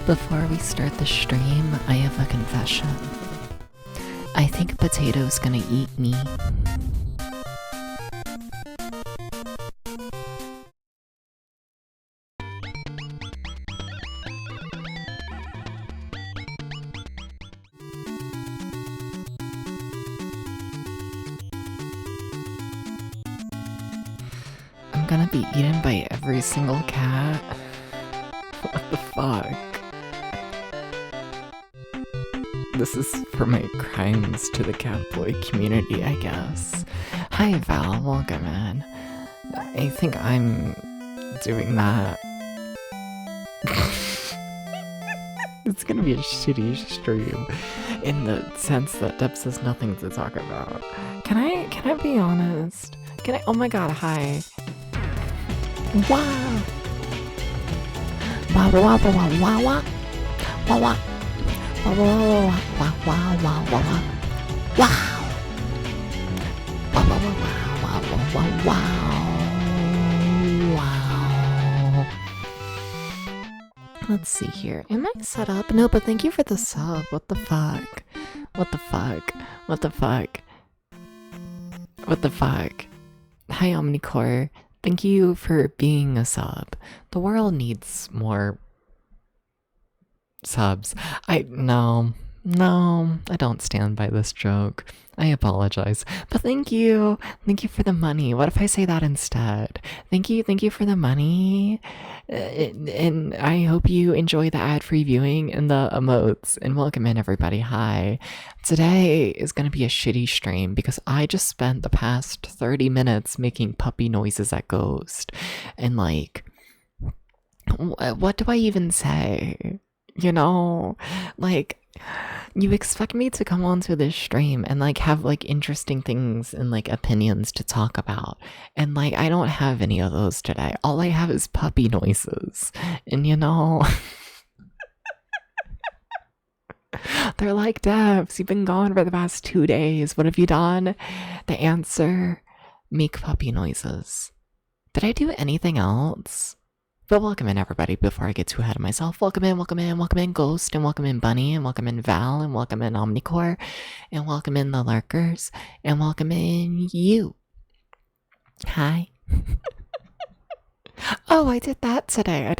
Before we start the stream, I have a confession. I think Potato's gonna eat me. I'm gonna be eaten by every single cat. What the fuck? This is for my crimes to the Catholic community, I guess. Hi Val, welcome in. I think I'm doing that. It's gonna be a shitty stream in the sense that Deb has nothing to talk about. Can I be honest? Oh my god, hi. Wow. Wow wow wow wow wow wow. Wow wow. Wow wow wow wow wow wow wow. Wow. Wow wow wow wow wow wow. Wow. Let's see here. Am I set up? No, but thank you for the sub. What the fuck? What the fuck? What the fuck? What the fuck? Hi Omnicore. Thank you for being a sub. The world needs more subs. No, I don't stand by this joke. I apologize. But thank you. Thank you for the money. What if I say that instead? Thank you for the money. And I hope you enjoy the ad-free viewing and the emotes. And welcome in everybody. Hi. Today is going to be a shitty stream because I just spent the past 30 minutes making puppy noises at Ghost. And like, what do I even say? You know, like, you expect me to come onto this stream and like have like interesting things and like opinions to talk about, and like I don't have any of those today. All I have is puppy noises, and you know, they're like, Devs, you've been gone for the past 2 days. What have you done? The answer: make puppy noises. Did I do anything else? But welcome in everybody before I get too ahead of myself. Welcome in Ghost, and welcome in Bunny, and welcome in Val, and welcome in Omnicore, and welcome in the lurkers, and welcome in you. Hi. Oh, I did that today.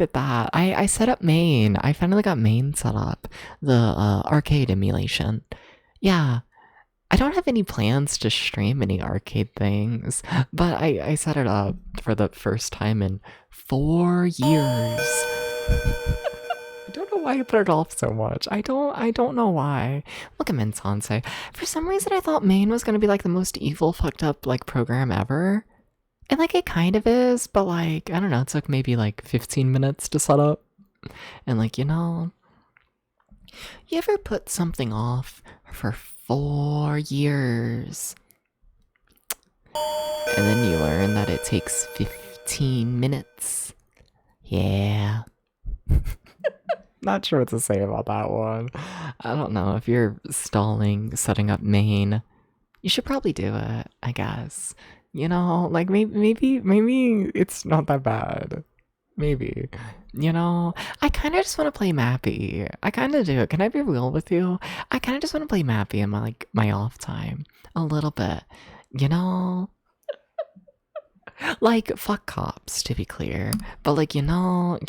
I set up main. I finally got main set up. The arcade emulation. Yeah. I don't have any plans to stream any arcade things, but I set it up for the first time in 4 years. I don't know why I put it off so much. I don't know why. Look at Minsansei. For some reason I thought main was gonna be like the most evil, fucked up like program ever. And like it kind of is, but like, I don't know, it took maybe like 15 minutes to set up. And like, you know, you ever put something off for 4 years and then you learn that it takes 15 minutes? Yeah. Not sure what to say about that one. I don't know. If you're stalling setting up main, you should probably do it, I guess. You know, like maybe it's not that bad. Maybe. You know, I kind of just want to play Mappy. I kind of do. Can I be real with you? I kind of just want to play Mappy in my off time. A little bit. You know? Like, fuck cops, to be clear. But like, you know,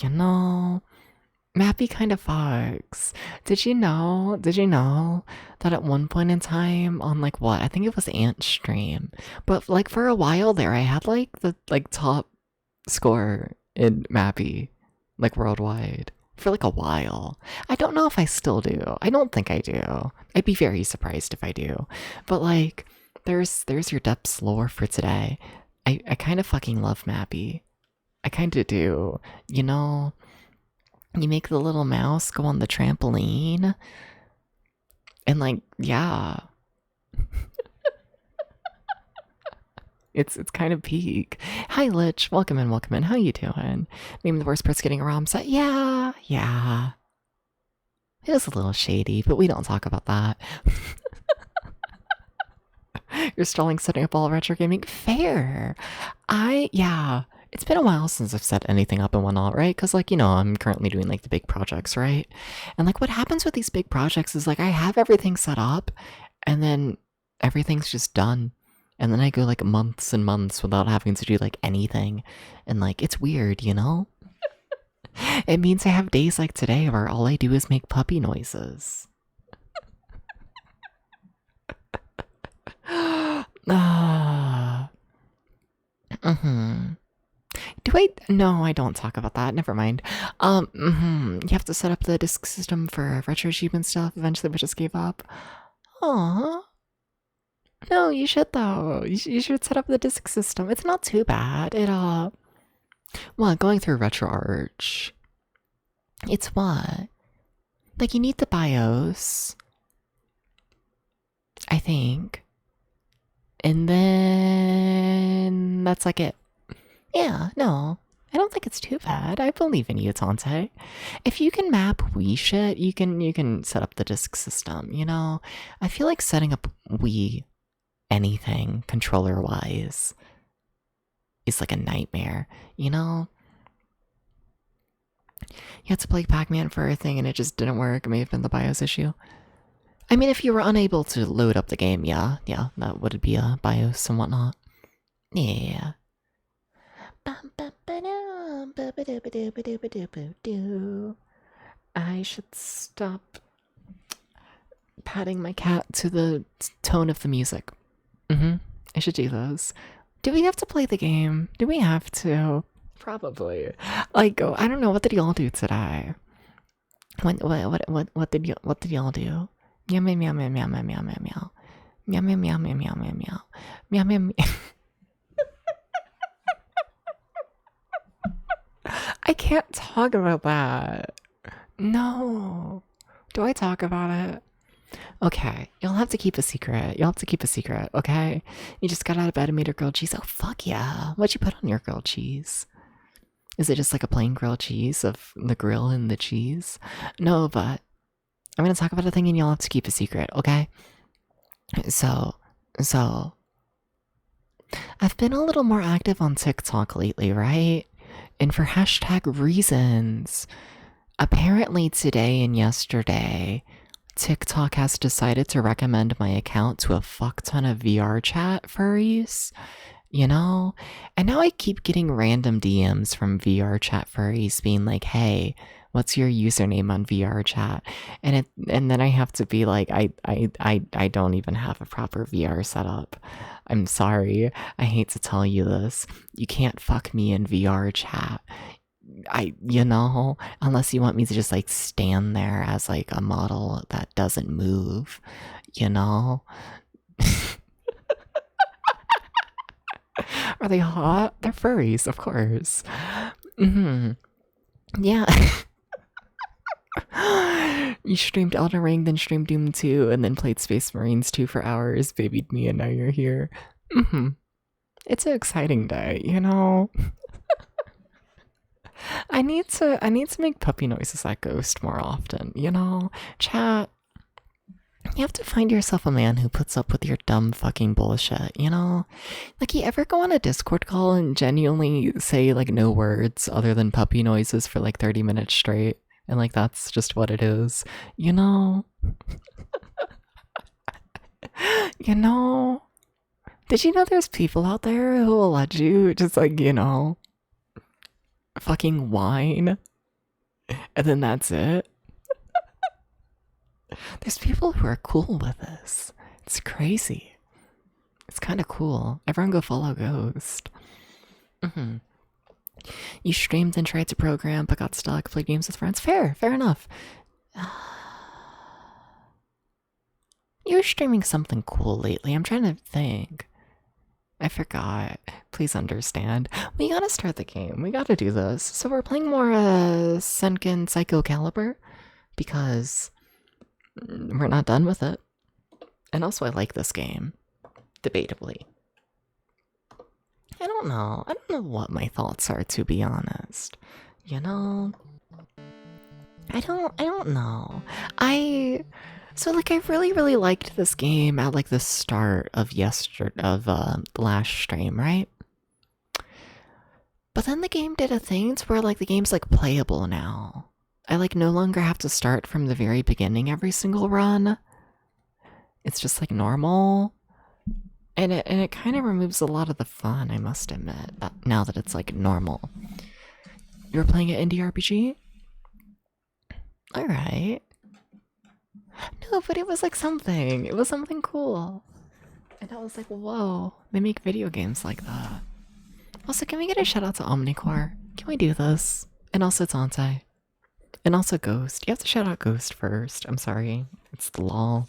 Mappy kind of fucks. Did you know that at one point in time on like what? I think it was Ant stream. But like for a while there, I had like the like top score in Mappy, like worldwide, for like a while. I don't know if I still do. I don't think I do. I'd be very surprised if I do. But like, there's your depths lore for today. I kind of fucking love Mappy. I kind of do. You know, you make the little mouse go on the trampoline, and like, yeah. It's kind of peak. Hi, Lich. Welcome in. How you doing? Maybe the worst part's getting a ROM set. Yeah. It was a little shady, but we don't talk about that. You're stalling setting up all retro gaming. Fair. Yeah. It's been a while since I've set anything up and whatnot, right? Because, like, you know, I'm currently doing, like, the big projects, right? And, like, what happens with these big projects is, like, I have everything set up, and then everything's just done. And then I go, like, months and months without having to do, like, anything. And, like, it's weird, you know? It means I have days like today where all I do is make puppy noises. Do I? No, I don't talk about that. Never mind. You have to set up the disc system for retro achievement stuff. Eventually, we just gave up. Aww. No, you should though. You should set up the disc system. It's not too bad. Well, going through RetroArch. It's what? Like, you need the BIOS, I think. And then that's like it. Yeah, no. I don't think it's too bad. I believe in you, Tante. If you can map Wii shit, you can set up the disc system, you know? I feel like setting up Wii anything controller-wise is like a nightmare, you know? You had to play Pac-Man for a thing and it just didn't work. It may have been the BIOS issue. I mean, if you were unable to load up the game, yeah, that would be a BIOS and whatnot. Yeah. I should stop patting my cat to the tone of the music. I should do those. Do we have to play the game? Do we have to? Probably. Like, I don't know. What did y'all do today? What did y'all do? Meow meow meow meow meow meow meow meow meow meow meow meow meow meow meow meow meow meow. I can't talk about that. No. Do I talk about it? Okay, you'll have to keep a secret. You'll have to keep a secret, okay? You just got out of bed and made a grilled cheese. Oh, fuck yeah. What'd you put on your grilled cheese? Is it just like a plain grilled cheese of the grill and the cheese? No, but I'm gonna talk about a thing and you'll have to keep a secret, okay? So, I've been a little more active on TikTok lately, right? And for hashtag reasons. Apparently today and yesterday, TikTok has decided to recommend my account to a fuck ton of VR chat furries, you know? And now I keep getting random DMs from VR chat furries being like, hey, what's your username on VR chat? And then I have to be like, I don't even have a proper VR setup. I'm sorry. I hate to tell you this. You can't fuck me in VR chat. You know, unless you want me to just like stand there as like a model that doesn't move, you know? Are they hot? They're furries, of course. Yeah. You streamed Elden Ring, then streamed Doom 2, and then played Space Marines 2 for hours, babied me, and now you're here. It's an exciting day, you know? I need to make puppy noises like Ghost more often, you know? Chat, you have to find yourself a man who puts up with your dumb fucking bullshit, you know? Like, you ever go on a Discord call and genuinely say, like, no words other than puppy noises for, like, 30 minutes straight? And, like, that's just what it is, you know? You know? Did you know there's people out there who will let you just, like, you know, fucking whine? And then that's it? There's people who are cool with this. It's crazy. It's kind of cool. Everyone go follow Ghost. You streamed and tried to program, but got stuck, played games with friends. Fair enough. You're streaming something cool lately. I'm trying to think. I forgot. Please understand. We gotta start the game. We gotta do this. So we're playing more Seiken Psycho Calibur because we're not done with it. And also I like this game. Debatably. I don't know what my thoughts are, to be honest. You know? I don't know. So like I really liked this game at like the start of last stream, right? But then the game did a thing to where like the game's like playable now. I like no longer have to start from the very beginning every single run. It's just like normal. And it kind of removes a lot of the fun, I must admit, now that it's like normal. You were playing an indie RPG? Alright. No, but it was like something. It was something cool. And I was like, whoa, they make video games like that. Also, can we get a shout out to Omnicore? Can we do this? And also Tante. And also Ghost. You have to shout out Ghost first. I'm sorry. It's the law.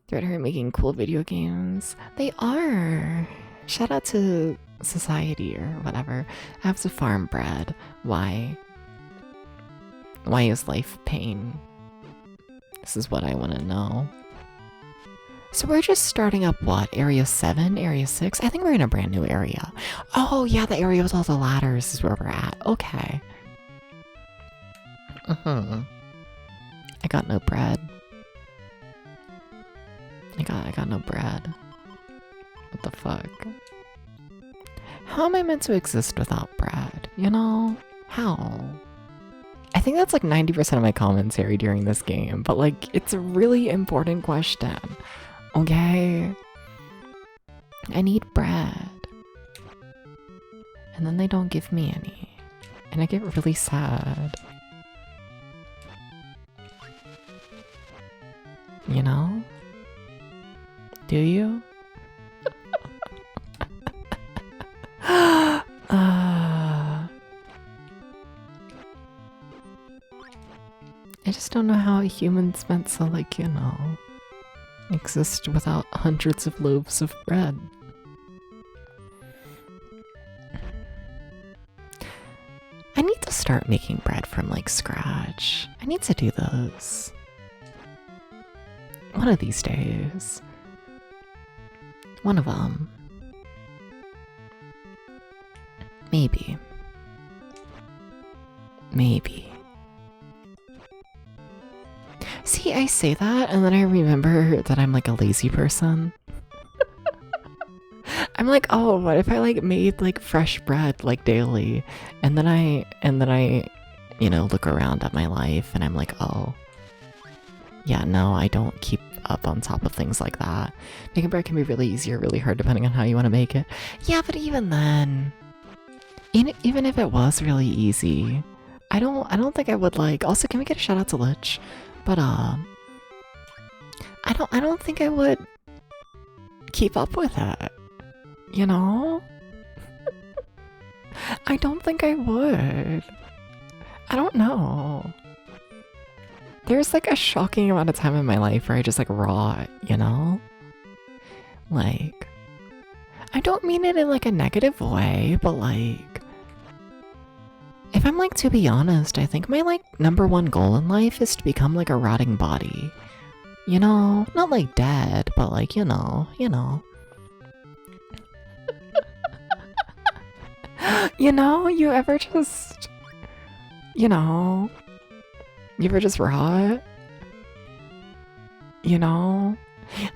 They're making cool video games. They are. Shout out to Society or whatever. I have to farm bread. Why? Why is life pain? This is what I want to know. So we're just starting up what? Area 7? Area 6? I think we're in a brand new area. Oh yeah, the area with all the ladders is where we're at. Okay. I got no bread. I got no bread. What the fuck? How am I meant to exist without bread? You know? How? I think that's like 90% of my commentary during this game, but like, it's a really important question. Okay? I need bread. And then they don't give me any. And I get really sad. You know? Do you? I just don't know how humans meant to, like, you know, exist without hundreds of loaves of bread. I need to start making bread from, like, scratch. I need to do those. One of these days. One of them. Maybe. Maybe. See, I say that, and then I remember that I'm like a lazy person. I'm like, oh, what if I like made like fresh bread like daily? And then I, you know, look around at my life and I'm like, oh, yeah, no, I don't keep up on top of things like that. Making bread can be really easy or really hard depending on how you want to make it. Yeah, but even then, even if it was really easy, I don't think I would like. Also, can we get a shout out to Lich? But I don't think I would keep up with it. You know? I don't think I would. I don't know. There's like a shocking amount of time in my life where I just like rot, you know? Like, I don't mean it in like a negative way, but like, if I'm like to be honest, I think my like #1 goal in life is to become like a rotting body. You know? Not like dead, but like, you know. You know, you ever just, you know, you ever just rot? You know?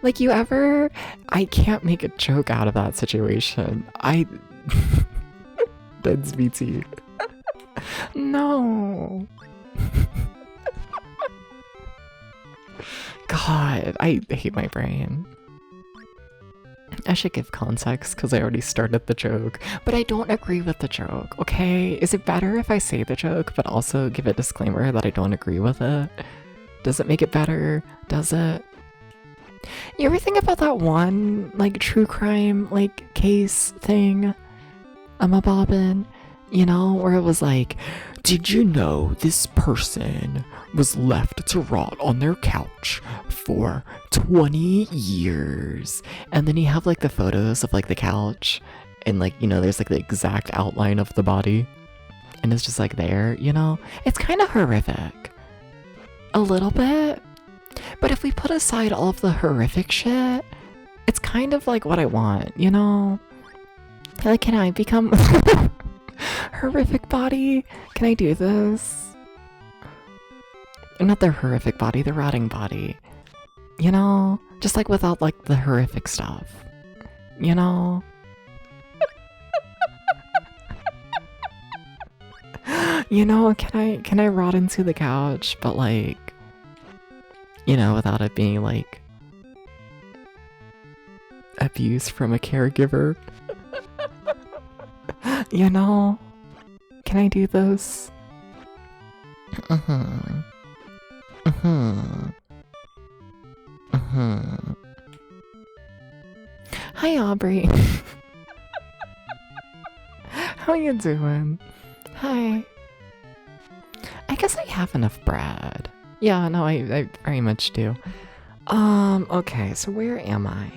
Like you ever, I can't make a joke out of that situation. Dead's BT. No. God, I hate my brain. I should give context because I already started the joke, but I don't agree with the joke, okay? Is it better if I say the joke but also give a disclaimer that I don't agree with it? Does it make it better? Does it? You ever think about that one, like, true crime, like, case thing? Emma Bobbin? You know, where it was like, did you know this person was left to rot on their couch for 20 years? And then you have like the photos of like the couch and like, you know, there's like the exact outline of the body and it's just like there, you know? It's kind of horrific. A little bit. But if we put aside all of the horrific shit, it's kind of like what I want, you know? Like, can I become horrific body? Can I do this? Not the horrific body, the rotting body. You know? Just like without like the horrific stuff. You know? You know, can I rot into the couch, but like, you know, without it being like abuse from a caregiver? You know? Can I do this? Hi, Aubrey. How you doing? Hi. I guess I have enough bread. Yeah, no, I very much do. Okay, so where am I?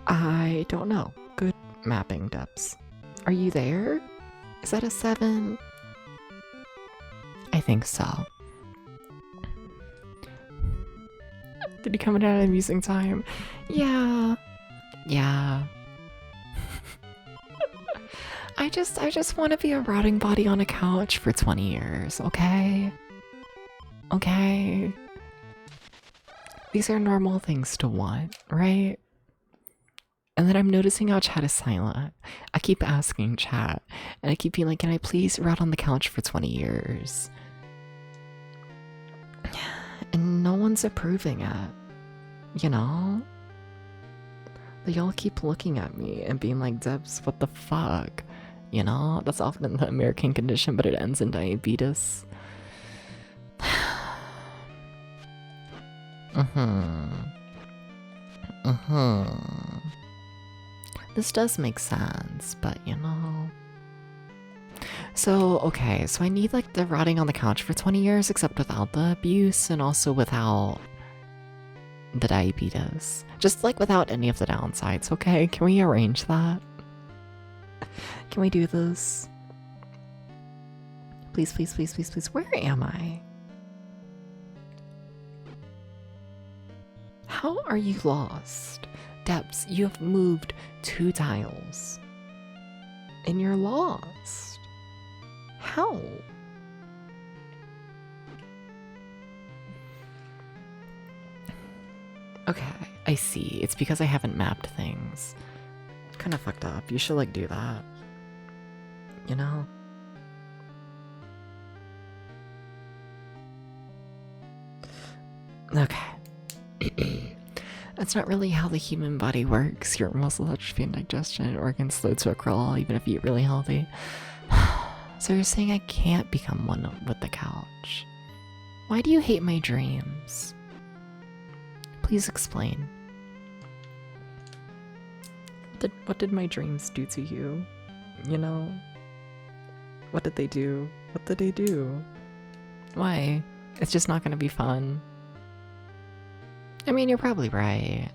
I don't know. Good mapping depths. Are you there? Is that a 7? I think so. Did he come in at an amusing time? Yeah. Yeah. I just want to be a rotting body on a couch for 20 years, okay? Okay? These are normal things to want, right? And then I'm noticing how chat is silent. I keep asking chat, and I keep being like, can I please rot on the couch for 20 years? And no one's approving it, you know? They all keep looking at me and being like, Debs, what the fuck? You know, that's often the American condition, but it ends in diabetes. This does make sense, but you know. So, okay, so I need like the rotting on the couch for 20 years, except without the abuse and also without the diabetes. Just like without any of the downsides, okay? Can we arrange that? Can we do this? Please, please, please, please, please. Where am I? How are you lost? Debs, you have moved 2 tiles. And you're lost. How? Okay, I see. It's because I haven't mapped things. Kind of fucked up. You should like do that. You know? Okay. That's not really how the human body works. Your muscle atrophy and digestion and organs slow to a crawl even if you eat really healthy. So you're saying I can't become one with the couch? Why do you hate my dreams? Please explain. What did my dreams do to you? You know? What did they do? What did they do? Why? It's just not gonna be fun. I mean, you're probably right.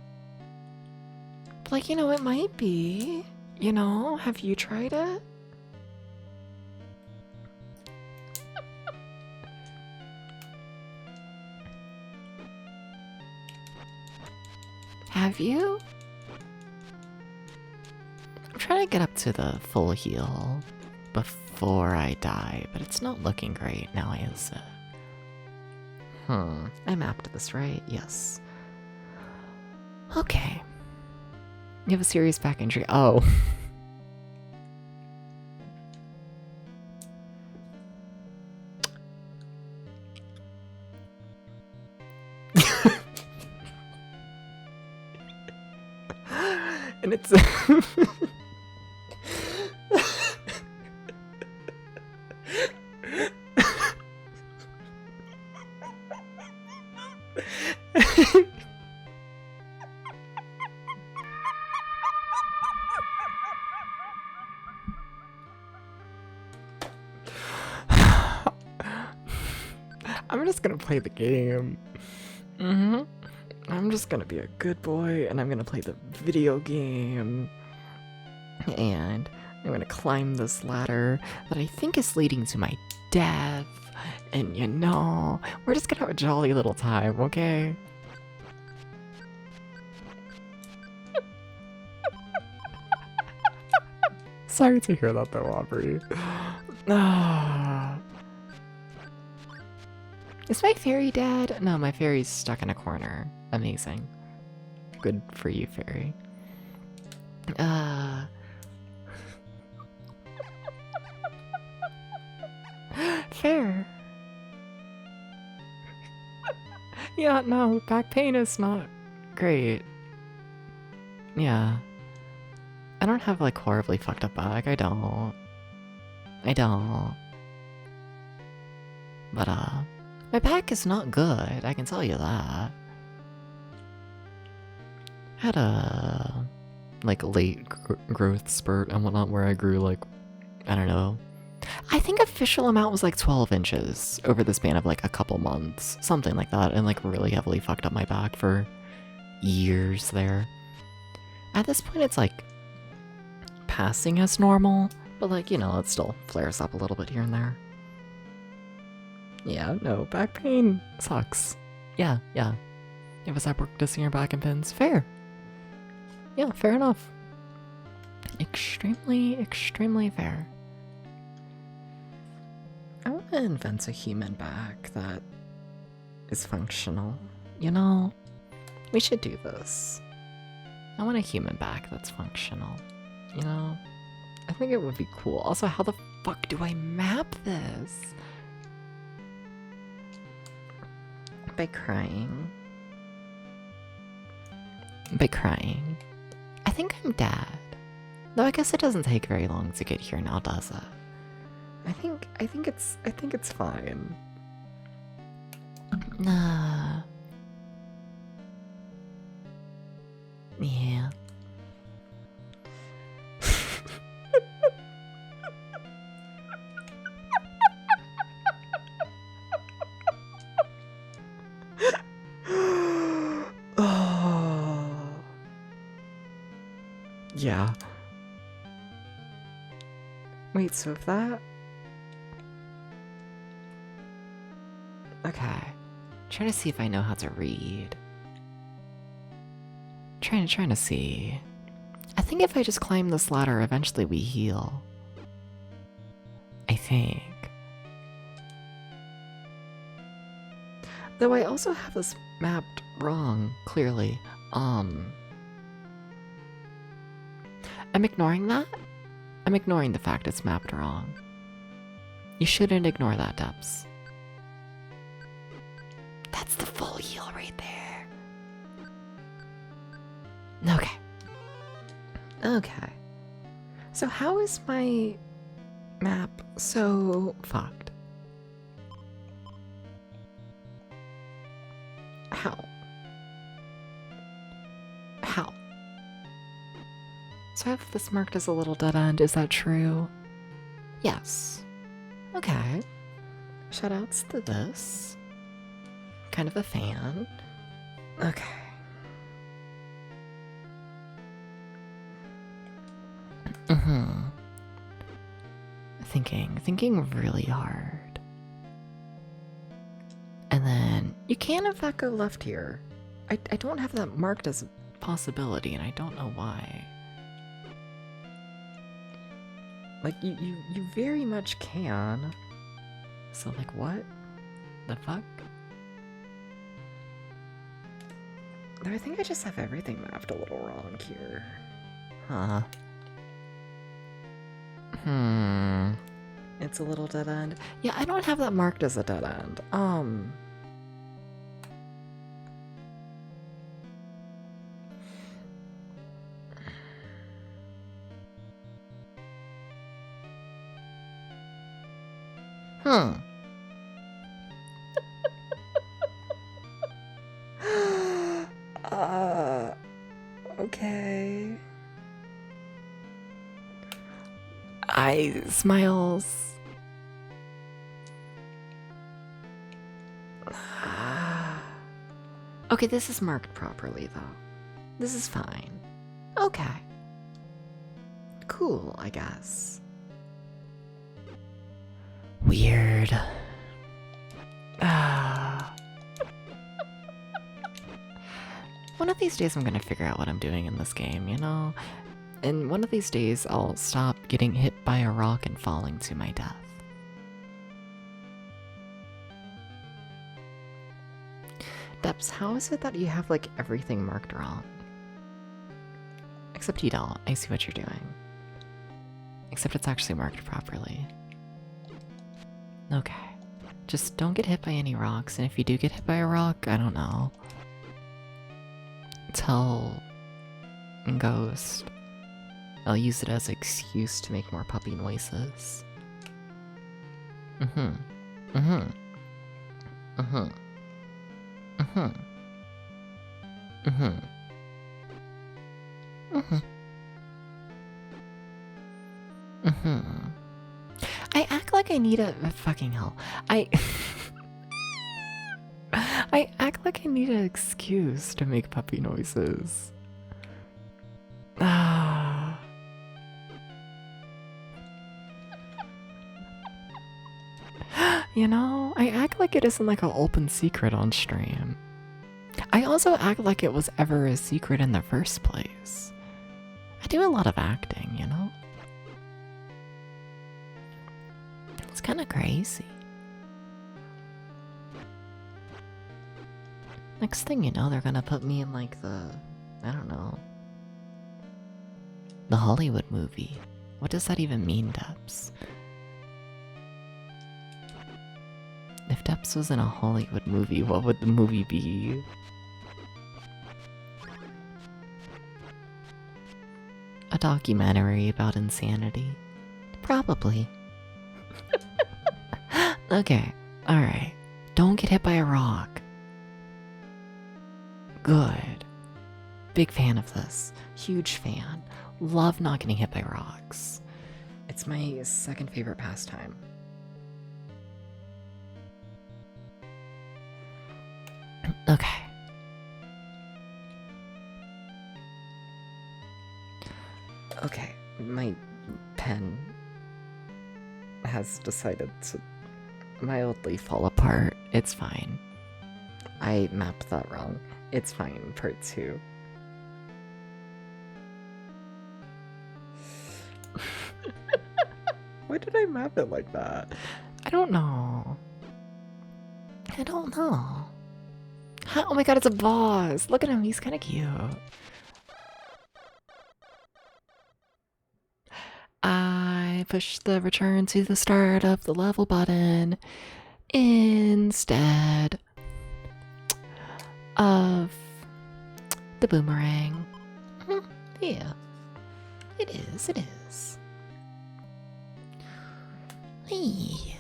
But like, you know, it might be. You know? Have you tried it? Have you? I'm trying to get up to the full heal before I die, but it's not looking great now, is it? I mapped this, right? Yes. Okay. You have a serious back injury. Oh. And it's I'm just gonna play the game. I'm just gonna be a good boy and I'm gonna play the video game. And I'm gonna climb this ladder that I think is leading to my death. And you know, we're just gonna have a jolly little time, okay? Sorry to hear that though, Aubrey. Is my fairy dead? No, my fairy's stuck in a corner. Amazing. Good for you, fairy. Fair. Yeah, no, back pain is not great. Yeah. I don't have like horribly fucked up back. I don't. But my back is not good, I can tell you that. had a like late growth spurt and whatnot where I grew like, I don't know. I think official amount was like 12 inches over the span of like a couple months, something like that, and like really heavily fucked up my back for years there. At this point, it's like passing as normal, but like, you know, it still flares up a little bit here and there. Yeah, no, back pain sucks. Yeah. If it's at practicing your back and pins, fair. Yeah, fair enough. Extremely fair. I want to invent a human back that is functional. You know, we should do this. I want a human back that's functional. You know, I think it would be cool. Also, how the fuck do I map this? By crying. I think I'm dead. Though I guess it doesn't take very long to get here now, does it? I think it's fine. Nah. Yeah. Yeah. Wait, so if that... Okay. Trying to see if I know how to read. Trying to see. I think if I just climb this ladder, eventually we heal. I think. Though I also have this mapped wrong, clearly. I'm ignoring that. I'm ignoring the fact it's mapped wrong. You shouldn't ignore that, Depths. That's the full heal right there. Okay. So how is my map so fucked? How? So I have this marked as a little dead end, is that true? Yes. Okay. Shoutouts to this. Kind of a fan. Okay. Thinking really hard. And then you can in fact go left here. I don't have that marked as a possibility, and I don't know why. Like, you very much can. So, like, what the fuck? No, I think I just have everything mapped a little wrong here. Huh. It's a little dead end. Yeah, I don't have that marked as a dead end. Okay. Smiles. Okay, this is marked properly, though. This is fine. Okay. Cool, I guess. Weird. One of these days I'm gonna figure out what I'm doing in this game, you know? And one of these days I'll stop getting hit by a rock and falling to my death. Depths, how is it that you have, like, everything marked wrong? Except you don't. I see what you're doing. Except it's actually marked properly. Okay. Just don't get hit by any rocks, and if you do get hit by a rock, I don't know. Tell Ghost. I'll use it as an excuse to make more puppy noises. Mm-hmm. Mm-hmm. I act like I need a fucking hell. I act like I need an excuse to make puppy noises. Ah. You know, I act like it isn't like an open secret on stream. I also act like it was ever a secret in the first place. I do a lot of acting, you know? It's kind of crazy. Next thing you know, they're gonna put me in like the, I don't know, the Hollywood movie. What does that even mean, Debs? If Debs was in a Hollywood movie, what would the movie be? A documentary about insanity? Probably. Okay, alright. Don't get hit by a rock. Good. Big fan of this. Huge fan. Love not getting hit by rocks. It's my second favorite pastime. Okay. Okay, my pen has decided to mildly fall apart. It's fine. I mapped that wrong. It's fine, part 2. Why did I map it like that? I don't know. I don't know. Oh my god, it's a boss! Look at him, he's kinda cute. I pushed the return to the start of the level button instead of the boomerang. Yeah, it is, it is. Yeah.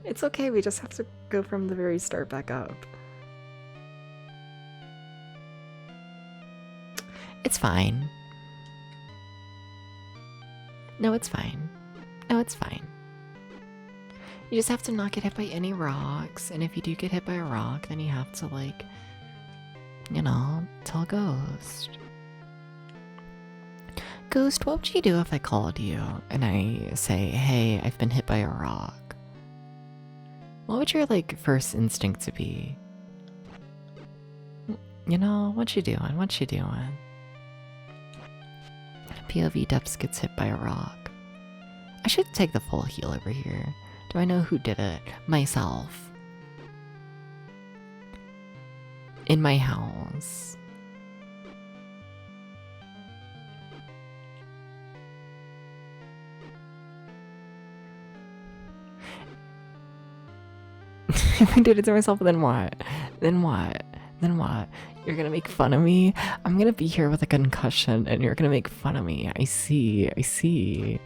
It's okay, we just have to go from the very start back up. It's fine. No, it's fine. No, it's fine. You just have to not get hit by any rocks, and if you do get hit by a rock, then you have to, like, you know, tell Ghost. Ghost, what would you do if I called you and I say, hey, I've been hit by a rock? What would your, like, first instinct to be? You know, what you doing? What you doing? POV Depths gets hit by a rock. I should take the full heal over here. Do I know who did it? Myself. In my house. If I did it to myself, then what? Then what? Then what? You're gonna make fun of me? I'm gonna be here with a concussion and you're gonna make fun of me. I see. I see.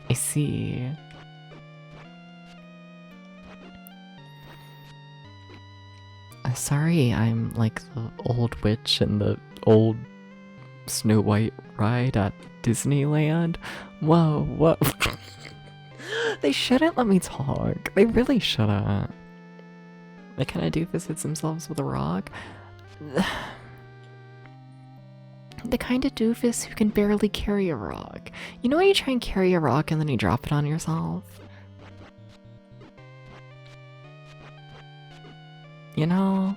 I see. Sorry, I'm like the old witch in the old Snow White ride at Disneyland. Whoa, whoa. They shouldn't let me talk. They really shouldn't. The kind of doofus hits themselves with a rock. The kind of doofus who can barely carry a rock. You know when you try and carry a rock and then you drop it on yourself? You know?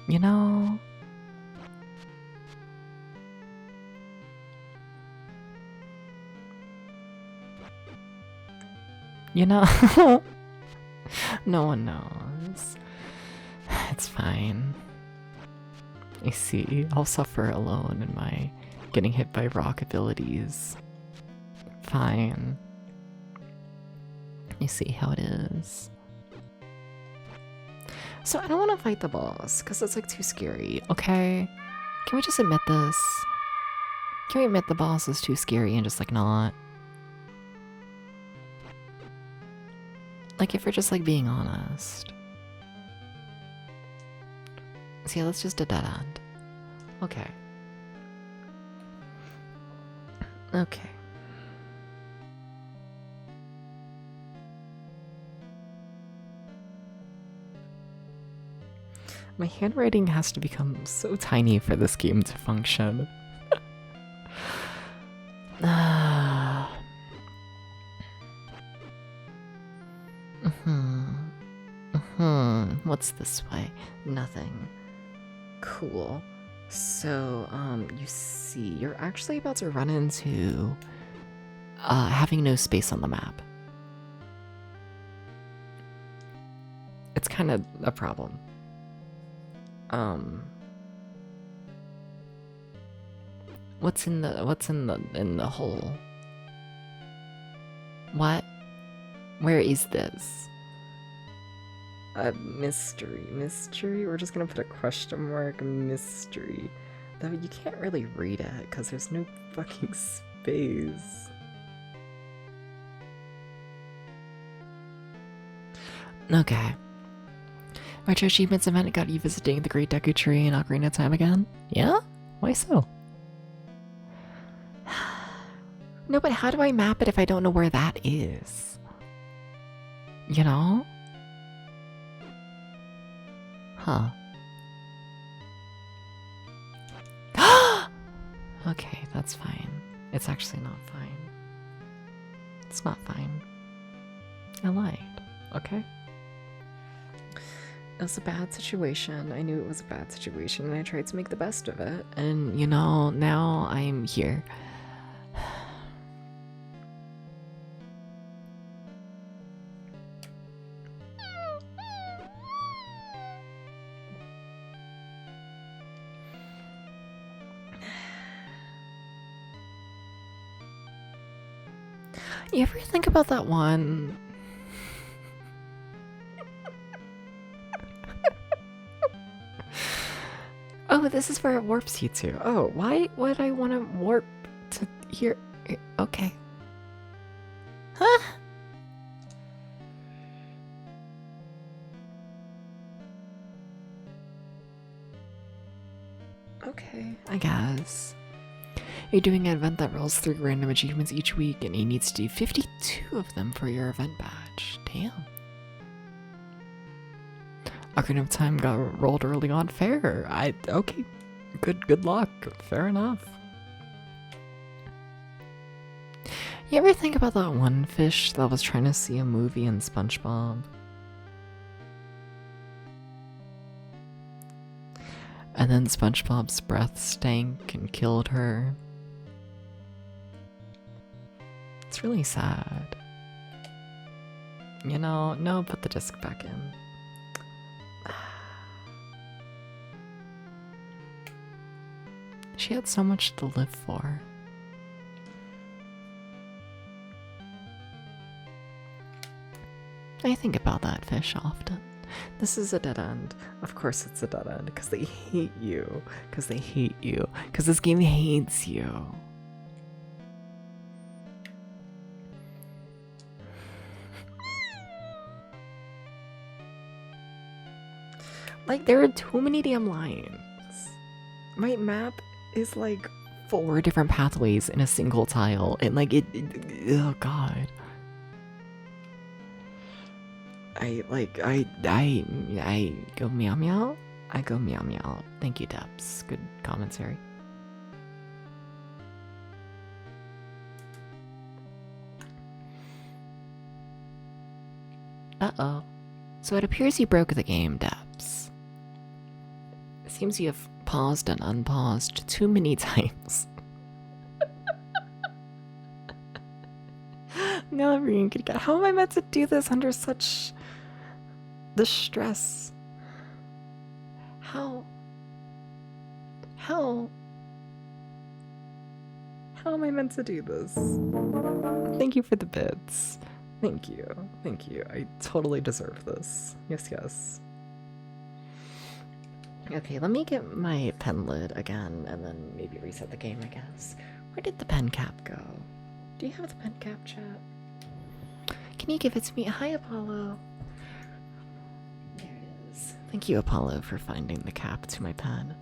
You know? You know? No one knows. It's fine. I see. I'll suffer alone in my getting hit by rock abilities. Fine. You see how it is. So I don't want to fight the boss, because it's like too scary, okay? Can we just admit this? Can we admit the boss is too scary and just like not? Like if we're just like being honest. See, that's just a dead end. Okay. Okay. My handwriting has to become so tiny for this game to function. What's this way? Nothing. Cool. So, you see, you're actually about to run into having no space on the map. It's kind of a problem. What's in the hole? What? Where is this? A mystery. We're just gonna put a question mark. Mystery. Though you can't really read it because there's no fucking space. Okay. Retro Achievements event got you visiting the Great Deku Tree in Ocarina of Time again? Yeah? Why so? No, but how do I map it if I don't know where that is? You know? Huh. Okay, that's fine. It's actually not fine. It's not fine. I lied, okay? It was a bad situation. I knew it was a bad situation and I tried to make the best of it. And, you know, now I'm here. You ever think about that one? Oh, this is where it warps you to. Oh, why would I want to warp to here? Okay. Huh? Okay, I guess. You're doing an event that rolls 3 random achievements each week, and you need to do 52 of them for your event badge. Damn. Ocarina of Time got rolled early on. Fair. Okay. Good luck. Fair enough. You ever think about that one fish that was trying to see a movie in SpongeBob? And then SpongeBob's breath stank and killed her. It's really sad. You know, no, put the disc back in. She had so much to live for. I think about that fish often. This is a dead end. Of course it's a dead end, because they hate you. Because they hate you. Because this game hates you. Like, there are too many damn lines. My map is like 4 different pathways in a single tile, and like oh god. I go meow meow. I go meow meow. Thank you, Debs. Good commentary. Uh-oh. So it appears you broke the game, Debs. It seems you have paused and unpaused too many times. Never even could get. How am I meant to do this under such the stress? How am I meant to do this? Thank you for the bits. Thank you. I totally deserve this. Yes. Okay, let me get my pen lid again and then maybe reset the game, I guess. Where did the pen cap go? Do you have the pen cap, chat? Can you give it to me? Hi, Apollo. There it is. Thank you, Apollo, for finding the cap to my pen.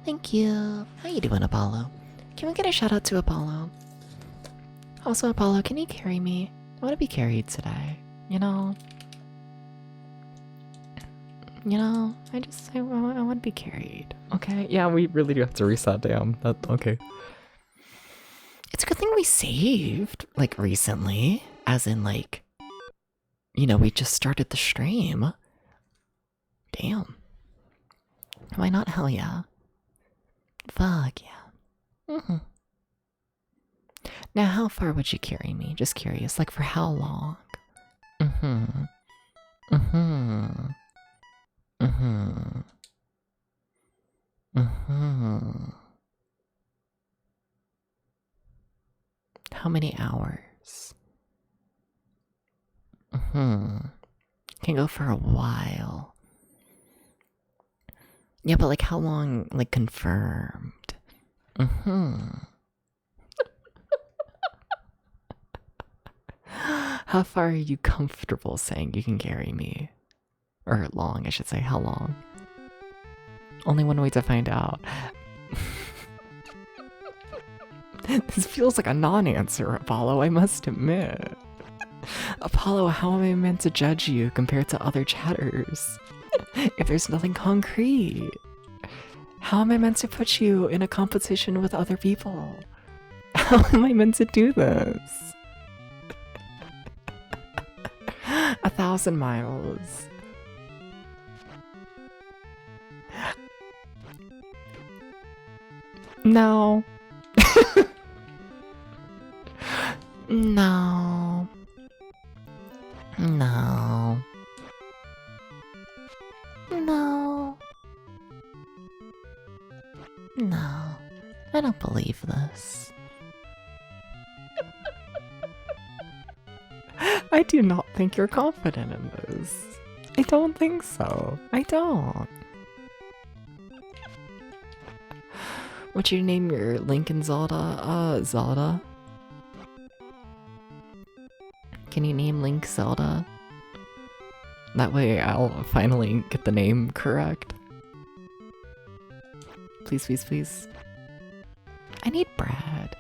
Thank you. How you doing, Apollo? Can we get a shout out to Apollo? Also, Apollo, can you carry me? I want to be carried today. You know? I want to be carried. Okay? Yeah, we really do have to reset, damn. Okay. It's a good thing we saved, like, recently. As in, like, you know, we just started the stream. Damn. Why not? Hell yeah. Fuck yeah. Now, how far would you carry me? Just curious. Like, for how long? How many hours? Can go for a while. Yeah, but like how long, like confirmed? How far are you comfortable saying you can carry me? Or long, I should say. How long? Only one way to find out. This feels like a non-answer, Apollo, I must admit. Apollo, how am I meant to judge you compared to other chatters? If there's nothing concrete? How am I meant to put you in a competition with other people? How am I meant to do this? 1,000 miles. No. No. No. No. No. I don't believe this. I do not think you're confident in this. I don't think so. I don't. Would you name your Lincoln Zelda? Zelda? Can you name Link Zelda? That way I'll finally get the name correct. Please, please, please. I need bread.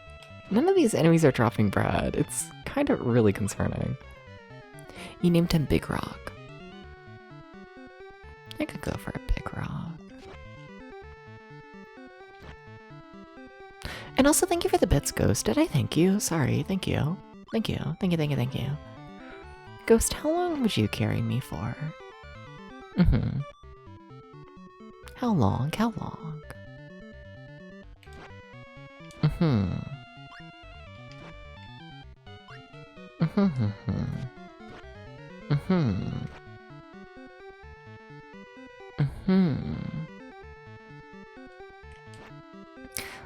None of these enemies are dropping bread. It's kind of really concerning. You named him Big Rock. I could go for a Big Rock. And also thank you for the bits, Ghost. Did I thank you? Sorry, thank you. Thank you. Thank you, thank you, thank you. Ghost, how long would you carry me for? How long? How long?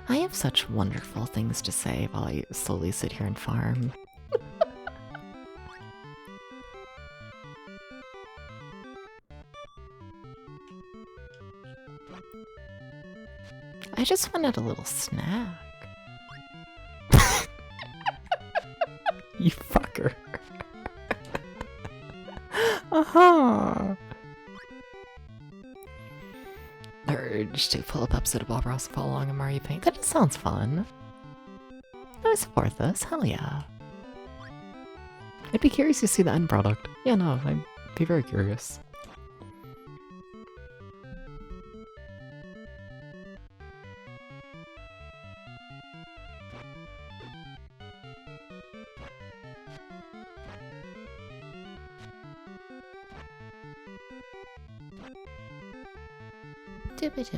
I have such wonderful things to say while I slowly sit here and farm. I just wanted a little snack. You fucker. The urge to pull up episode of Bob Ross and follow along in Mario Paint. That just sounds fun. I support this. Hell yeah. I'd be curious to see the end product. Yeah, no, I'd be very curious.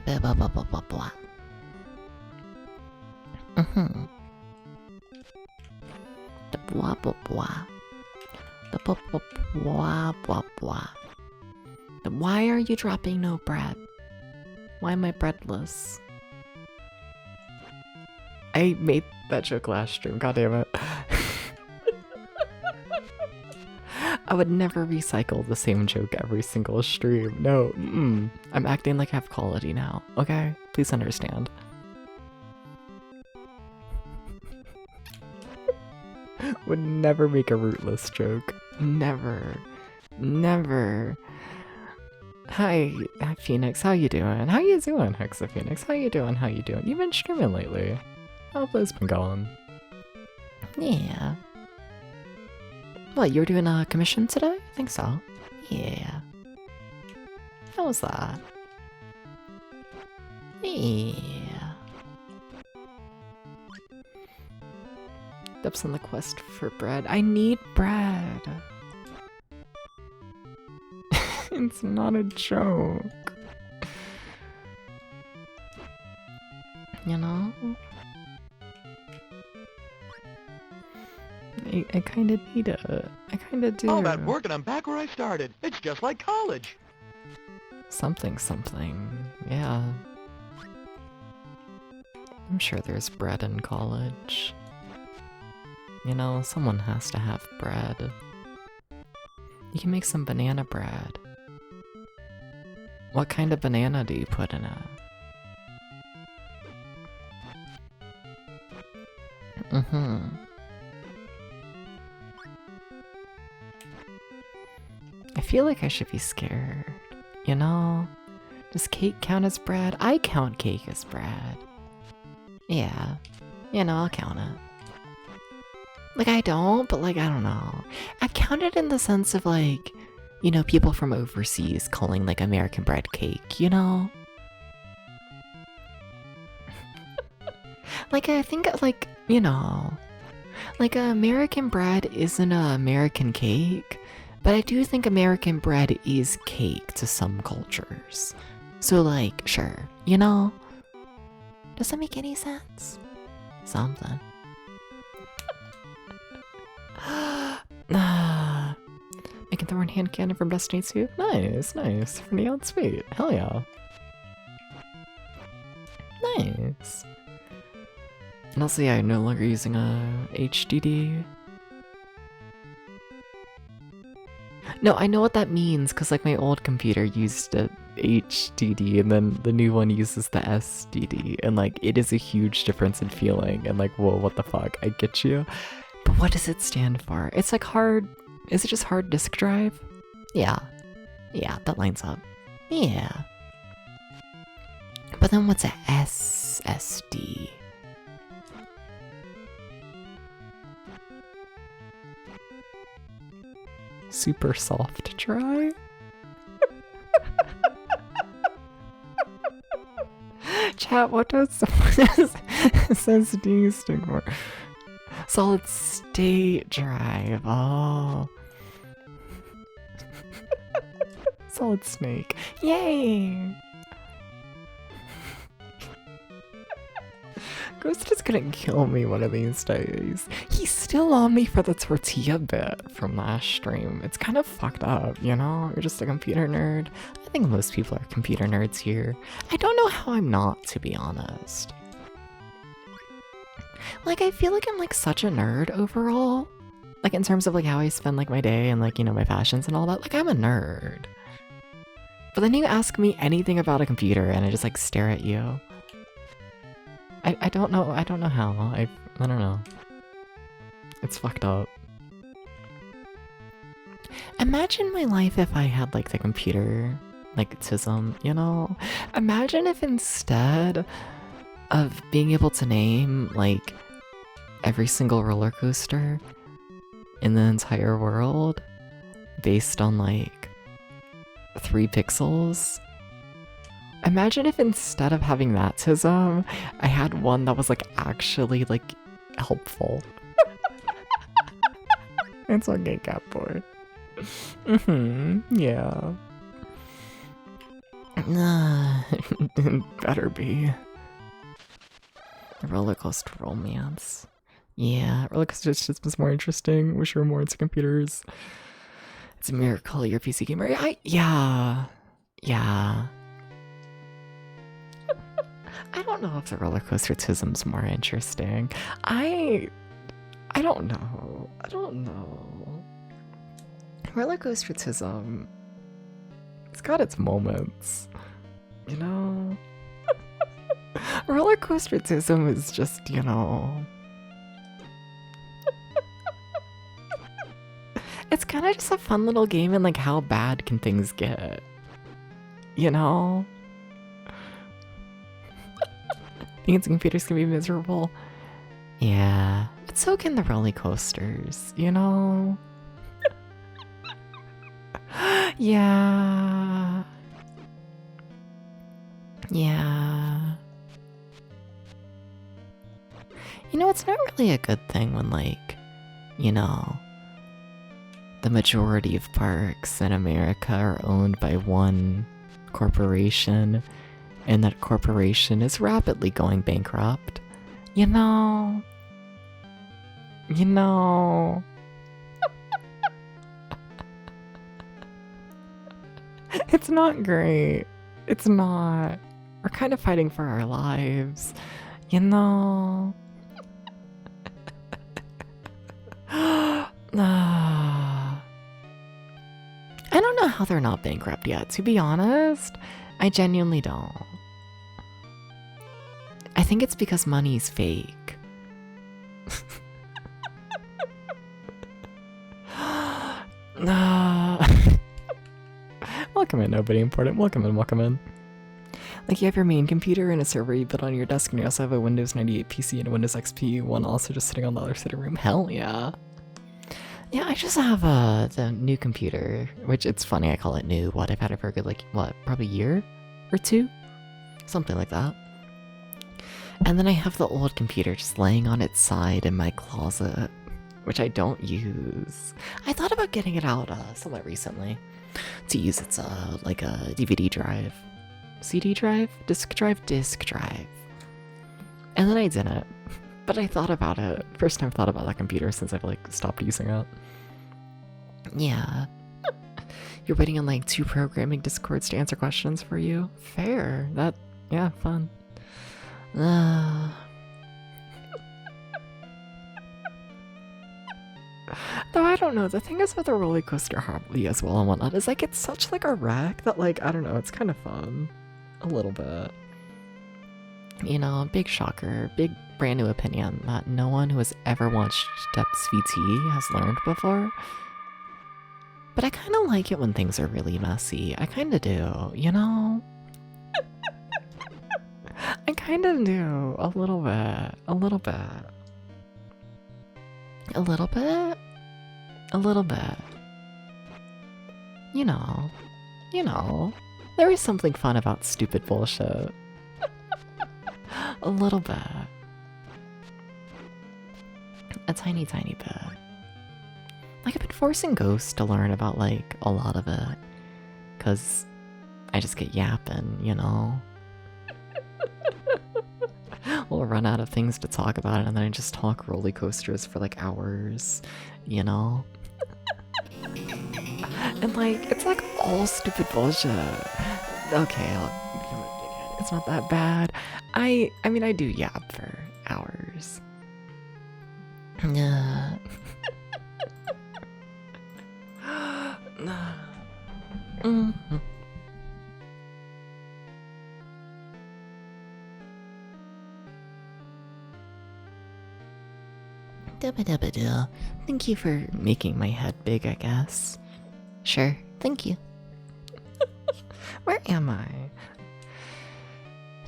Blah blah blah blah blah. The blah blah blah. The blah blah blah blah blah. Why are you dropping no bread? Why am I breadless? I made that joke last stream, god damn it. I would never recycle the same joke every single stream. No, I'm acting like I have quality now, okay? Please understand. Would never make a rootless joke. Never. Never. Hi, Phoenix. How you doing? How you doing, Hexa Phoenix? How you doing? How you doing? You've been streaming lately. How's those been going? Yeah. What, you were doing a commission today? I think so. Yeah. How was that? Yeah. Steps on the quest for bread. I need bread. It's not a joke. You know? I kinda need it. I kinda do. All that work and I'm back where I started. It's just like college. Something. Yeah. I'm sure there's bread in college. You know, someone has to have bread. You can make some banana bread. What kind of banana do you put in it? I feel like I should be scared. You know? Does cake count as bread? I count cake as bread. Yeah. You know, I'll count it. Like, I don't, but like, I don't know. I count it in the sense of like, you know, people from overseas calling like American bread cake, you know? Like, I think like, you know, like American bread isn't an American cake, but I do think American bread is cake to some cultures. So like, sure, you know? Does that make any sense? Something. Making thorn hand cannon from Destiny 2? Nice. For Neon Sweet. Hell yeah. Nice. And also, yeah, I'm no longer using a HDD. No, I know what that means, because like my old computer used a HDD and then the new one uses the SDD, and like it is a huge difference in feeling, and like, whoa, what the fuck, I get you. But what does it stand for? It's like hard, is it just hard disk drive? Yeah, that lines up. Yeah. But then what's a SSD? Super soft drive? Chat, what does SSD stand for? Solid state drive. Oh. Solid snake. Yay! Ghost is gonna kill me one of these days. He's still on me for the tortilla bit from last stream. It's kind of fucked up, you know? You're just a computer nerd. I think most people are computer nerds here. I don't know how I'm not, to be honest. Like, I feel like I'm like such a nerd overall. Like, in terms of like how I spend like my day and like, you know, my passions and all that. Like, I'm a nerd. But then you ask me anything about a computer and I just like stare at you. I don't know how. I don't know. It's fucked up. Imagine my life if I had like the computer, like TISM, you know? Imagine if instead of being able to name like every single roller coaster in the entire world based on like 3 pixels. Imagine if instead of having that TISM, I had one that was like actually like helpful. It's okay, Catboy. Yeah. Better be. Roller coaster romance. Yeah, roller coaster just was more interesting. Wish you were more into computers. It's a miracle you're a PC gamer. Yeah. I don't know if the roller coaster TISM's more interesting. I don't know. Roller coaster TISM, it's got its moments, you know? Roller coaster TISM is just, you know... It's kind of just a fun little game, and like, how bad can things get? You know? Things computers can be miserable. Yeah, but so can the roller coasters, you know? Yeah. Yeah. You know, it's not really a good thing when, like, you know, the majority of parks in America are owned by one corporation, and that corporation is rapidly going bankrupt. You know? You know? It's not great. It's not. We're kind of fighting for our lives. You know? I don't know how they're not bankrupt yet, to be honest. I genuinely don't. I think it's because money's fake. Welcome in, nobody important. Welcome in, welcome in. Like, you have your main computer and a server you built on your desk, and you also have a Windows 98 PC and a Windows XP, one also just sitting on the other side of the room. Hell yeah. Yeah, I just have the new computer, which it's funny I call it new. What, I've had it for a good, like, what, probably a year or two? Something like that. And then I have the old computer just laying on its side in my closet, which I don't use. I thought about getting it out somewhat recently to use its, like a DVD drive. CD drive? Disc drive? Disc drive. And then I didn't. But I thought about it. First time I've thought about that computer since I've, like, stopped using it. Yeah. You're waiting on, like, 2 programming discords to answer questions for you? Fair. That, yeah, fun. Though I don't know, the thing is with the roller coaster hobby as well and whatnot is, like, it's such, like, a wreck that, like, I don't know, it's kind of fun. A little bit. You know, big shocker, big brand new opinion that no one who has ever watched Depths VT has learned before. But I kind of like it when things are really messy. I kind of do, you know? I kind of do. A little bit. A little bit. A little bit? A little bit. You know. You know. There is something fun about stupid bullshit. A little bit. A tiny, tiny bit. Like, I've been forcing Ghost to learn about, like, a lot of it. Because I just get yapping, you know? We'll run out of things to talk about, and then I just talk roller coasters for, like, hours, you know? And, like, it's, like, all stupid bullshit. Okay, it's not that bad. I mean, I do yap for hours. Dubba-dubba-doo. Thank you for making my head big, I guess. Sure, thank you. Where am I?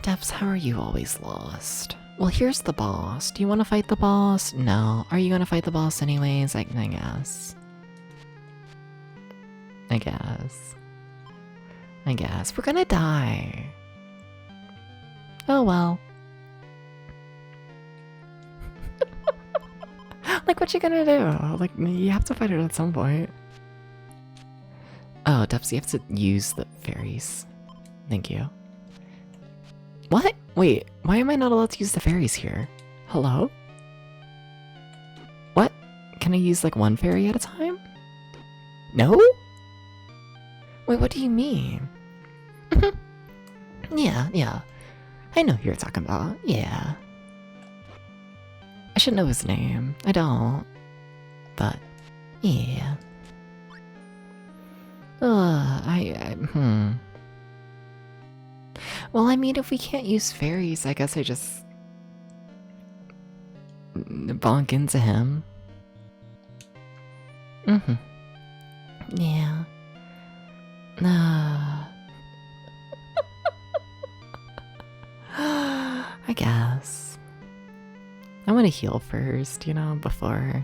Depths, how are you always lost? Well, here's the boss. Do you want to fight the boss? No. Are you going to fight the boss anyways? I guess. I guess. I guess. We're gonna die. Oh well. Like, what you gonna do? Like, you have to fight it at some point. Oh, Depths, you have to use the fairies. Thank you. What? Wait, why am I not allowed to use the fairies here? Hello? What? Can I use, like, one fairy at a time? No? Wait, what do you mean? Yeah. I know who you're talking about. Yeah. I should know his name. I don't. But, yeah. Well, I mean, if we can't use fairies, I guess I just bonk into him. Yeah. want to heal first, you know, before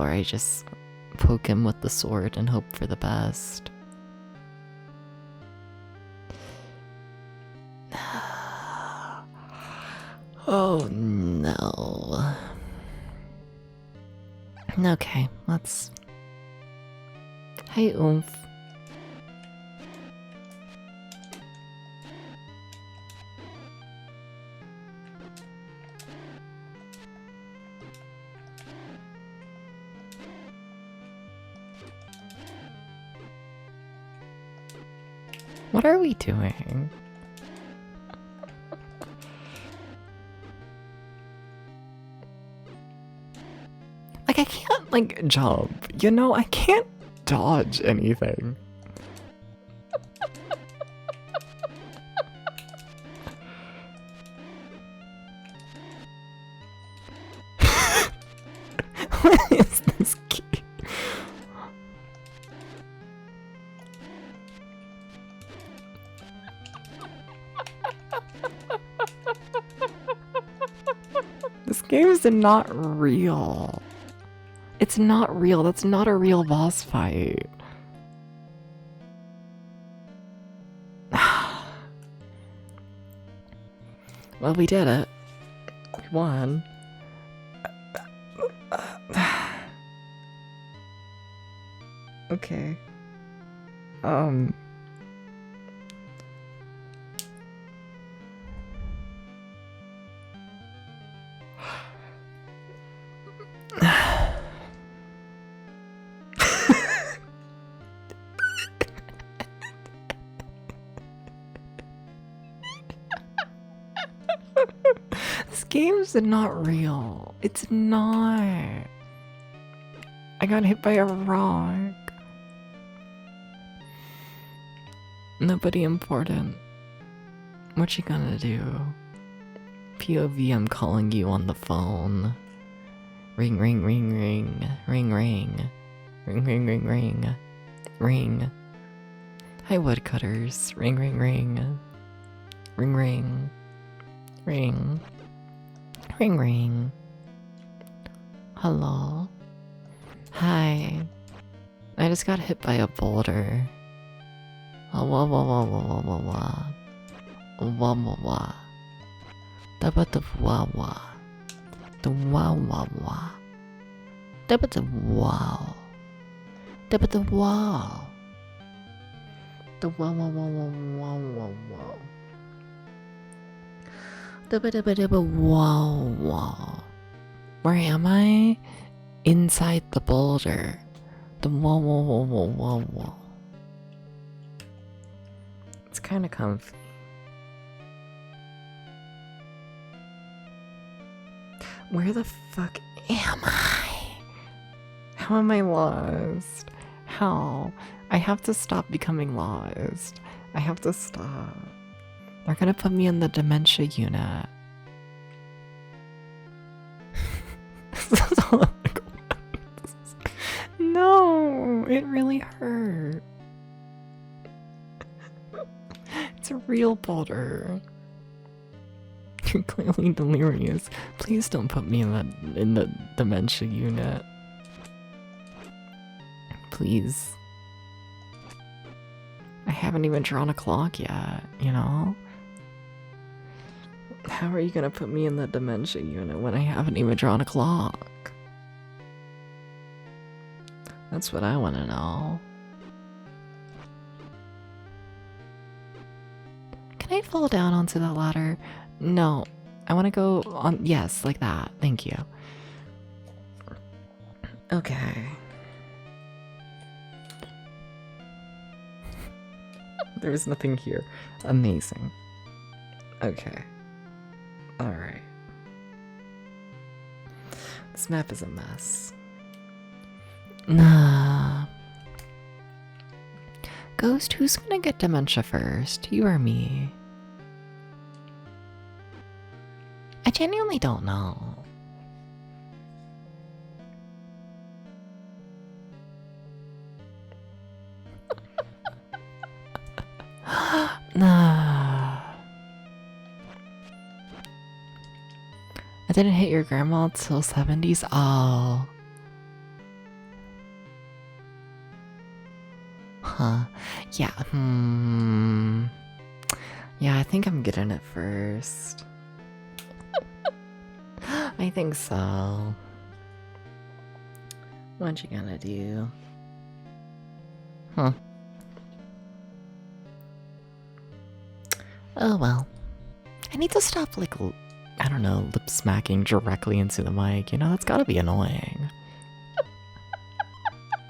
I just poke him with the sword and hope for the best. Oh no. Okay, let's... Hey, Oomph. What are we doing? Like, I can't, like, jump. You know, I can't dodge anything. What is this game? This game is not real. It's not real. That's not a real boss fight. Well, we did it. We won. Okay. This game's not real. It's not. I got hit by a rock. Nobody important. What you gonna do? POV, I'm calling you on the phone. Ring, ring, ring, ring. Ring, ring. Ring, ring, ring, ring. Ring. Hi, woodcutters. Ring, ring, ring. Ring, ring. Ring. Ring, ring. Hello. Hi. I just got hit by a boulder. Wah wah wah wah wah wah wah. Wah wah wah. Dabba da wah wah. The wow wow wow. Dabba da wow. Dabba da wow. The wow wow wow wow wow wow wow. Dabba dabba dabba wow wow. Where am I? Inside the boulder. The wow wow wow wow wow wow. It's kind of comfy. Where the fuck am I? How am I lost? How? I have to stop becoming lost. I have to stop. They're gonna put me in the dementia unit. No, it really hurt. It's a real boulder. You're clearly delirious. Please don't put me in the dementia unit. Please. I haven't even drawn a clock yet, you know? How are you gonna put me in the dementia unit when I haven't even drawn a clock? That's what I wanna know. Can I fall down onto the ladder? No. I wanna go on. Yes, like that. Thank you. Okay. There's nothing here. Amazing. Okay. Alright. This map is a mess. Nah. Ghost, who's gonna get dementia first? You or me? I genuinely don't know. Nah. I didn't hit your grandma till 70s. Oh. Huh. Yeah. Yeah, I think I'm getting it first. I think so. What you gonna do? Huh. Oh well. I need to stop, like, I don't know, lip smacking directly into the mic. You know, that's gotta be annoying.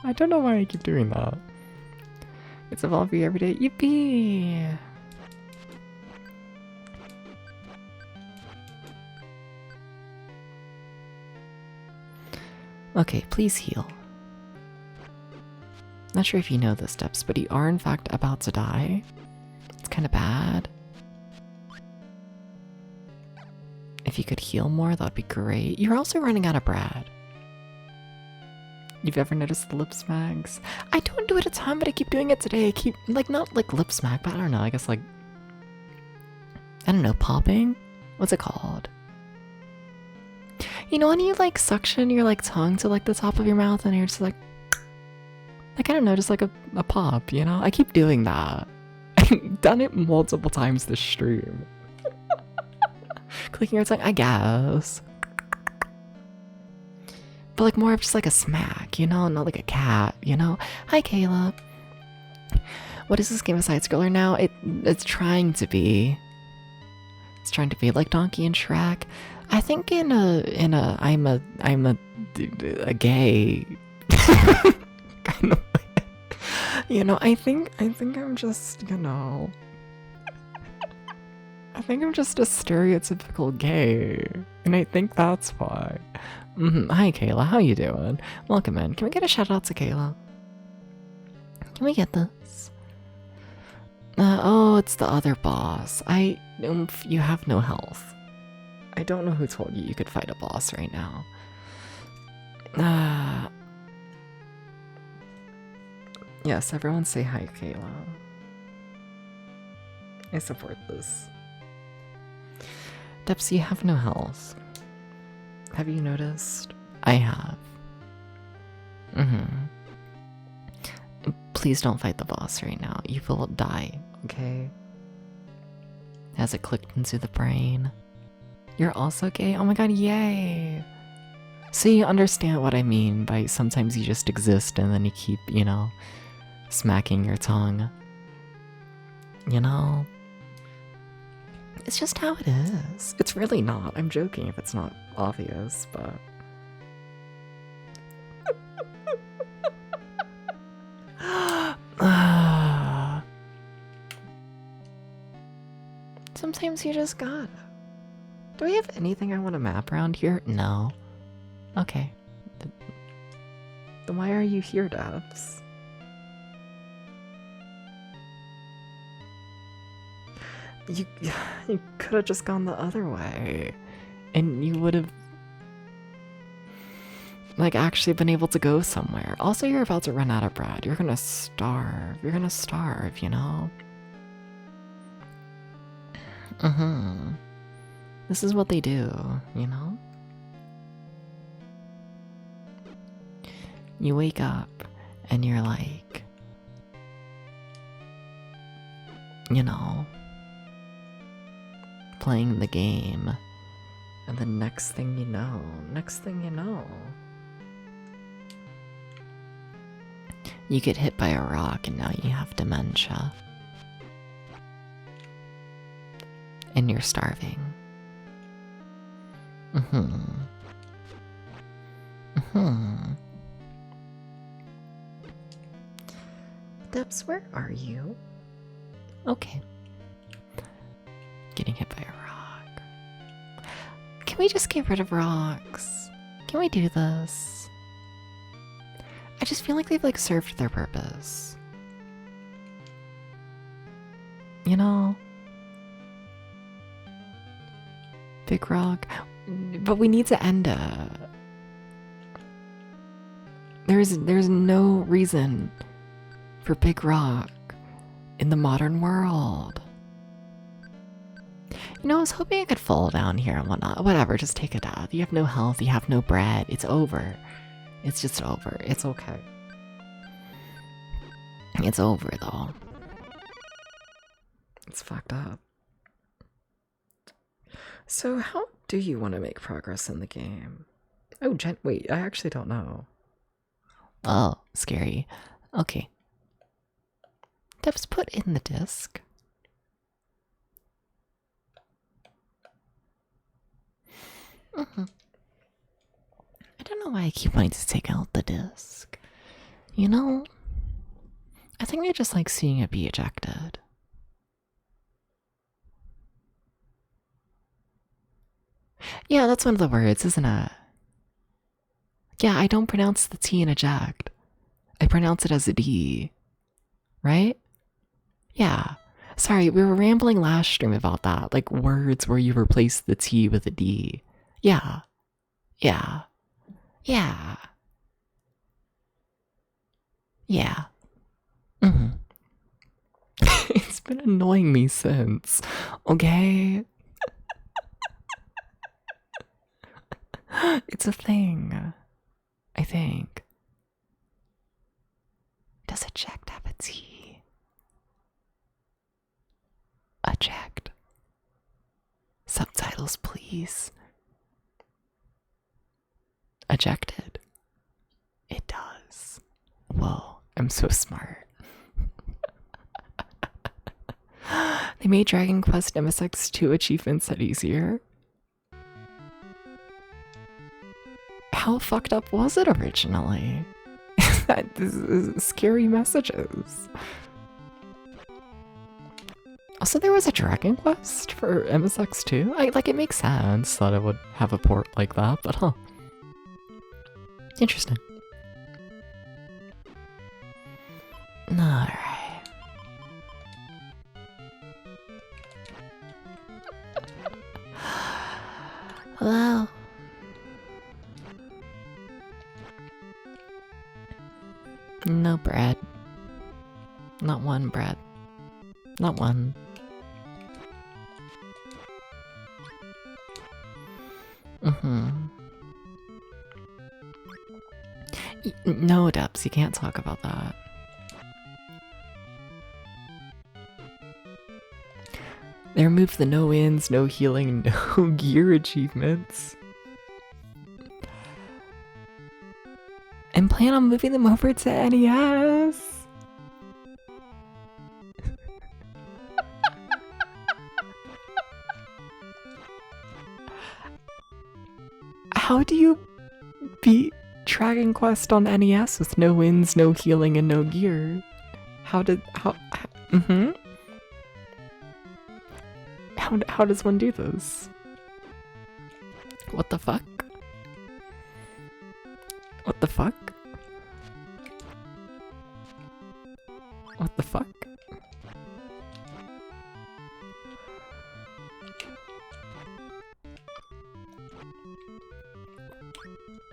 I don't know why I keep doing that. It's evolving every day. Yippee! Okay, please heal. Not sure if you know the steps, but you are in fact about to die. It's kind of bad. If you could heal more, that would be great. You're also running out of bread. You've ever noticed the lip smacks? I don't do it a ton, but I keep doing it today. I keep, like, not like lip smack, but I don't know, I guess, like, I don't know, popping? What's it called? You know when you, like, suction your, like, tongue to, like, the top of your mouth and you're just like, I don't know, just like a pop, you know? I keep doing that. I've done it multiple times this stream. Clicking your tongue, I guess. But like more of just like a smack, you know? Not like a cat, you know? Hi, Kayla. What is this game of side-scroller now? It's trying to be. It's trying to be like Donkey and Shrek. I think I'm a gay kind of way. You know, I think I'm just, you know, I think I'm just a stereotypical gay, and I think that's why. Hi, Kayla. How you doing? Welcome in. Can we get a shout out to Kayla? Can we get this? Oh, it's the other boss. You have no health. I don't know who told you could fight a boss right now. Yes, everyone say hi, Kayla. I support this. Depsy, you have no health. Have you noticed? I have. Please don't fight the boss right now. You will die, okay? Has it clicked into the brain? You're also gay? Oh my god, yay! So you understand what I mean by sometimes you just exist and then you keep, you know, smacking your tongue. You know? It's just how it is. It's really not. I'm joking if it's not obvious, but... Sometimes you just gotta. Do we have anything I want to map around here? No. Okay. Then why are you here, Dabs? You could have just gone the other way. And you would have, like, actually been able to go somewhere. Also, you're about to run out of bread. You're gonna starve. You're gonna starve, you know? This is what they do, you know? You wake up and you're like, you know, playing the game, and the next thing you know, you get hit by a rock and now you have dementia. And you're starving. Debs, where are you? Okay. Getting hit by a rock. Can we just get rid of rocks? Can we do this? I just feel like they've, like, served their purpose. You know? Big rock. But we need to end it. There's no reason for Big Rock in the modern world. You know, I was hoping I could fall down here and whatnot. Whatever, just take a death. You have no health, you have no bread. It's over. It's just over. It's okay. It's over, though. It's fucked up. So, how do you want to make progress in the game? Oh, wait, I actually don't know. Oh, scary. Okay. Devs, put in the disc. I don't know why I keep wanting to take out the disc. You know, I think I just like seeing it be ejected. Yeah, that's one of the words, isn't it? Yeah, I don't pronounce the T in eject. I pronounce it as a D. Right? Yeah. Sorry, we were rambling last stream about that. Like words where you replace the T with a D. Yeah. Yeah. Yeah. Yeah. It's been annoying me since. Okay? It's a thing. I think. Does eject have a T? Eject. Subtitles, please. Ejected. It does. Whoa, I'm so smart. They made Dragon Quest MSX2 achievements that easier. How fucked up was it originally? This is scary messages. Also, there was a Dragon Quest for MSX2. Like, it makes sense that it would have a port like that, but huh. Interesting. Alright. Hello. No bread. Not one bread. Not one. No, Dubs, you can't talk about that. They removed the no ins, no healing, no gear achievements. And plan on moving them over to NES. How do you beat Dragon Quest on NES with no wins, no healing, and no gear? How does one do this? What the fuck? What the fuck? What the fuck?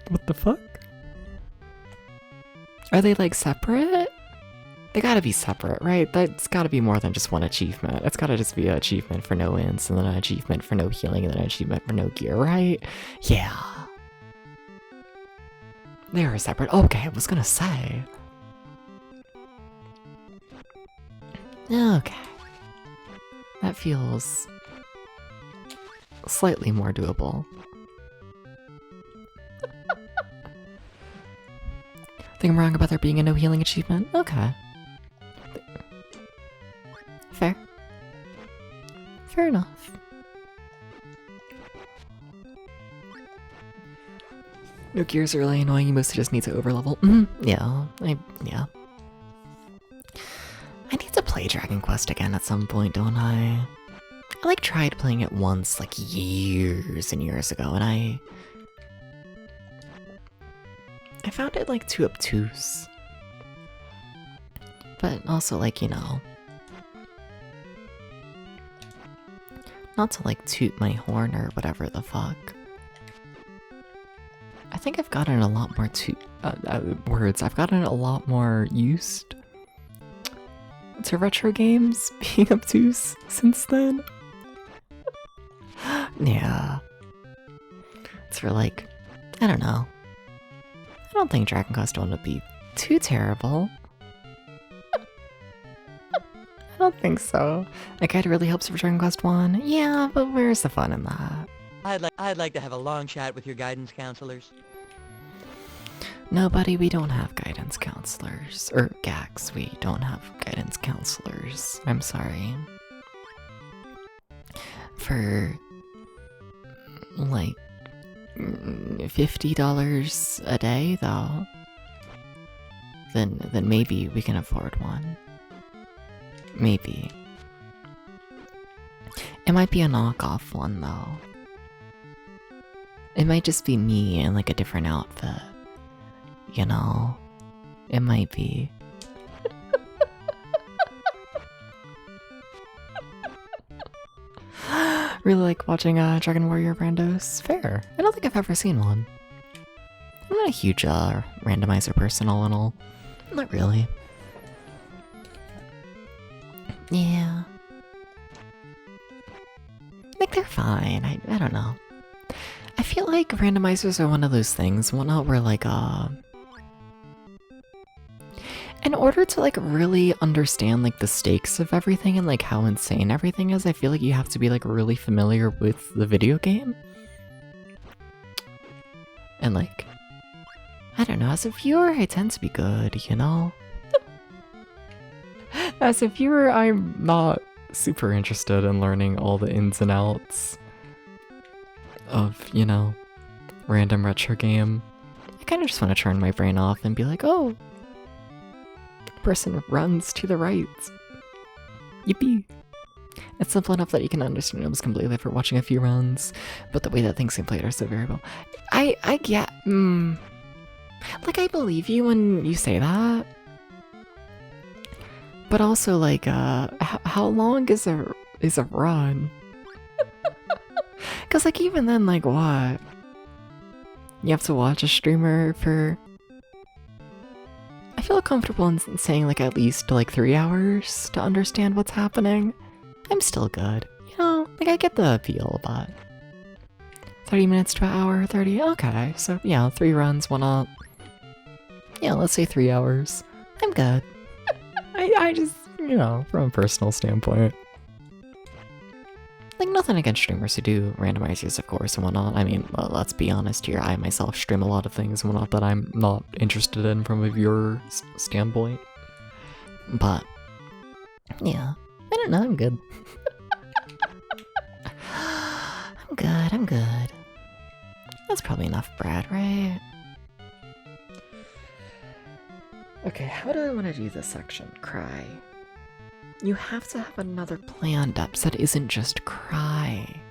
What the fuck? Are they like separate? They gotta be separate, right? That's gotta be more than just one achievement. It's gotta just be an achievement for no wins, and then an achievement for no healing, and then an achievement for no gear, right? Yeah. They are separate. Okay, I was gonna say. Okay. That feels slightly more doable. Think I'm wrong about there being a no healing achievement? Okay. Fair. Fair enough. No gears are really annoying, you mostly just need to overlevel. Yeah. Yeah. I need to play Dragon Quest again at some point, don't I? I like tried playing it once, like years and years ago, and I found it like too obtuse. But also like, you know, not to like toot my horn or whatever the fuck. I think I've gotten a lot more words. I've gotten a lot more used to retro games being obtuse since then. Yeah. It's for like, I don't know. I don't think Dragon Quest 1 would be too terrible. I don't think so. A guide really helps for Dragon Quest 1. Yeah, but where's the fun in that? I'd like to have a long chat with your guidance counselors. No, buddy, we don't have guidance counselors. Or GACs, we don't have guidance counselors. I'm sorry. For like $50 a day, though, then maybe we can afford one. Maybe. It might be a knockoff one, though. It might just be me in like a different outfit. You know? It might be. Really like watching Dragon Warrior randos. Fair. I don't think I've ever seen one. I'm not a huge randomizer person all in all. Not really. Yeah. Like they're fine. I don't know. I feel like randomizers are one of those things, where like in order to like really understand like the stakes of everything and like how insane everything is, I feel like you have to be like really familiar with the video game. And like, I don't know, as a viewer I tend to be good, you know? As a viewer I'm not super interested in learning all the ins and outs of, you know, random retro game. I kind of just want to turn my brain off and be like, oh, person runs to the right. Yippee. It's simple enough that you can understand almost completely for watching a few runs, but the way that things get played are so variable. I get, like I believe you when you say that, but also like, how long is a run? Cause like even then, like what? You have to watch a streamer for, I feel comfortable in saying like at least like 3 hours to understand what's happening. I'm still good. You know, like I get the appeal, but 30 minutes to an hour, 30, okay. So yeah, 3 runs, 1 up. Yeah, let's say 3 hours. I'm good. I just, you know, from a personal standpoint. Like, nothing against streamers who do randomizers, of course, and whatnot. I mean, well, let's be honest here, I myself stream a lot of things and whatnot that I'm not interested in from a viewer standpoint. But, yeah, I don't know, I'm good. I'm good. That's probably enough, Brad, right? Okay, how do I want to do this section? Cry. You have to have another plan, Deps, that isn't just cry.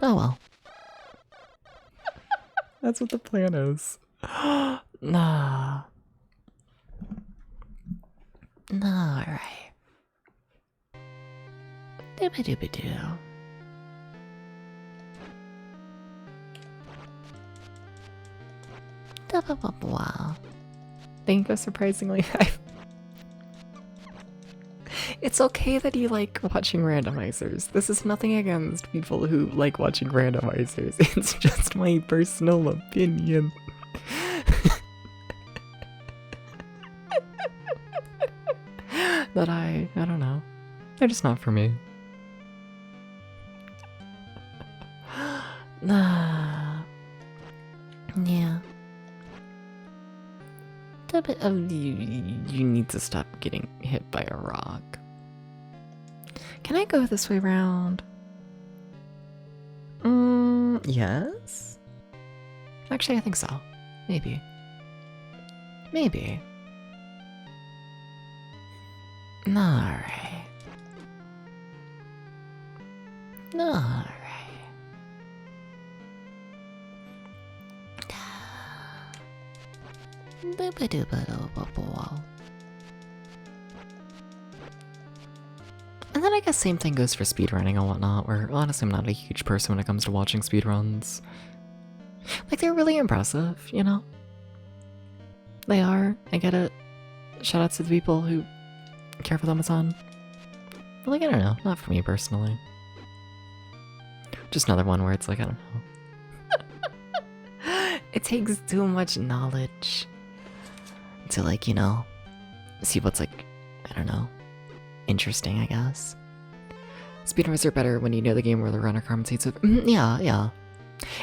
Oh well. That's what the plan is. Nah. Nah, alright. Dooba-dooba-doo. Da-ba-ba-ba. Think of surprisingly It's okay that you like watching randomizers. This is nothing against people who like watching randomizers. It's just my personal opinion. That I don't know. They're just not for me. Nah. Yeah. You need to stop getting hit by a rock. Can I go this way around? Yes? Actually, I think so. Maybe. Maybe. Alright. Alright. And then I guess same thing goes for speedrunning and whatnot, where honestly I'm not a huge person when it comes to watching speedruns. Like, they're really impressive, you know? They are, I get it. Shoutouts to the people who care for them a ton. But like, I don't know, not for me personally. Just another one where it's like, I don't know. It takes too much knowledge to, like, you know, see what's, like, I don't know, interesting, I guess. Speedrunners are better when you know the game where the runner commentates it. Yeah.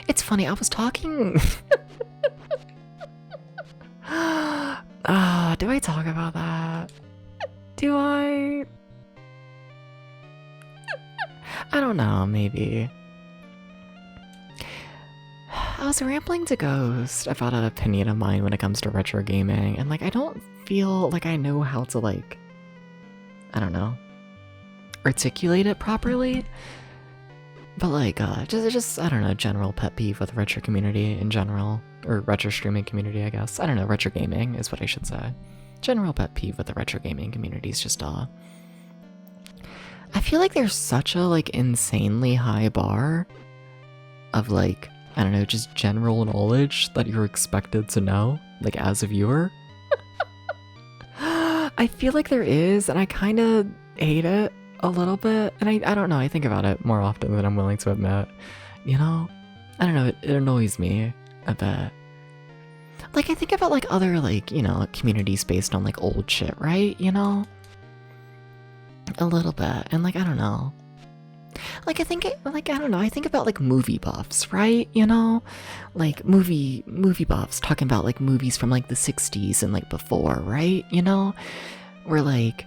It's funny, I was talking... do I talk about that? Do I? I don't know, maybe. I was rambling to Ghost about an opinion of mine when it comes to retro gaming, and like I don't feel like I know how to like, I don't know, articulate it properly. But like, just I don't know, general pet peeve with the retro community in general, or retro streaming community, I guess. I don't know, retro gaming is what I should say. General pet peeve with the retro gaming community is just I feel like there's such a like insanely high bar of like, I don't know, just general knowledge that you're expected to know, like as a viewer. I feel like there is, and I kind of hate it a little bit, and I don't know, I think about it more often than I'm willing to admit, you know? I don't know, it annoys me a bit. Like, I think about, like, other, like, you know, communities based on, like, old shit, right? You know? A little bit, and, like, I don't know. Like, I think about, like, movie buffs, right? You know? Like, movie buffs talking about, like, movies from, like, the 60s and, like, before, right? You know? Where, like,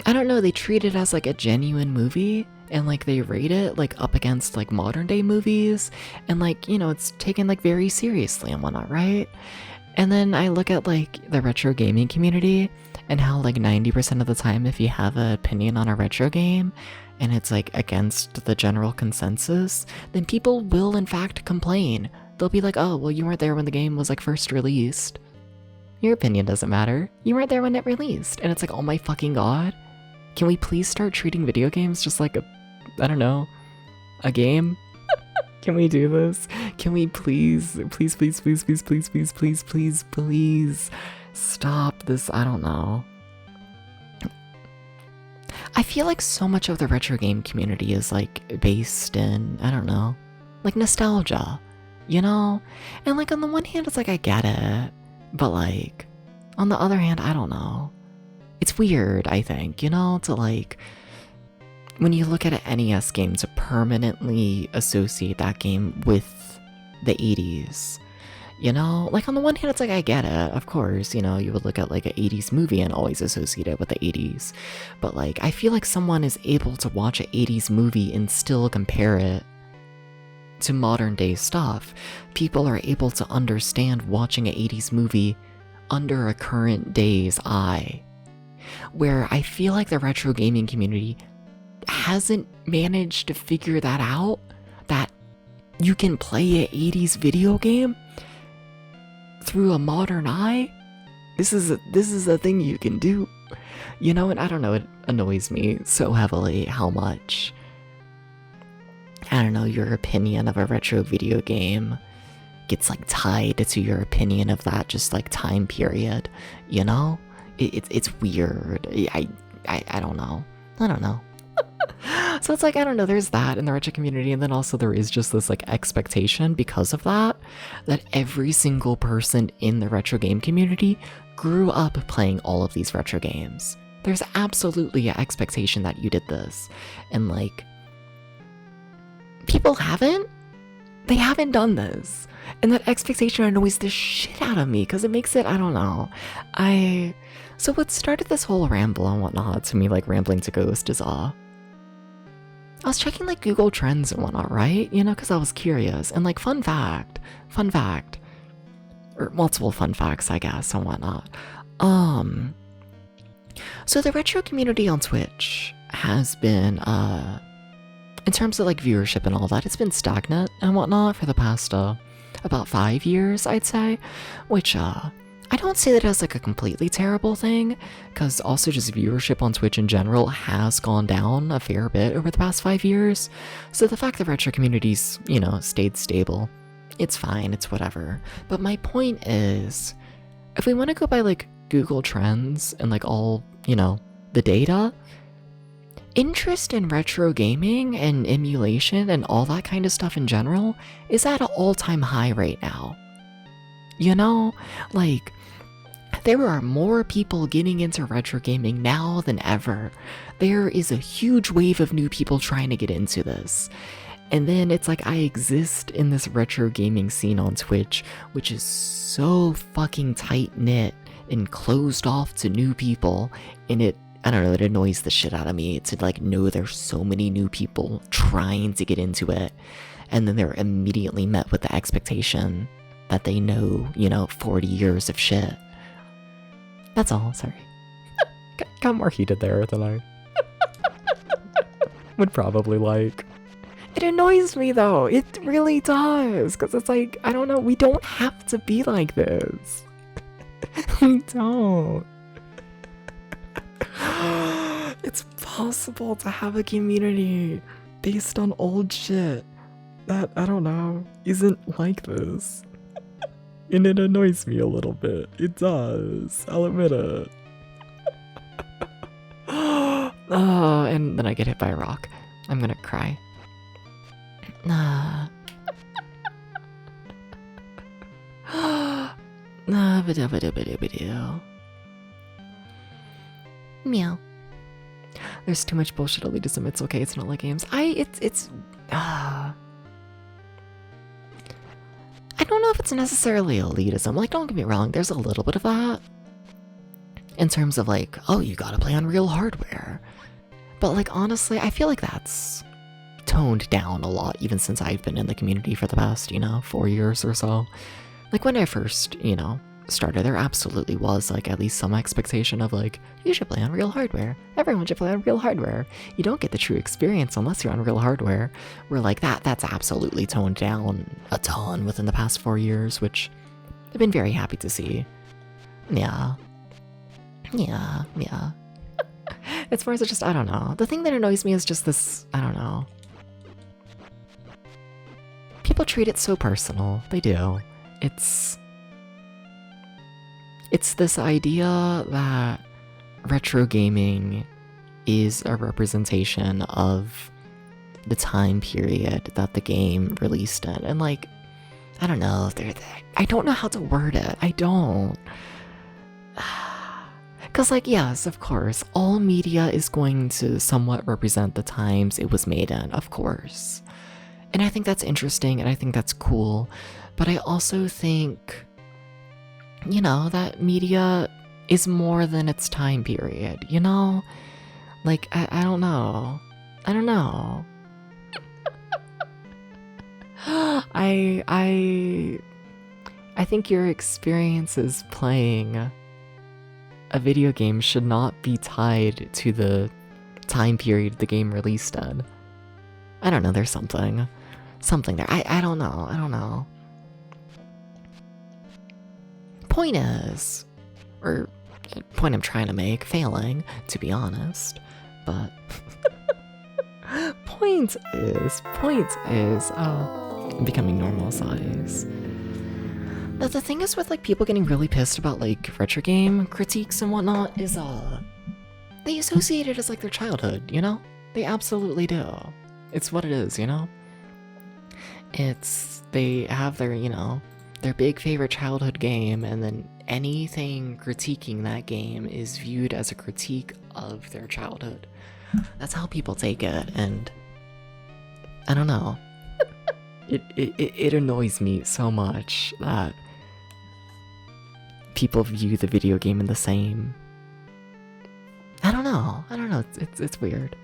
I don't know, they treat it as, like, a genuine movie, and, like, they rate it, like, up against, like, modern-day movies, and, like, you know, it's taken, like, very seriously and whatnot, right? And then I look at, like, the retro gaming community, and how, like, 90% of the time, if you have an opinion on a retro game, and it's, like, against the general consensus, then people will, in fact, complain. They'll be like, oh, well, you weren't there when the game was, like, first released. Your opinion doesn't matter. You weren't there when it released. And it's like, oh my fucking god. Can we please start treating video games just like I don't know, a game? Can we do this? Can we please stop this? I don't know. I feel like so much of the retro game community is like based in, I don't know, like nostalgia, you know? And like on the one hand, it's like I get it, but like on the other hand, I don't know. It's weird, I think, you know, to like, when you look at an NES game, to permanently associate that game with the 80s, you know? Like, on the one hand, it's like, I get it, of course, you know, you would look at, like, an 80s movie and always associate it with the 80s, but, like, I feel like someone is able to watch an 80s movie and still compare it to modern-day stuff. People are able to understand watching an 80s movie under a current day's eye, where I feel like the retro gaming community hasn't managed to figure that out, that you can play an 80s video game through a modern eye. This is a thing you can do, you know? And I don't know, it annoys me so heavily how much, I don't know, your opinion of a retro video game gets like tied to your opinion of that just like time period, you know? It's weird. I don't know. So it's like, I don't know, there's that in the retro community, and then also there is just this like expectation because of that every single person in the retro game community grew up playing all of these retro games. There's absolutely an expectation that you did this, and like, people haven't done this, and that expectation annoys the shit out of me because it makes it, I don't know, so what started this whole ramble and whatnot to me, like rambling to Ghost, is I was checking like Google Trends and whatnot, right? You know, because I was curious, and like fun fact, or multiple fun facts, I guess, and whatnot. So the retro community on Twitch has been, in terms of like viewership and all that, it's been stagnant and whatnot for the past about 5 years, I'd say, which I don't say that as like a completely terrible thing, because also just viewership on Twitch in general has gone down a fair bit over the past 5 years, so the fact that retro communities, you know, stayed stable, it's fine, it's whatever. But my point is, if we want to go by like Google Trends and like all, you know, the data, interest in retro gaming and emulation and all that kind of stuff in general is at an all-time high right now. You know, like, there are more people getting into retro gaming now than ever. There is a huge wave of new people trying to get into this. And then it's like I exist in this retro gaming scene on Twitch, which is so fucking tight-knit and closed off to new people, and I don't know, it annoys the shit out of me to like know there's so many new people trying to get into it, and then they're immediately met with the expectation that they know, 40 years of shit. That's all, sorry. Got more heated there than I would probably like. It annoys me though, it really does, because it's like, I don't know, we don't have to be like this. We don't. It's possible to have a community based on old shit that, I don't know, isn't like this. And it annoys me a little bit. It does. I'll admit it. Oh, and then I get hit by a rock. I'm gonna cry. Meow. There's too much bullshit elitism. It's okay. It's not like games. I don't know if it's necessarily elitism. Like, don't get me wrong. There's a little bit of that. In terms of like, oh, you gotta play on real hardware. But like, honestly, I feel like that's toned down a lot, even since I've been in the community for the past, 4 years or so. Like, when I first, started, there absolutely was, like, at least some expectation of, like, you should play on real hardware. Everyone should play on real hardware. You don't get the true experience unless you're on real hardware. We're like, that's absolutely toned down a ton within the past 4 years, which I've been very happy to see. Yeah. As far as it just, I don't know. The thing that annoys me is just this, I don't know. People treat it so personal. They do. It's this idea that retro gaming is a representation of the time period that the game released in. And like, I don't know, I don't know how to word it. I don't. Because like, yes, of course, all media is going to somewhat represent the times it was made in, of course. And I think that's interesting and I think that's cool. But I also think, that media is more than its time period, Like, I don't know. I don't know. I think your experiences playing a video game should not be tied to the time period the game released in. I don't know, there's something there. I don't know. Point I'm trying to make, failing, to be honest, but point is, becoming normal size. The thing is with like people getting really pissed about like retro game critiques and whatnot is they associate it as like their childhood, They absolutely do. It's what it is, It's, they have their, their big favorite childhood game, and then anything critiquing that game is viewed as a critique of their childhood. That's how people take it, and I don't know. It annoys me so much that people view the video game in the same. I don't know. It's weird.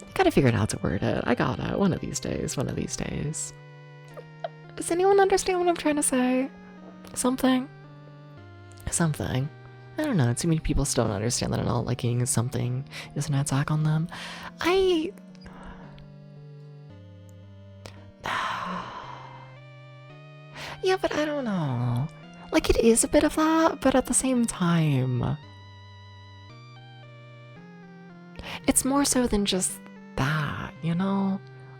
I gotta figure out how to word it. I got it. One of these days. Does anyone understand what I'm trying to say? Something? I don't know. Too many people still don't understand that not liking something is an attack on them. Yeah, but I don't know. Like, it is a bit of that, but at the same time, it's more so than just that,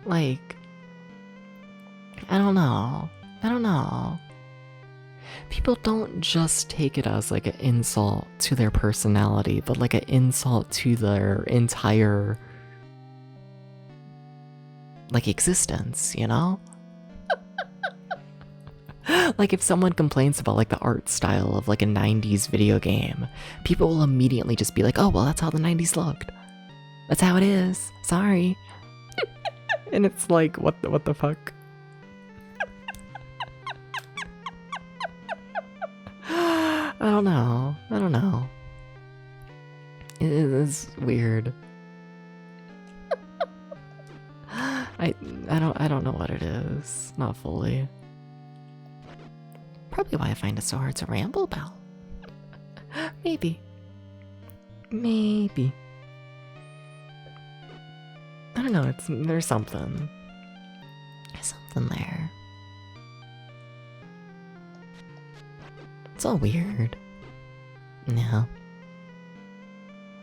Like, I don't know. people don't just take it as like an insult to their personality, but like an insult to their entire like existence, you know? Like if someone complains about like the art style of like a 90s video game, people will immediately just be like, oh, well, that's how the 90s looked. That's how it is. Sorry. And it's like, what the fuck? I don't know. It is weird. I don't know what it is. Not fully. Probably why I find it so hard to ramble about. Maybe. I don't know, there's something. There's something there. It's all weird. No.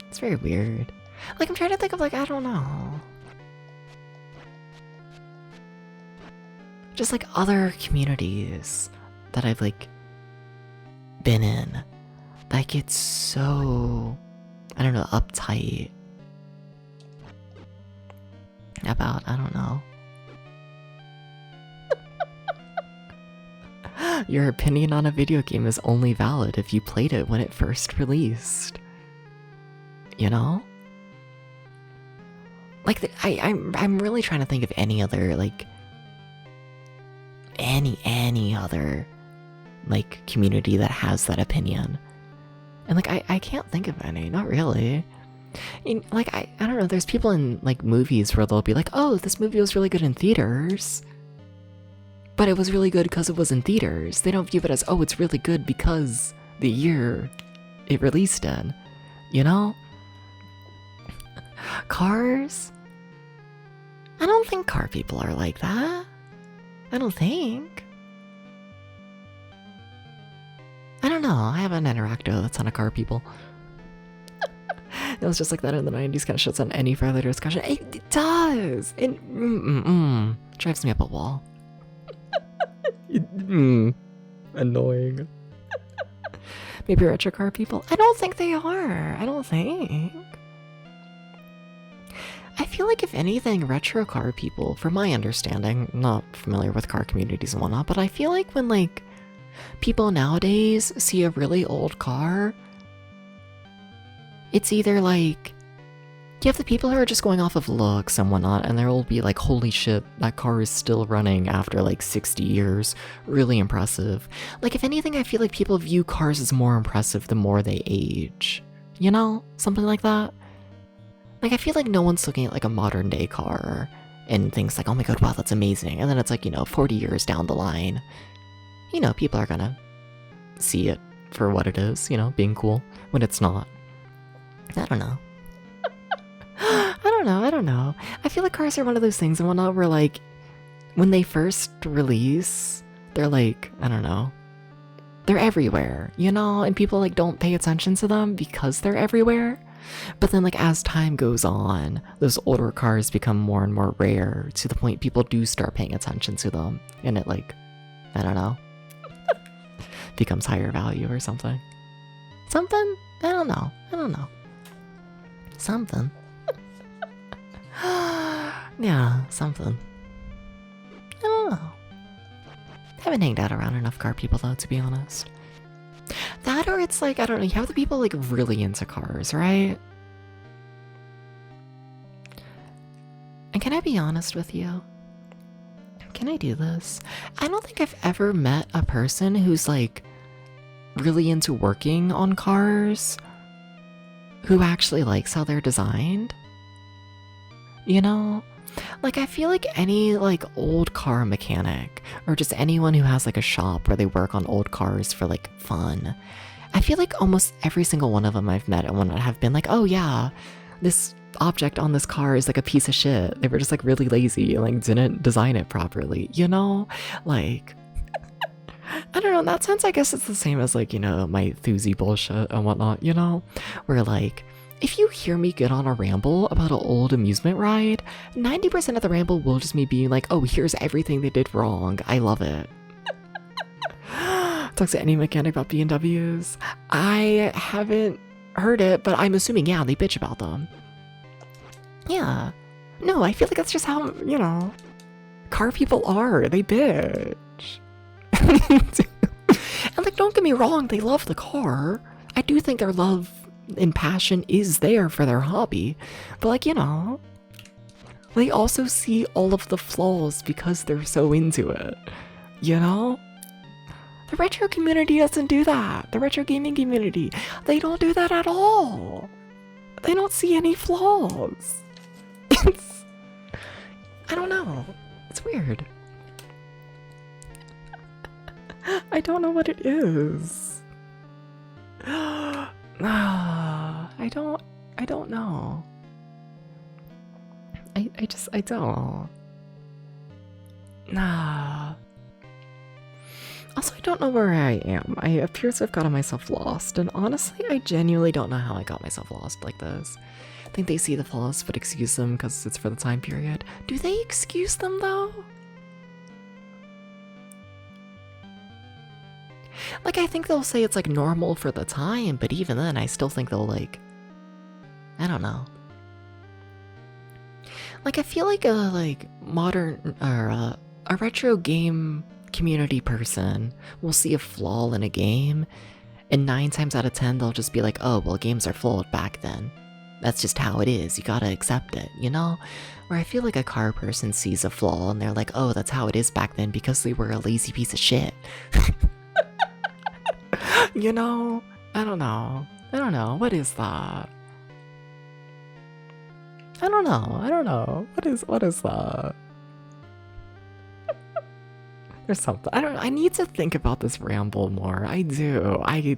It's very weird. Like, I'm trying to think of, like, I don't know. Just, like, other communities that I've, like, been in that get so, I don't know, uptight about, I don't know. Your opinion on a video game is only valid if you played it when it first released. You know? Like, I'm really trying to think of any other, like, any other, like, community that has that opinion. And, like, I can't think of any, not really. Like, I don't know, there's people in, like, movies where they'll be like, oh, this movie was really good in theaters. But it was really good because it was in theaters. They don't view it as, oh, it's really good because the year it released in. You know? Cars? I don't think car people are like that. I don't think. I don't know. I haven't interacted with a ton of car people. It was just like that in the 90s, kind of shuts down any further discussion. It does! It drives me up a wall. Annoying. Maybe retro car people? I don't think they are. I don't think. I feel like if anything, retro car people, from my understanding, not familiar with car communities and whatnot, but I feel like when, like, people nowadays see a really old car, it's either like, you have the people who are just going off of looks and whatnot, and there will be like, holy shit, that car is still running after like 60 years. Really impressive. Like, if anything, I feel like people view cars as more impressive the more they age. You know? Something like that. Like, I feel like no one's looking at like a modern day car and thinks like, oh my god, wow, that's amazing. And then it's like, you know, 40 years down the line, you know, people are gonna see it for what it is, you know, being cool, when it's not. I don't know. I don't know. I feel like cars are one of those things and whatnot where, like, when they first release, they're like, I don't know, they're everywhere, you know? And people, like, don't pay attention to them because they're everywhere. But then, like, as time goes on, those older cars become more and more rare to the point people do start paying attention to them. And it, like, I don't know, becomes higher value or something. Something? I don't know. Something. Yeah, something. I don't know. Haven't hanged out around enough car people though, to be honest. That or it's like, I don't know, you have the people like really into cars, right? And can I be honest with you? Can I do this? I don't think I've ever met a person who's like really into working on cars who actually likes how they're designed. You know? Like, I feel like any, like, old car mechanic, or just anyone who has, like, a shop where they work on old cars for, like, fun, I feel like almost every single one of them I've met and whatnot have been like, oh yeah, this object on this car is, like, a piece of shit. They were just, like, really lazy and, like, didn't design it properly, you know? Like, I don't know, in that sense, I guess it's the same as, like, you know, my Thuzy bullshit and whatnot, you know? Where, like, if you hear me get on a ramble about an old amusement ride, 90% of the ramble will just me being like, oh, here's everything they did wrong. I love it. Talks to any mechanic about BMWs. I haven't heard it, but I'm assuming, yeah, they bitch about them. Yeah. No, I feel like that's just how, you know, car people are. They bitch. And like, don't get me wrong, they love the car. I do think their love and passion is there for their hobby. But like, you know, they also see all of the flaws because they're so into it. You know? The retro community doesn't do that. The retro gaming community, they don't do that at all. They don't see any flaws. I don't know. It's weird. I don't know what it is. I don't know. I don't. Nah. Also, I don't know where I am. I appear to have gotten myself lost, and honestly, I genuinely don't know how I got myself lost like this. I think they see the flaws but excuse them because it's for the time period. Do they excuse them though? Like, I think they'll say it's like normal for the time, but even then, I still think they'll like, I don't know. Like, I feel like a modern or a retro game community person will see a flaw in a game, and 9 times out of 10 they'll just be like, oh, well, games are flawed back then. That's just how it is. You gotta accept it, you know? Where I feel like a car person sees a flaw and they're like, oh, that's how it is back then because they were a lazy piece of shit. You know? I don't know. What is that? I don't know. What is that? There's something. I need to think about this ramble more. I do. I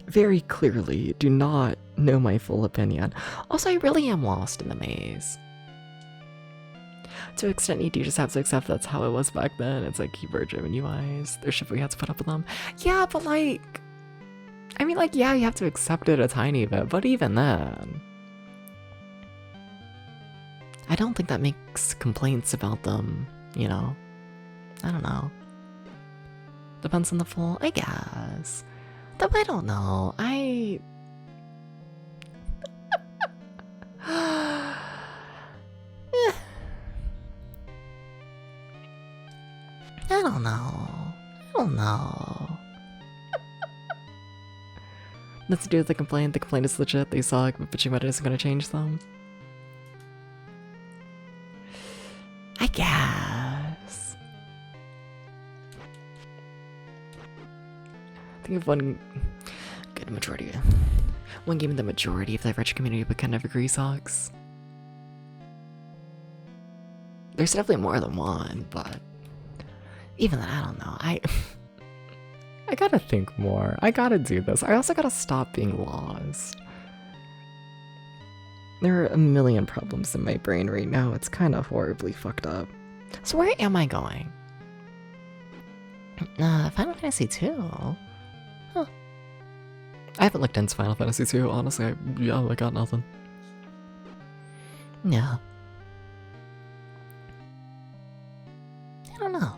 very clearly do not know my full opinion. Also, I really am lost in the maze. To an extent, you do just have to accept that's how it was back then. It's like keyboard-driven UIs. There's shit we had to put up with them. Yeah, but like... I mean, like, yeah, you have to accept it a tiny bit, but even then... I don't think that makes complaints about them, you know? I don't know. Depends on the full, I guess. Though I don't know. I don't know. That's to do with the complaint. The complaint is legit. They suck, but bitching about it isn't gonna change them. I guess. I think of one good majority. One game in the majority of the retro community but kind of agree sucks. There's definitely more than one, but even then, I don't know. I gotta think more. I gotta do this. I also gotta stop being lost. There are a million problems in my brain right now. It's kind of horribly fucked up. So where am I going? Final Fantasy 2? Huh. I haven't looked into Final Fantasy 2, honestly. I got nothing. Yeah. I don't know.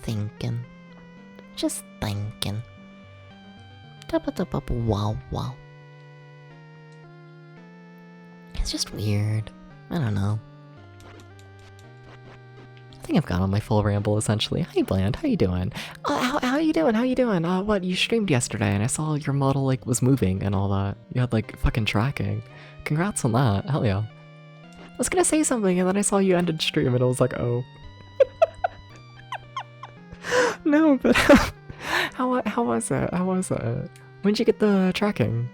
Thinking. Just thinking. Wow. It's just weird. I don't know. I think I've got on my full ramble, essentially. Hi, Bland. How you doing? How you doing? What, you streamed yesterday, and I saw your model, like, was moving and all that. You had, like, fucking tracking. Congrats on that. Hell yeah. I was gonna say something, and then I saw you ended stream, and I was like, oh. No, but how was it? When'd you get the tracking?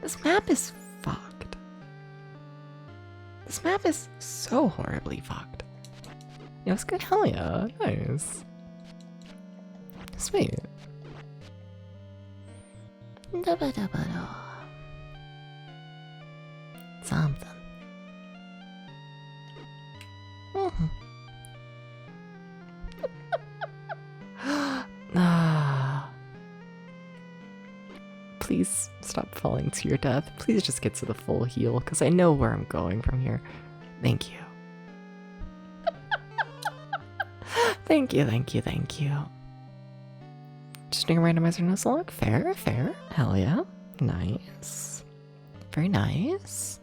This map is fucked. This map is so horribly fucked. Yeah, it's good. Hell yeah. Nice. Sweet. please stop falling to your death. Please just get to the full heal, because I know where I'm going from here. Thank you. Thank you, thank you, thank you. Just doing a randomizer nuzlocke? Fair, fair. Hell yeah. Nice. Very nice.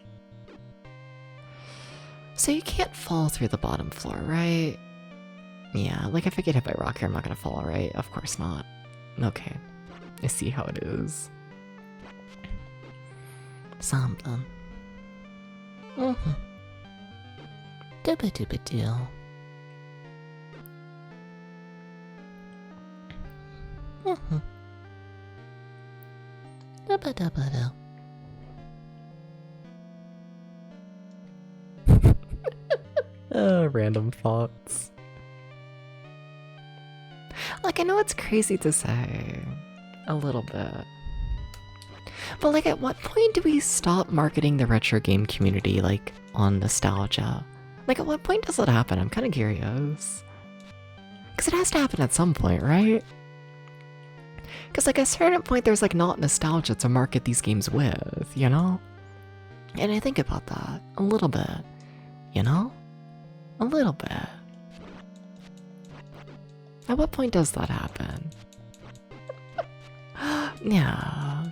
So you can't fall through the bottom floor, right? Yeah, like if I get hit by rock here, I'm not gonna fall, right? Of course not. Okay. I see how it is. Something. Mm-hmm. Dooba-dooba-doo. Mm-hmm. Dooba-dooba-doo. Random thoughts. Like, I know it's crazy to say. A little bit. But, like, at what point do we stop marketing the retro game community, like, on nostalgia? Like, at what point does that happen? I'm kind of curious. Because it has to happen at some point, right? Because, like, at a certain point, there's, like, not nostalgia to market these games with, you know? And I think about that a little bit, you know? A little bit. At what point does that happen? Yeah.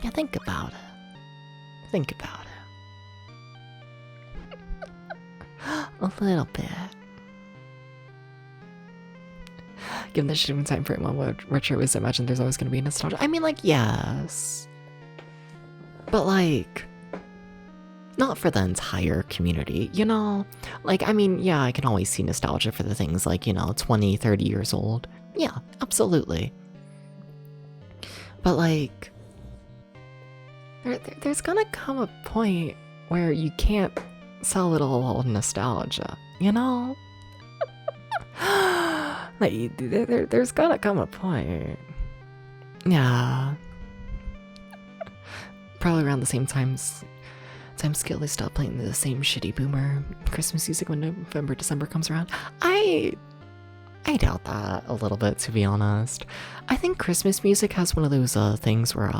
Yeah, think about it. Think about it. A little bit. Given the shipping time frame on what retro is, I imagine there's always going to be nostalgia. I mean, like, yes. But, like, not for the entire community, you know? Like, I mean, yeah, I can always see nostalgia for the things like, you know, 20, 30 years old. Yeah, absolutely. But, like, there's gonna come a point where you can't sell it all on nostalgia, you know? Like, there's gonna come a point. Yeah. Probably around the same time scale they stop playing the same shitty boomer Christmas music when November, December comes around. I doubt that a little bit, to be honest. I think Christmas music has one of those things where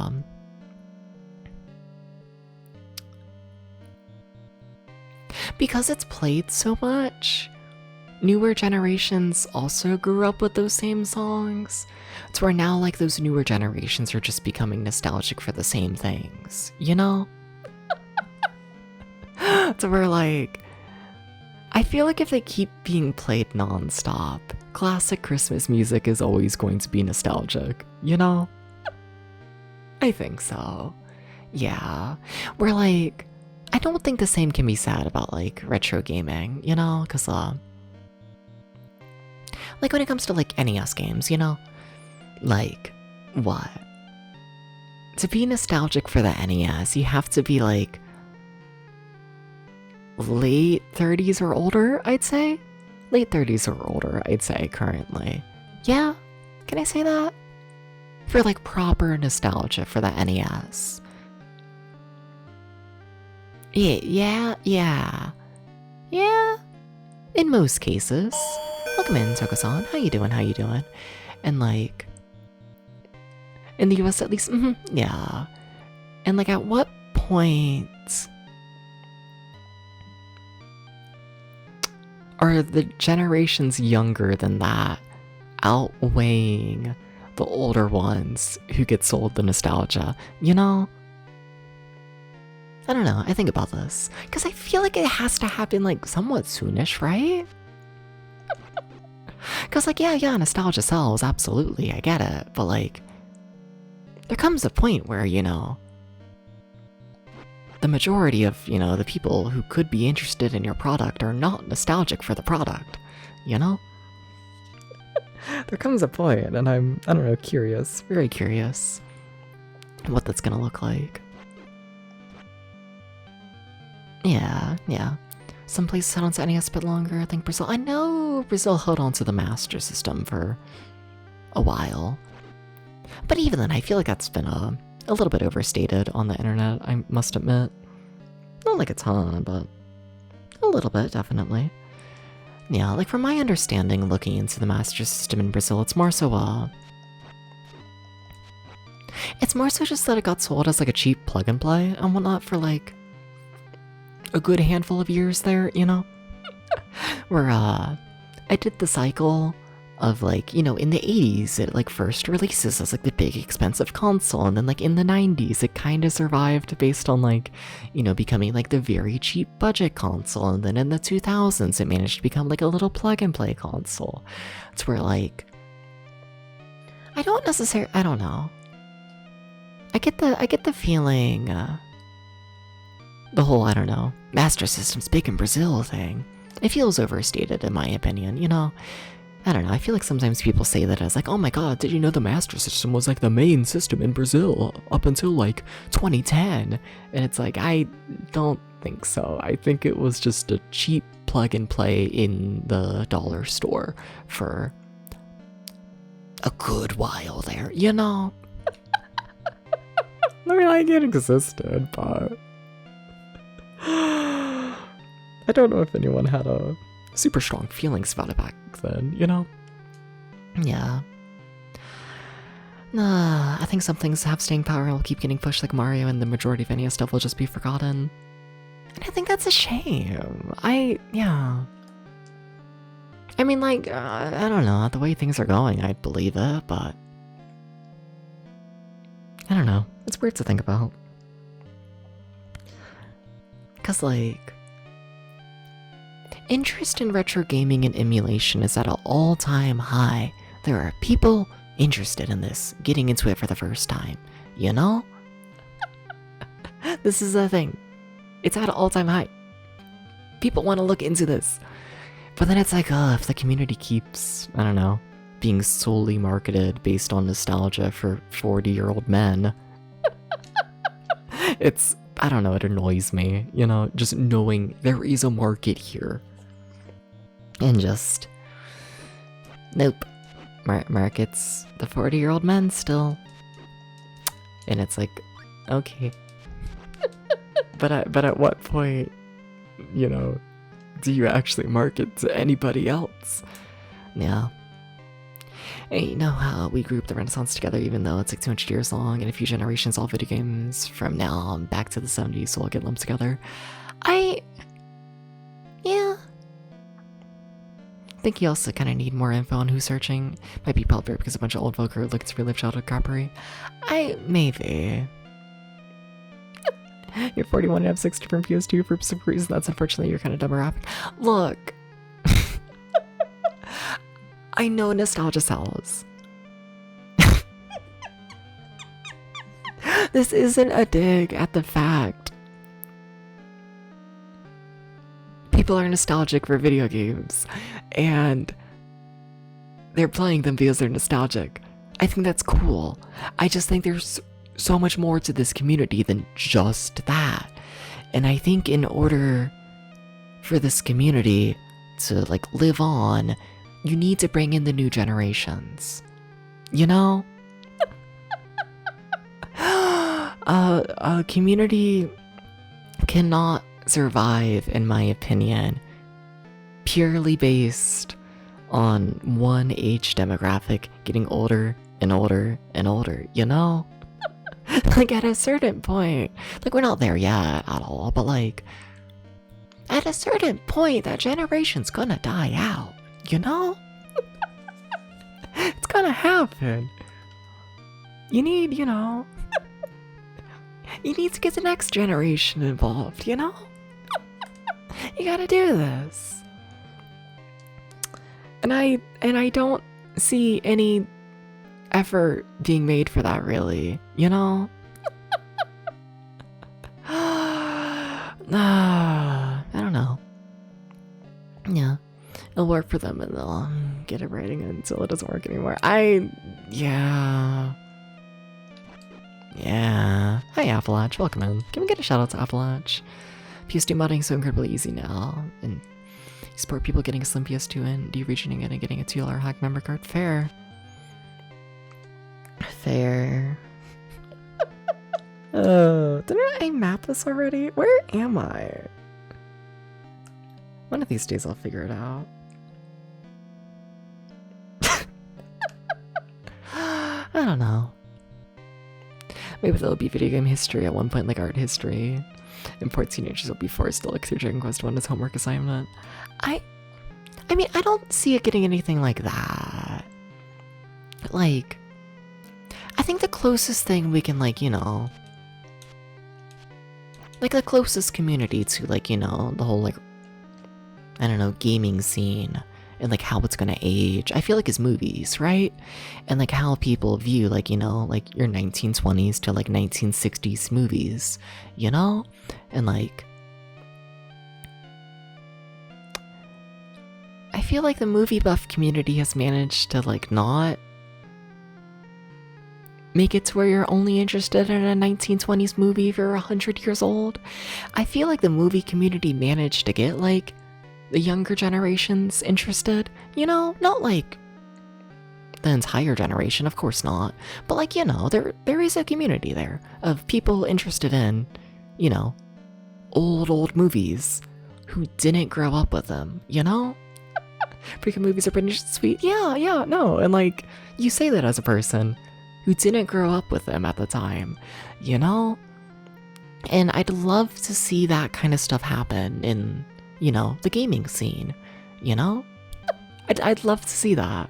because it's played so much, newer generations also grew up with those same songs. It's where now, like, those newer generations are just becoming nostalgic for the same things, you know? So we're like, I feel like if they keep being played nonstop, classic Christmas music is always going to be nostalgic, you know? I think so. Yeah. We're like, I don't think the same can be said about, like, retro gaming, you know? Because, like, when it comes to, like, NES games, you know? Like, what? To be nostalgic for the NES, you have to be, like, late 30s or older, I'd say. Late 30s or older, I'd say, currently. Yeah? Can I say that? For, like, proper nostalgia for the NES. Yeah. In most cases. Welcome in, Toko-san. How you doing? And, like, in the US at least, yeah. And, like, at what point are the generations younger than that outweighing the older ones who get sold the nostalgia, you know? I don't know, I think about this. Because I feel like it has to happen, like, somewhat soonish, right? Because, like, yeah, nostalgia sells, absolutely, I get it. But, like, there comes a point where, you know, the majority of, you know, the people who could be interested in your product are not nostalgic for the product, you know? There comes a point, and I don't know, curious, very curious what that's gonna look like. Yeah. Some places held on to NES a bit longer. I think Brazil, I know Brazil held on to the Master System for a while. But even then, I feel like that's been a little bit overstated on the internet, I must admit. Not like a ton, but a little bit, definitely. Yeah, like from my understanding, looking into the Master System in Brazil, it's more so, It's more so just that it got sold as like a cheap plug and play and whatnot for like a good handful of years there, you know? Where I did the cycle of like, you know, in the 80s it like first releases as like the big expensive console, and then like in the 90s it kind of survived based on like, you know, becoming like the very cheap budget console, and then in the 2000s it managed to become like a little plug and play console. It's where like I don't know. I get the feeling the whole, I don't know, Master System's big in Brazil thing. It feels overstated in my opinion, you know? I don't know, I feel like sometimes people say that as like, oh my god, did you know the Master System was like the main system in Brazil up until like 2010? And it's like, I don't think so. I think it was just a cheap plug and play in the dollar store for a good while there, you know? I mean, like, it existed, but I don't know if anyone had a super strong feelings about it back then, you know? Yeah. I think some things have staying power and will keep getting pushed like Mario, and the majority of NES stuff will just be forgotten. And I think that's a shame. Yeah. I mean, like, I don't know, the way things are going, I'd believe it, but I don't know. It's weird to think about. Because, like, interest in retro gaming and emulation is at an all-time high. There are people interested in this, getting into it for the first time, you know? This is the thing. It's at an all-time high. People want to look into this. But then it's like, if the community keeps, I don't know, being solely marketed based on nostalgia for 40-year-old men, I don't know, it annoys me, you know, just knowing there is a market here. And just, nope, markets the 40-year-old men still. And it's like, okay. but at what point, you know, do you actually market to anybody else? Yeah. Hey, you know how we group the Renaissance together, even though it's like 200 years long and a few generations, all video games from now on back to the 70s, so all get lumped together. Yeah. I think you also kind of need more info on who's searching. Might be popular because a bunch of old folk are looking to relive childhood crappery. Maybe. You're 41 and have 6 different PS2 for some reason. That's unfortunately your kind of demographic. Look. I know nostalgia sells. This isn't a dig at the fact people are nostalgic for video games and they're playing them because they're nostalgic. I think that's cool. I just think there's so much more to this community than just that. And I think in order for this community to like live on, you need to bring in the new generations. You know? A community cannot survive, in my opinion, purely based on one age demographic getting older and older and older, you know? Like, at a certain point, like, we're not there yet at all, but like, at a certain point, that generation's gonna die out, you know? It's gonna happen. You need, you know, you need to get the next generation involved, you know? You gotta do this. And I don't see any effort being made for that, really, you know? I don't know. Yeah. It'll work for them and they'll get it writing until it doesn't work anymore. Yeah. Hi, Appalach. Welcome in. Can we get a shout out to Appalach? PS2 modding is so incredibly easy now. And you support people getting a slim PS2 and de-regioning it and getting a $2 hack member card. Fair. Didn't I map this already? Where am I? One of these days I'll figure it out. I don't know. Maybe there'll be video game history at one point, like art history. And poor teenagers will be forced to look through Dragon Quest 1 as homework assignment. I mean, I don't see it getting anything like that. Like, I think the closest thing we can, like, you know, like the closest community to, like, you know, the whole, like, I don't know, gaming scene and like how it's gonna age, I feel like is movies, right? And like how people view, like, you know, like your 1920s to like 1960s movies, you know? And like, I feel like the movie buff community has managed to like not make it to where you're only interested in a 1920s movie if you're 100 years old. I feel like the movie community managed to get like the younger generations interested, you know, not like the entire generation, of course not, but like, you know, there is a community there of people interested in, you know, old movies who didn't grow up with them, you know? Freaking movies are pretty sweet. Yeah, no, and like, you say that as a person who didn't grow up with them at the time, you know? And I'd love to see that kind of stuff happen in, you know, the gaming scene, you know? I'd love to see that.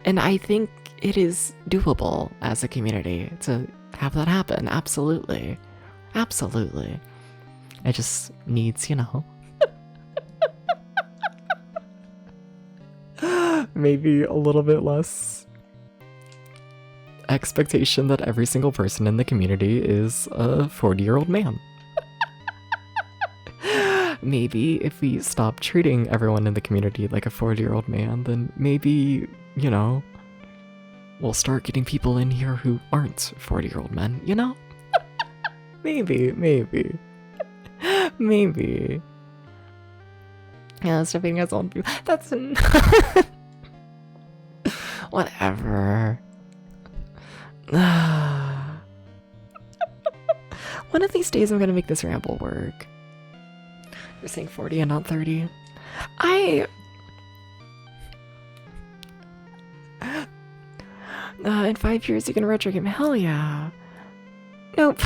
And I think it is doable as a community to have that happen. Absolutely. Absolutely. It just needs, you know, maybe a little bit less expectation that every single person in the community is a 40-year-old man. Maybe if we stop treating everyone in the community like a 40-year-old man, then maybe, you know, we'll start getting people in here who aren't 40-year-old men, you know? Maybe. Yeah, stop being as old people. That's whatever. One of these days I'm gonna make this ramble work. You're saying 40 and not 30. In 5 years you can retro game. Hell yeah. Nope.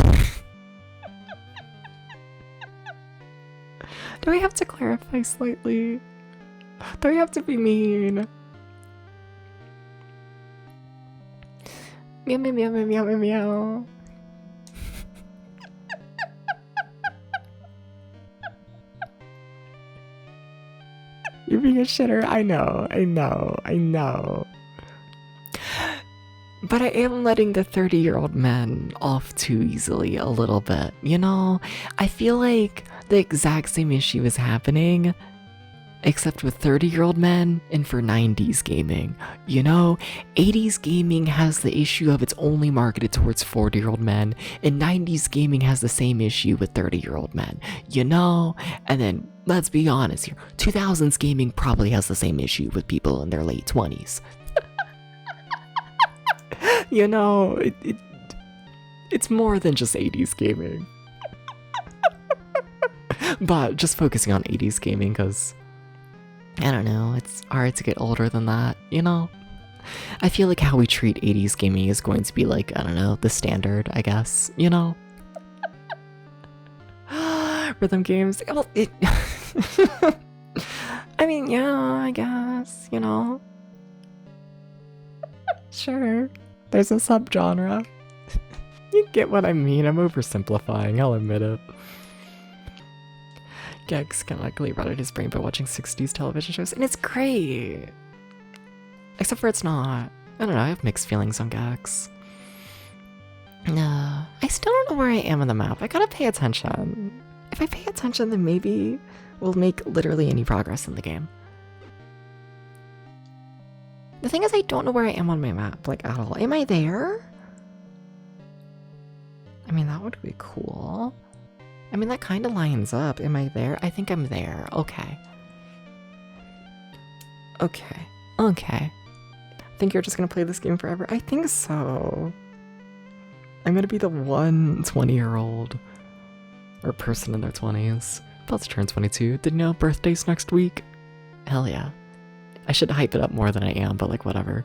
Do I have to clarify slightly? Do I have to be mean? Meow meow meow meow meow meow meow. You're being a shitter. I know. But I am letting the 30-year-old men off too easily a little bit, you know? I feel like the exact same issue is happening, except with 30-year-old men and for 90s gaming. You know, 80s gaming has the issue of it's only marketed towards 40-year-old men, and 90s gaming has the same issue with 30-year-old men, you know? And then, let's be honest here, 2000s gaming probably has the same issue with people in their late 20s. You know, it's more than just 80s gaming. But just focusing on 80s gaming because, I don't know, it's hard to get older than that, you know? I feel like how we treat 80s gaming is going to be like, I don't know, the standard, I guess, you know? Rhythm games, well, I mean, yeah, I guess, you know? Sure. There's a subgenre. You get what I mean, I'm oversimplifying, I'll admit it. Gex can luckily rotted his brain by watching 60s television shows, and it's great! Except for it's not. I don't know, I have mixed feelings on Gex. No, I still don't know where I am on the map. I gotta pay attention. If I pay attention, then maybe we'll make literally any progress in the game. The thing is, I don't know where I am on my map, like, at all. Am I there? I mean, that would be cool. I mean, that kind of lines up. Am I there? I think I'm there. Okay. Think you're just gonna play this game forever? I think so. I'm gonna be the one 20-year-old or person in their 20s about to turn 22. Didn't you know birthday's next week? Hell yeah. I should hype it up more than I am, but like, whatever.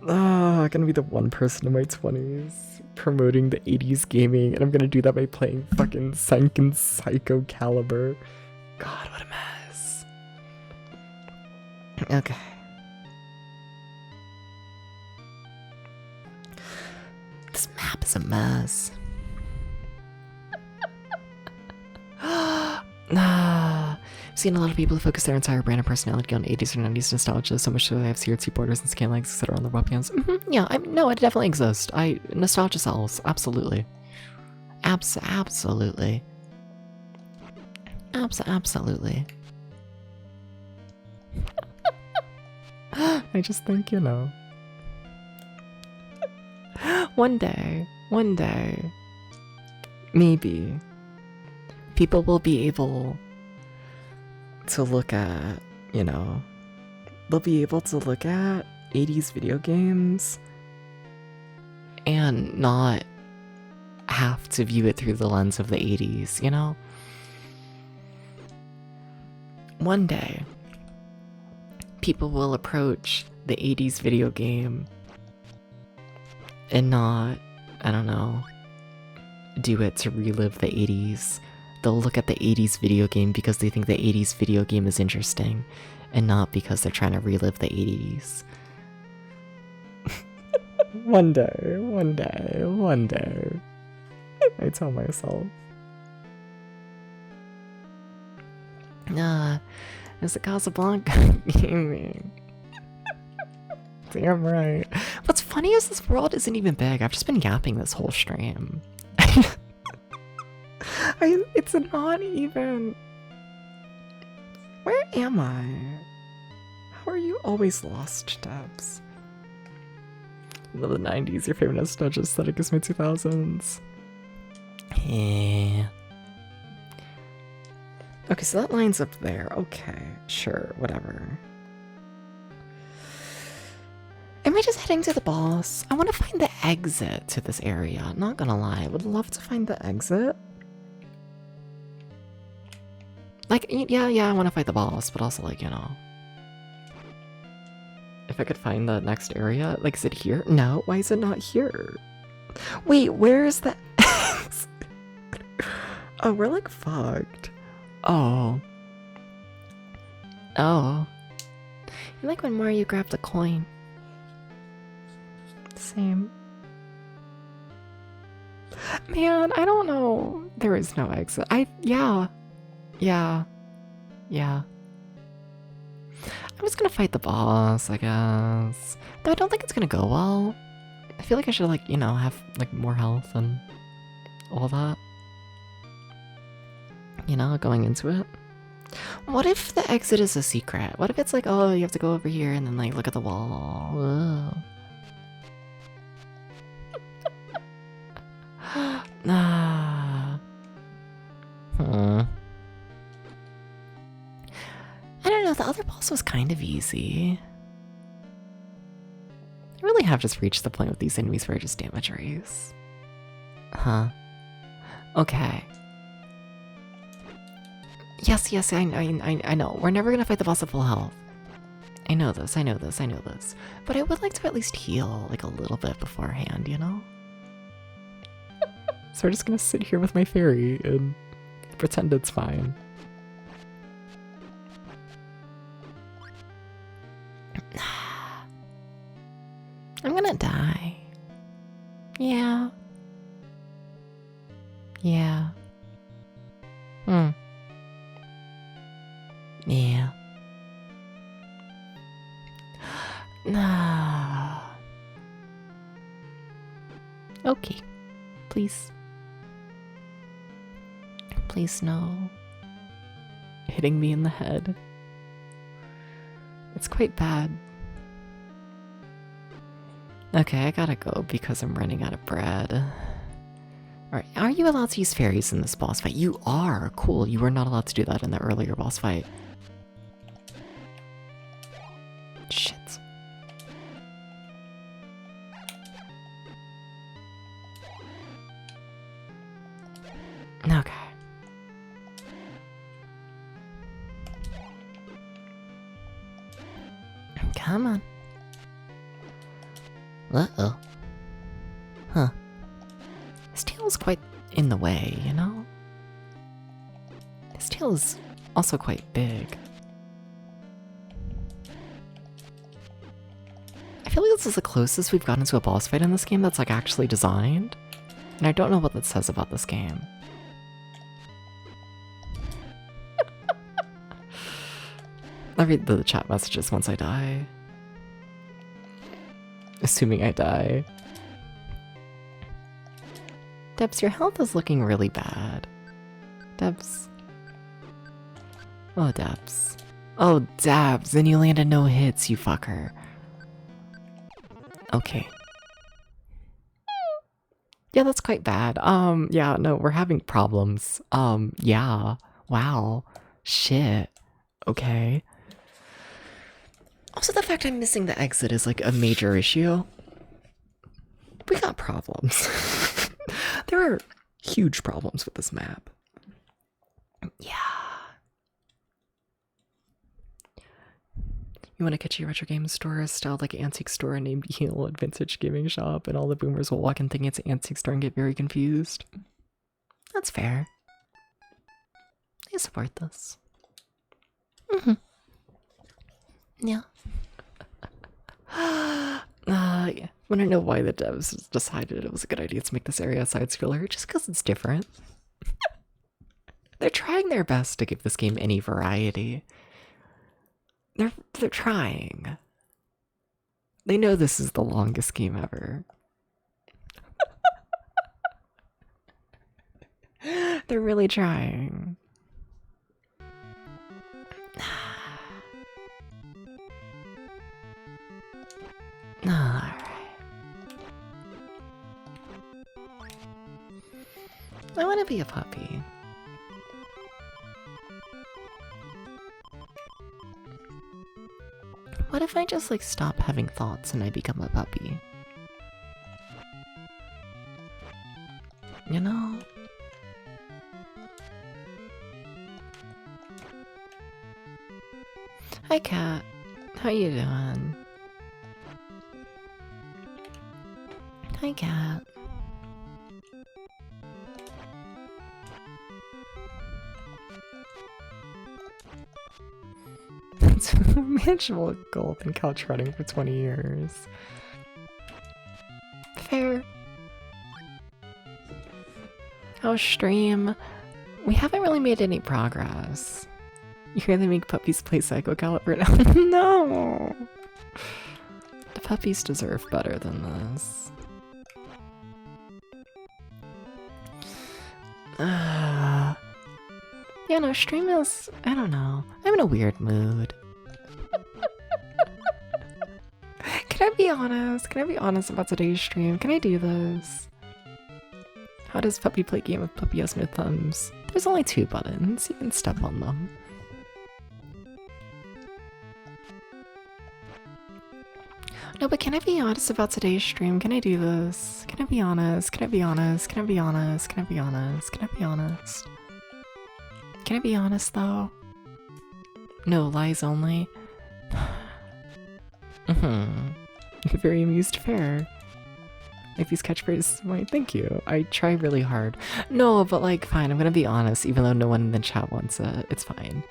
I'm gonna be the one person in my 20s promoting the 80s gaming, and I'm gonna do that by playing fucking Seiken Psycho Calibur. God, what a mess. Okay. This map is a mess. I've seen a lot of people who focus their entire brand and personality on 80s or 90s nostalgia, so much so they have CRT borders and scan legs, etc. on their webcams. Yeah, no, it definitely exists. Nostalgia sells, absolutely. Absolutely. Absolutely. I just think, you know. One day, maybe, people will be able to look at, you know, they'll be able to look at 80s video games and not have to view it through the lens of the 80s, you know? One day, people will approach the 80s video game and not, I don't know, do it to relive the 80s. They'll look at the 80s video game because they think the 80s video game is interesting, and not because they're trying to relive the 80s. One day. I tell myself. It's the Casablanca gaming. Damn right. What's funny is this world isn't even big. I've just been yapping this whole stream. It's not even... Where am I? How are you always lost, Debs? I love the 90s. Your favorite nostalgia aesthetic is mid 2000s. Yeah. Okay, so that line's up there. Okay, sure, whatever. Am I just heading to the boss? I want to find the exit to this area. Not gonna lie, I would love to find the exit. Like, yeah, I want to fight the boss, but also, like, you know. If I could find the next area, like, is it here? No, why is it not here? Wait, where is the... Oh, we're, like, fucked. Oh. You like when Mario grabbed the coin. Same. Man, I don't know. There is no exit. Yeah. I'm just gonna fight the boss, I guess. Though I don't think it's gonna go well. I feel like I should, like, you know, have, like, more health and all that. You know, going into it. What if the exit is a secret? What if it's like, oh, you have to go over here and then, like, look at the wall? I don't know, the other boss was kind of easy. I really have just reached the point with these enemies where I just damage race. Huh. Okay. Yes, I know. We're never gonna fight the boss at full health. I know this. But I would like to at least heal, like, a little bit beforehand, you know? So we're just gonna sit here with my fairy and pretend it's fine. I'm gonna die. Yeah. Yeah. Okay. Please. Please no. Hitting me in the head. It's quite bad. Okay, I gotta go because I'm running out of bread. Alright, are you allowed to use fairies in this boss fight? You are! Cool, you were not allowed to do that in the earlier boss fight. Shit. Okay. Come on. Uh-oh. Huh. His tail is quite in the way, you know? His tail is also quite big. I feel like this is the closest we've gotten to a boss fight in this game that's like actually designed. And I don't know what that says about this game. I'll read the chat messages once I die. Assuming I die. Debs, your health is looking really bad. Debs. Oh, Debs. Oh, Debs, then you landed no hits, you fucker. Okay. Yeah, that's quite bad. Yeah, no, we're having problems. Yeah. Wow. Shit. Okay. Also, the fact I'm missing the exit is like a major issue. We got problems. There are huge problems with this map. Yeah. You want to catch your retro game store styled like an antique store named Heel and Vintage Gaming Shop, and all the boomers will walk in thinking it's an antique store and get very confused. That's fair. I support this. Mm-hmm. Yeah. Yeah. Wanna know why the devs decided it was a good idea to make this area a side-scroller? Just because it's different. They're trying their best to give this game any variety. They're trying. They know this is the longest game ever. They're really trying. Alright. I want to be a puppy. What if I just like stop having thoughts and I become a puppy? You know? Hi Kat, how you doing? Hi Kat. Manageable goal and couch running for 20 years. Fair. Our stream. We haven't really made any progress. You're gonna make puppies play Psycho Calibur now? No! The puppies deserve better than this. Yeah, no, stream is... I don't know. I'm in a weird mood. Can I be honest? Can I be honest about today's stream? Can I do this? How does puppy play game with puppy has no thumbs? There's only 2 buttons. You can step on them. No, but can I be honest about today's stream? Can I do this? Can I be honest? Can I be honest? Can I be honest? Can I be honest? Can I be honest? Can I be honest though? No, lies only. Very amused fair. Like these catchphrases, why thank you. I try really hard. No, but like fine, I'm gonna be honest, even though no one in the chat wants it, it's fine.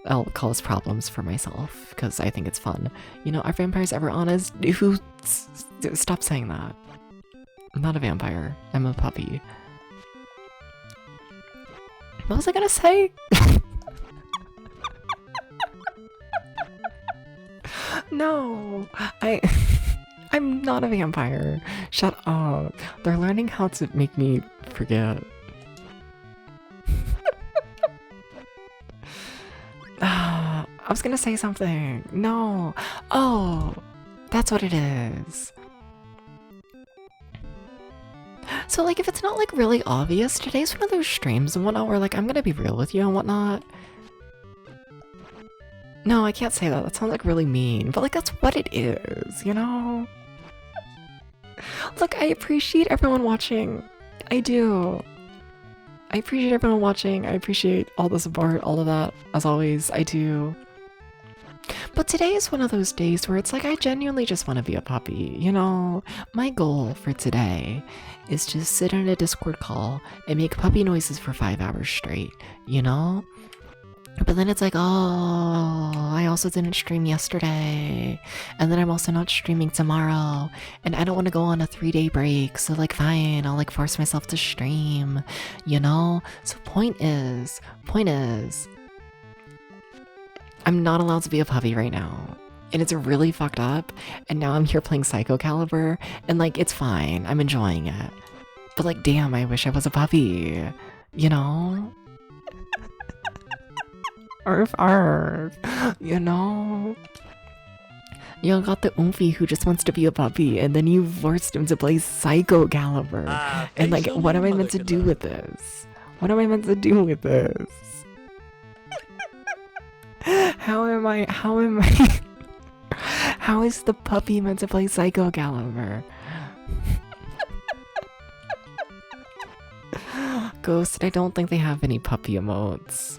I'll cause problems for myself, because I think it's fun. You know, are vampires ever honest? Who... Stop saying that. I'm not a vampire. I'm a puppy. What was I gonna say? No, I'm not a vampire. Shut up. They're learning how to make me forget. I was gonna say something. No. Oh, that's what it is. So like if it's not like really obvious, today's one of those streams and whatnot where like I'm gonna be real with you and whatnot. No, I can't say that. That sounds like really mean, but like that's what it is, you know? Look, I appreciate everyone watching. I do. I appreciate everyone watching. I appreciate all the support, all of that, as always. I do. But today is one of those days where it's like I genuinely just want to be a puppy, you know? My goal for today is to sit in a Discord call and make puppy noises for 5 hours straight, you know? But then it's like, oh, I also didn't stream yesterday, and then I'm also not streaming tomorrow, and I don't want to go on a 3-day break, so like fine, I'll like force myself to stream, you know? So point is, I'm not allowed to be a puppy right now. And it's really fucked up. And now I'm here playing Calibur. And like, it's fine. I'm enjoying it. But like, damn, I wish I was a puppy. You know? Arf arf. You know? You got the oofy who just wants to be a puppy. And then you forced him to play Calibur. And like, what am I meant to do with this? What am I meant to do with this? How is the puppy meant to play Calibur? Ghost, I don't think they have any puppy emotes.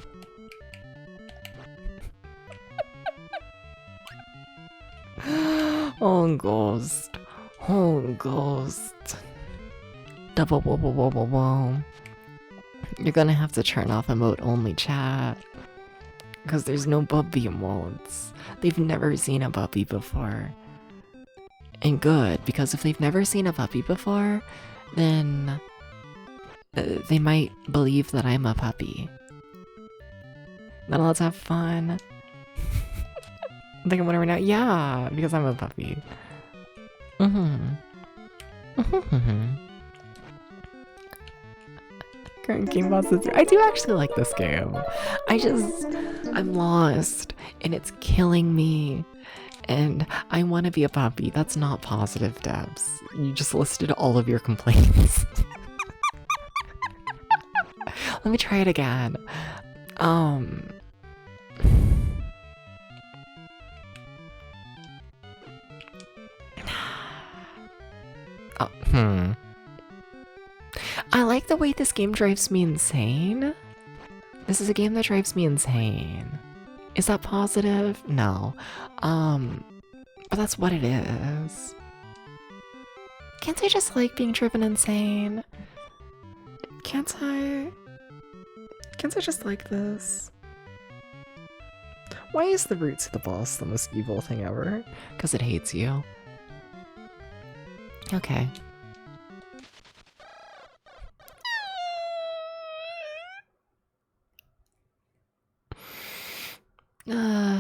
Oh, Ghost. Oh, Ghost. Double whoa whoa whoa whoa whoa. You're gonna have to turn off emote only chat. Because there's no puppy emotes. They've never seen a puppy before. And good, because if they've never seen a puppy before, then they might believe that I'm a puppy. Not allowed to have fun. I think I'm wondering now. Yeah, because I'm a puppy. Current game bosses. I do actually like this game. I'm lost and it's killing me. And I want to be a puppy. That's not positive, Debs. You just listed all of your complaints. Let me try it again. I like the way this game drives me insane. This is a game that drives me insane. Is that positive? No. But that's what it is. Can't I just like being driven insane? Can't I just like this? Why is the root to the boss the most evil thing ever? Because it hates you. Okay.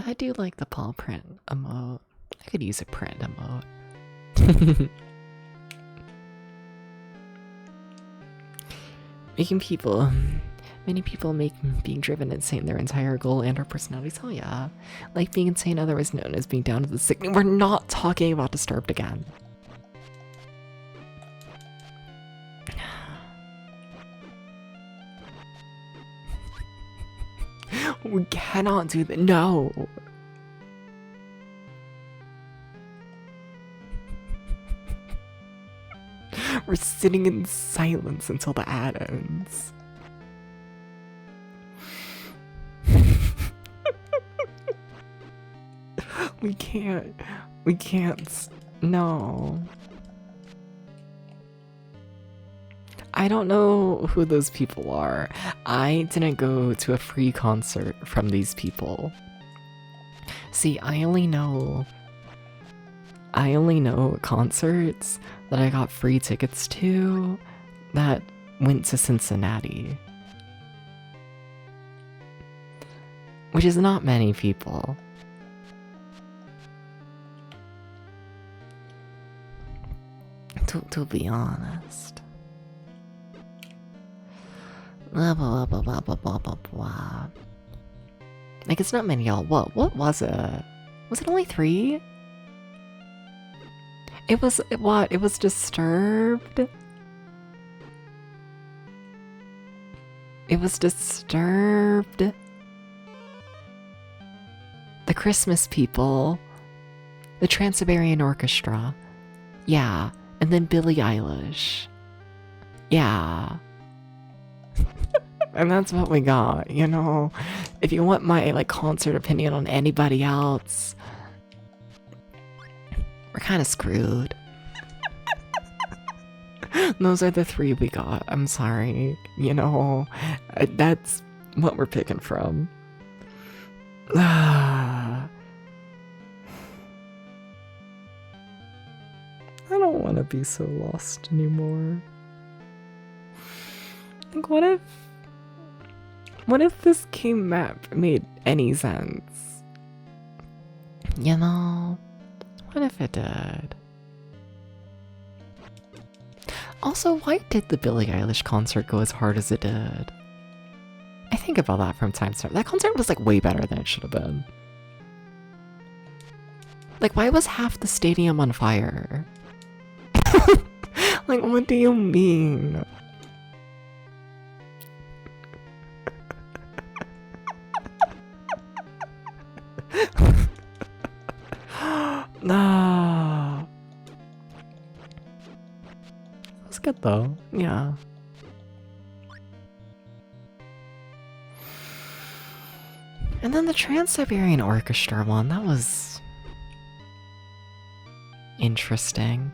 I do like the paw print emote. I could use a print emote. Many people make being driven insane their entire goal and or personalities. Oh yeah. Like being insane, otherwise known as being down to the sick. We're not talking about Disturbed again. We cannot do that. No. We're sitting in silence until the ad ends. We can't. No. I don't know who those people are. I didn't go to a free concert from these people. See, I only know concerts that I got free tickets to that went to Cincinnati. Which is not many people. To be honest. Blah, blah, blah, blah, blah, blah, blah, blah. Like, it's not many, y'all. What was it? Was it only 3? It was, what? It was Disturbed? It was Disturbed. The Christmas People. The Trans-Siberian Orchestra. Yeah. And then Billie Eilish. Yeah. And that's what we got, you know? if you want my like concert opinion on anybody else, we're kind of screwed. Those are the 3 we got. I'm sorry. You know, that's what we're picking from. I don't want to be so lost anymore. Like, what if this game map made any sense? You know, what if it did? Also, why did the Billie Eilish concert go as hard as it did? I think about that from time to time. That concert was like way better than it should have been. Like, why was half the stadium on fire? Like, what do you mean? Nah. That's good though. Yeah. And then the Trans-Siberian Orchestra one, that was interesting.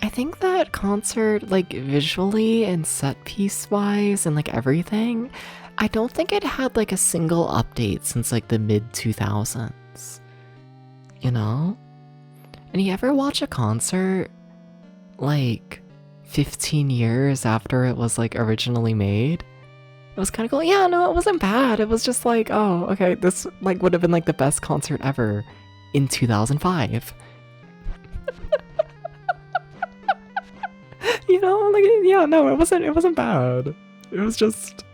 I think that concert, like visually and set piece wise and like everything, I don't think it had like a single update since like the mid 2000s. You know? And you ever watch a concert like 15 years after it was like originally made? It was kind of cool. Yeah, no, it wasn't bad. It was just like, oh, okay, this like would have been like the best concert ever in 2005. You know, like, yeah, no, it wasn't bad. It was just,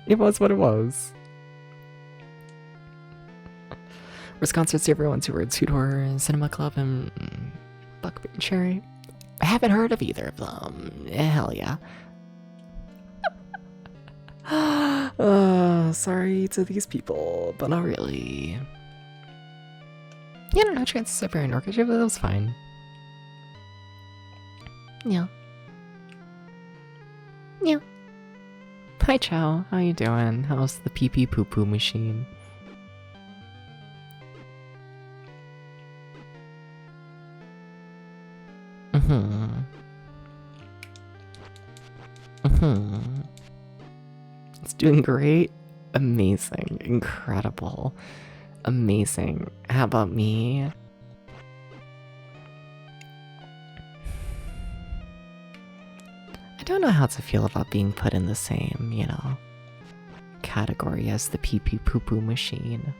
it was what it was. Where's concerts everyone to Tudor Cinema Club and Buckbean Cherry? I haven't heard of either of them. Hell yeah. Sorry to these people, but not really. Yeah, no, Trans-Siberian Orchestra, but that was fine. Yeah. Yeah. Hi, Chow. How you doing? How's the pee-pee poo-poo machine? It's doing great. Amazing. Incredible. Amazing. How about me? I don't know how to feel about being put in the same, you know, category as the pee-pee poo-poo machine.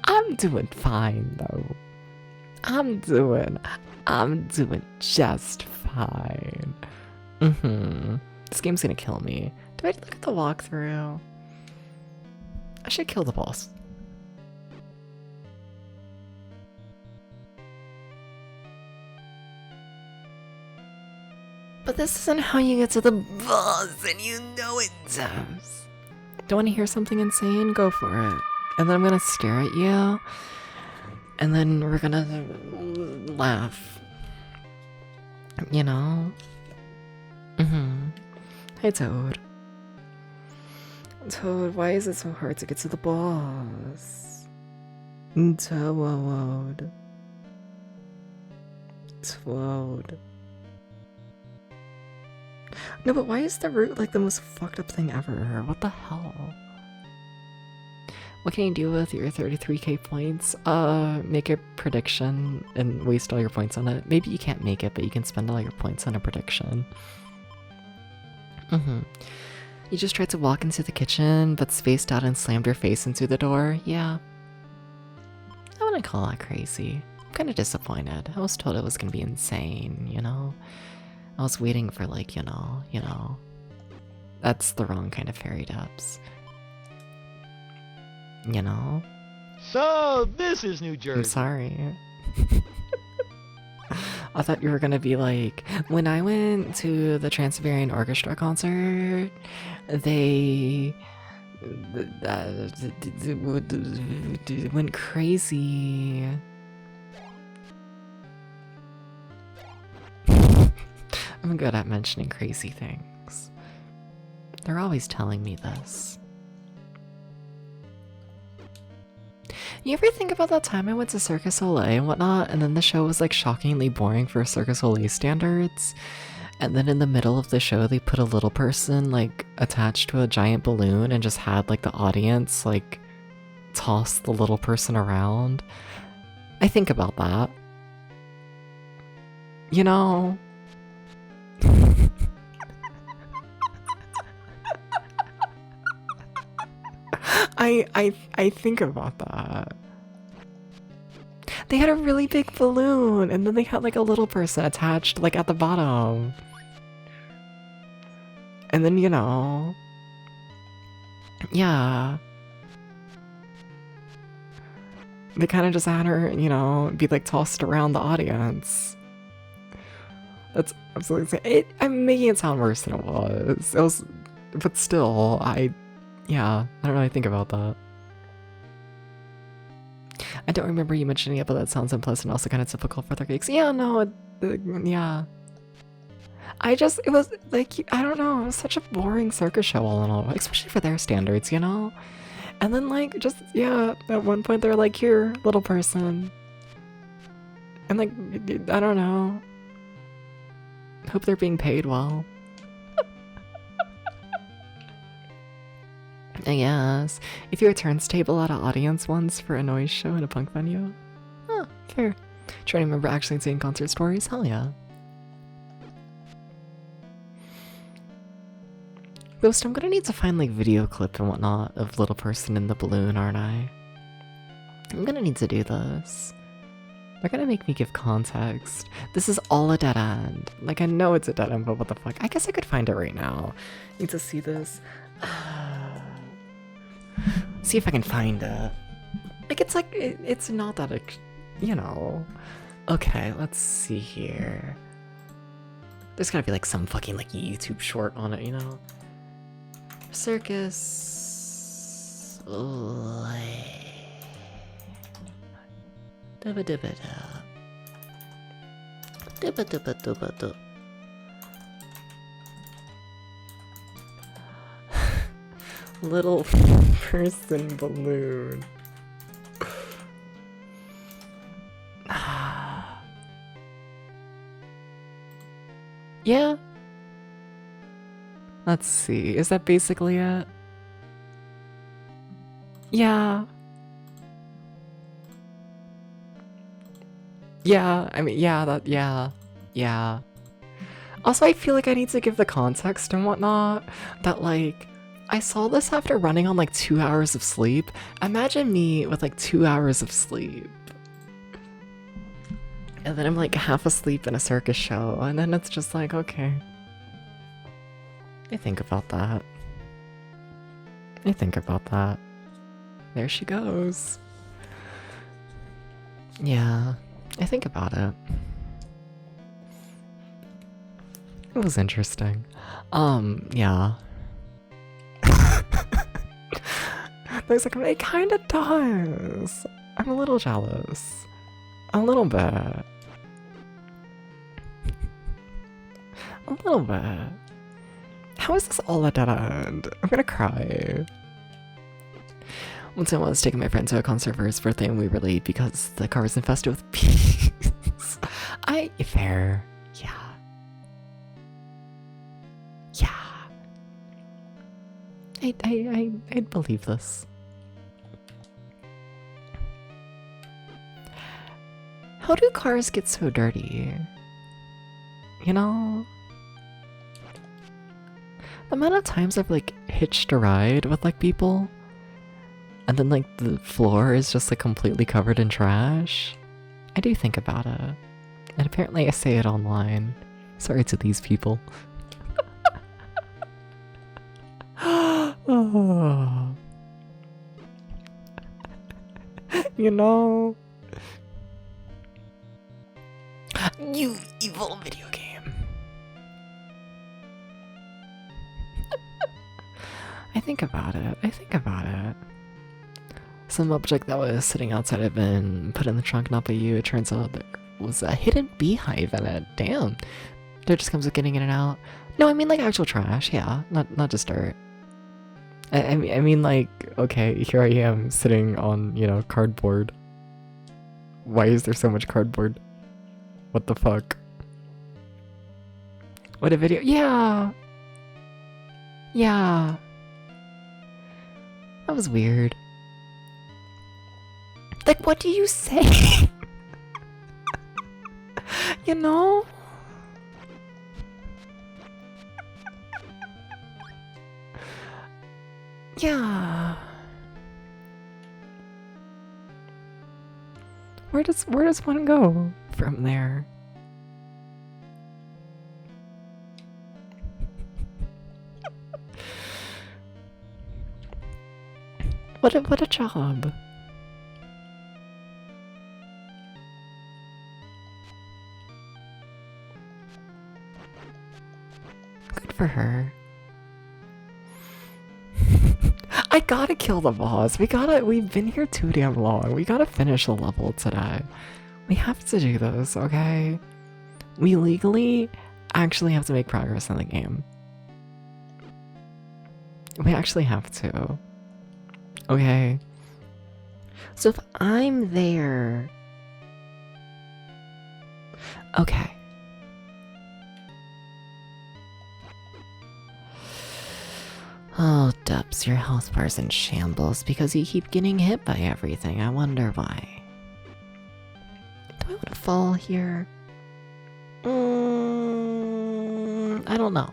I'm doing fine though. I'm doing just fine. This game's gonna kill me. Do I look at the walkthrough? I should kill the boss. But this isn't how you get to the boss, and you know it does. Don't want to hear something insane? Go for it. And then I'm gonna stare at you, and then we're gonna laugh. You know? Hey, Toad. Toad, why is it so hard to get to the boss? Toad. Toad. No, but why is the route like the most fucked up thing ever? What the hell? What can you do with your 33k points? Make a prediction and waste all your points on it. Maybe you can't make it, but you can spend all your points on a prediction. You just tried to walk into the kitchen, but spaced out and slammed your face into the door? Yeah. I wouldn't call that crazy. I'm kind of disappointed. I was told it was gonna be insane, you know? I was waiting for like, you know. That's the wrong kind of fairy dubs. You know? So, this is New Jersey. I'm sorry. I thought you were gonna be like, when I went to the Trans-Siberian Orchestra concert, they went crazy. I'm good at mentioning crazy things. They're always telling me this. You ever think about that time I went to Circus Olay and whatnot, and then the show was like shockingly boring for Circus Olay standards? And then in the middle of the show, they put a little person like attached to a giant balloon and just had like the audience like toss the little person around. I think about that. You know? I think about that. They had a really big balloon, and then they had like a little person attached like at the bottom. And then, you know, yeah. They kind of just had her, you know, be like tossed around the audience. That's absolutely I'm making it sound worse than it was. It was, but still, yeah, I don't really think about that. I don't remember you mentioning it, but that sounds unpleasant, also kind of typical for their gigs. Yeah, no, yeah. It was like, I don't know, it was such a boring circus show all in all, especially for their standards, you know? And then like, just, yeah, at one point they're like, here, little person. And like, I don't know. Hope they're being paid well. I guess. If you're a turnstable at an audience once for a noise show in a punk venue. Oh, fair. Trying to remember actually seeing concert stories? Hell yeah. Ghost, I'm gonna need to find like video clip and whatnot of little person in the balloon, aren't I? I'm gonna need to do this. They're gonna make me give context. This is all a dead end. Like, I know it's a dead end, but what the fuck? I guess I could find it right now. Need to see this. See if I can find it. Like, it's not that, you know. Okay, let's see here. There's gotta be like some fucking like YouTube short on it, you know? Circus. Dibba dibba da. Dibba dibba dibba da. Little person balloon. Yeah. Let's see. Is that basically it? Yeah. Yeah, I mean, yeah, yeah. Also, I feel like I need to give the context and whatnot, that, like, I saw this after running on, like, 2 hours of sleep. Imagine me with, like, 2 hours of sleep. And then I'm, like, half asleep in a circus show, and then it's just like, okay. I think about that. There she goes. Yeah. I think about it. It was interesting. Yeah. There's like, it kinda does. I'm a little jealous. A little bit. A little bit. How is this all a dead end? I'm gonna cry. Once I was taking my friend to a concert for his birthday and we were late because the car was infested with bees. Fair. Yeah. Yeah. I'd believe this. How do cars get so dirty? You know? The amount of times I've like hitched a ride with like people and then like the floor is just like completely covered in trash. I do think about it. And apparently I say it online. Sorry to these people. Oh. You know? You evil video game. I think about it. Some object that was sitting outside had been put in the trunk, not by you. It turns out there was a hidden beehive in it. Damn. Dirt just comes with getting in and out. No, I mean like actual trash, yeah. Not just dirt. I mean like, okay, here I am sitting on, you know, cardboard. Why is there so much cardboard? What the fuck? What a video. Yeah! Yeah. That was weird. Like, what do you say? You know? Yeah. Where does one go from there? What a job. Good for her. I gotta kill the boss. We've been here too damn long. We gotta finish the level today. We have to do this, okay? We legally actually have to make progress in the game. We actually have to. Okay. So if I'm there... Okay. Oh, Dubs, your health bar's in shambles because you keep getting hit by everything. I wonder why. Do I want to fall here? I don't know.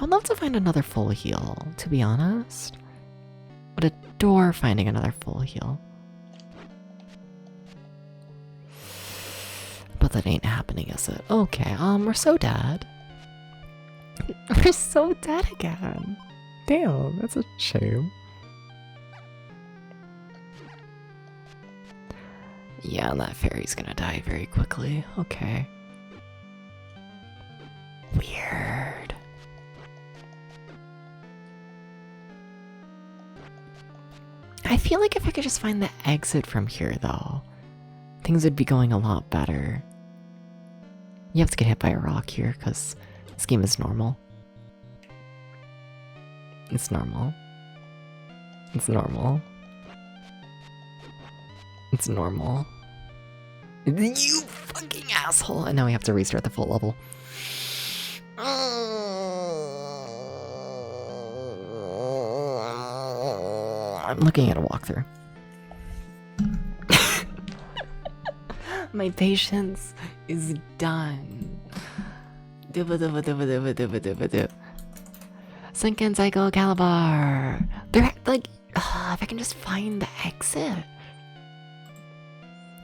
I'd love to find another full heal, to be honest. Would adore finding another full heal. But that ain't happening, is it? Okay, we're so dead. We're so dead again. Damn, that's a shame. Yeah, that fairy's gonna die very quickly. Okay. Weird. I feel like if I could just find the exit from here, though, things would be going a lot better. You have to get hit by a rock here, because this game is normal. It's normal. It's normal. It's normal. You fucking asshole! And now we have to restart the full level. I'm looking at a walkthrough. My patience is done. Seiken Psycho Calibur. They're like, if I can just find the exit.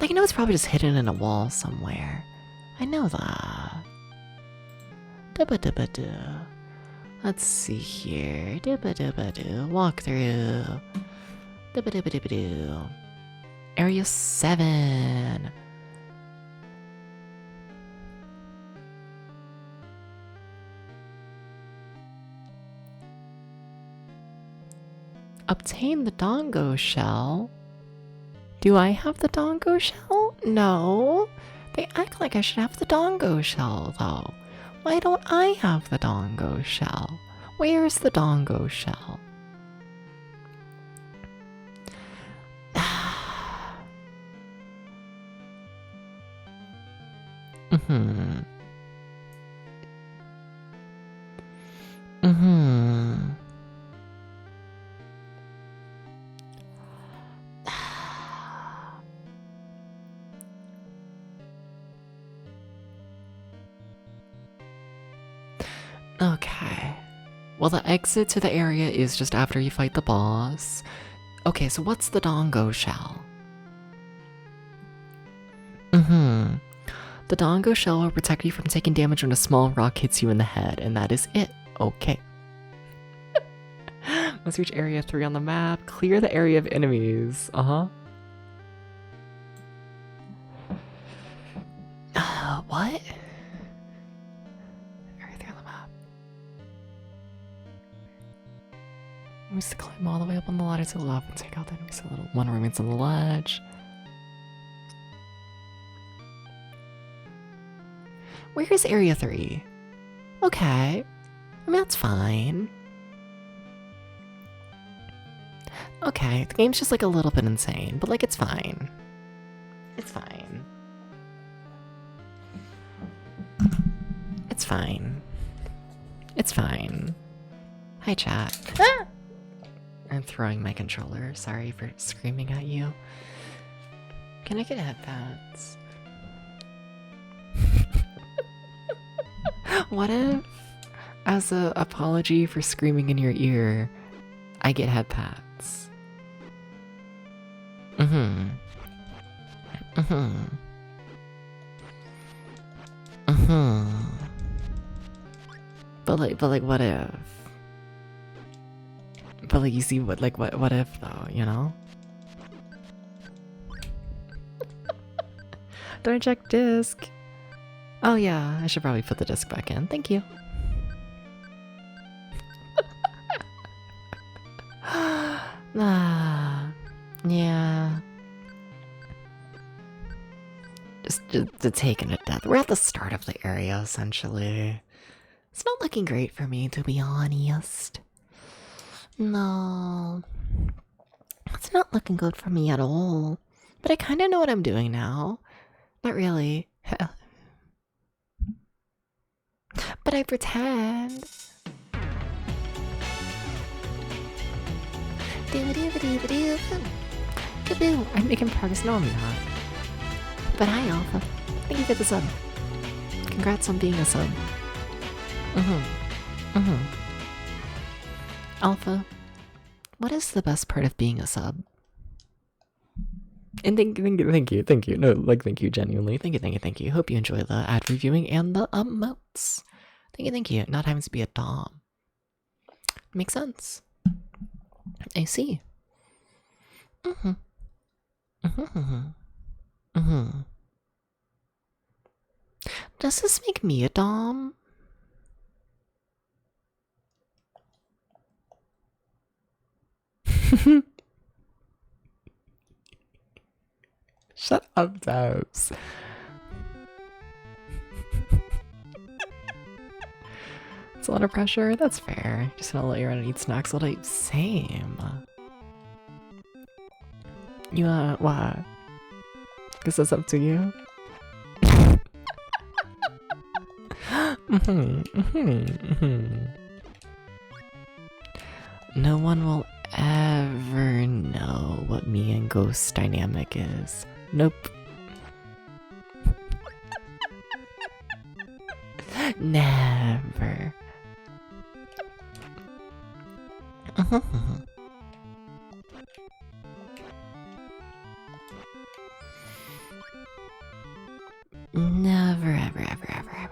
Like, I know it's probably just hidden in a wall somewhere. I know that. Let's see here. Walk through. Area 7. Obtain the Dongo shell. Do I have the Dongo shell? No. They act like I should have the Dongo shell, though. Why don't I have the Dongo shell? Where's the Dongo shell? Okay. Well, the exit to the area is just after you fight the boss. Okay, so what's the Dongo shell? The Dongo shell will protect you from taking damage when a small rock hits you in the head, and that is it. Okay. Must reach area 3 on the map. Clear the area of enemies. What? Area 3 on the map. Enemies to climb all the way up on the ladder to the left and take out the enemies. A little one remains on the ledge. Where is Area 3? Okay. I mean, that's fine. Okay, the game's just like a little bit insane, but like it's fine. It's fine. It's fine. It's fine. Hi, chat. Ah! I'm throwing my controller. Sorry for screaming at you. Can I get headphones? What if, as an apology for screaming in your ear, I get headpads? Mm-hmm. Mm-hmm. Mm-hmm. But like, what if? But like, you see what if though, you know? Don't check disc. Oh yeah, I should probably put the disc back in. Thank you. Yeah. Just taken to death. We're at the start of the area, essentially. It's not looking great for me, to be honest. No. It's not looking good for me at all. But I kind of know what I'm doing now. Not really. But I pretend. I'm making progress. No, I'm not. But hi, Alpha. Thank you for the sub. Congrats on being a sub. Alpha, what is the best part of being a sub? And thank you. No, like, thank you, genuinely. Thank you. Hope you enjoy the ad reviewing and the emotes. Thank you. Not having to be a dom. Makes sense. I see. Does this make me a dom? Shut up, Dubs. It's a lot of pressure. That's fair. Just gonna let you run and eat snacks all day. Same. You what? Guess that's up to you. No one will ever know what me and Ghost dynamic is. Nope. Never. Never, ever.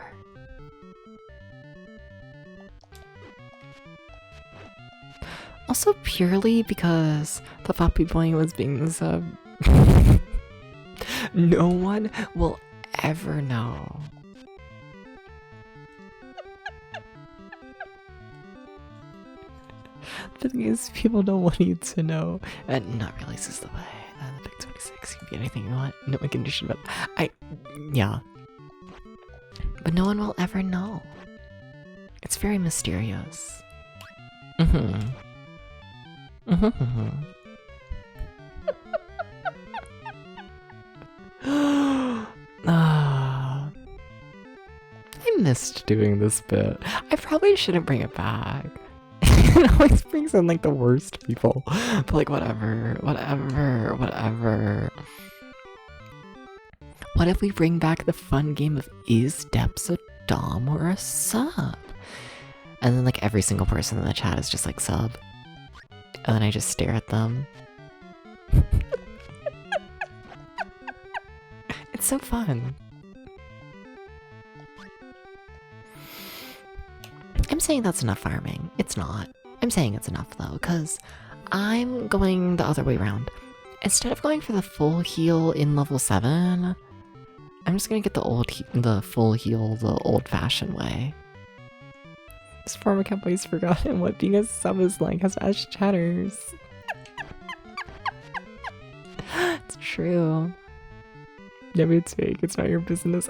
Also purely because the Poppy Boy was being the sub. No one will ever know. The thing is, people don't want you to know. And not really, this is the way. The Big 26 can be anything you want. No condition, but yeah. But no one will ever know. It's very mysterious. I missed doing this bit. I probably shouldn't bring it back. It always brings in like the worst people. But like whatever. What if we bring back the fun game of is Deps a dom or a sub? And then like every single person in the chat is just like sub. And then I just stare at them. It's so fun. I'm saying that's enough farming. It's not. I'm saying it's enough though, because I'm going the other way around. Instead of going for the full heal in level 7, I'm just gonna get the full heal the old-fashioned way. This farmer can't please forgotten what being a sub is like, has Ash chatters. It's true. Yeah, it's fake. It's not your business.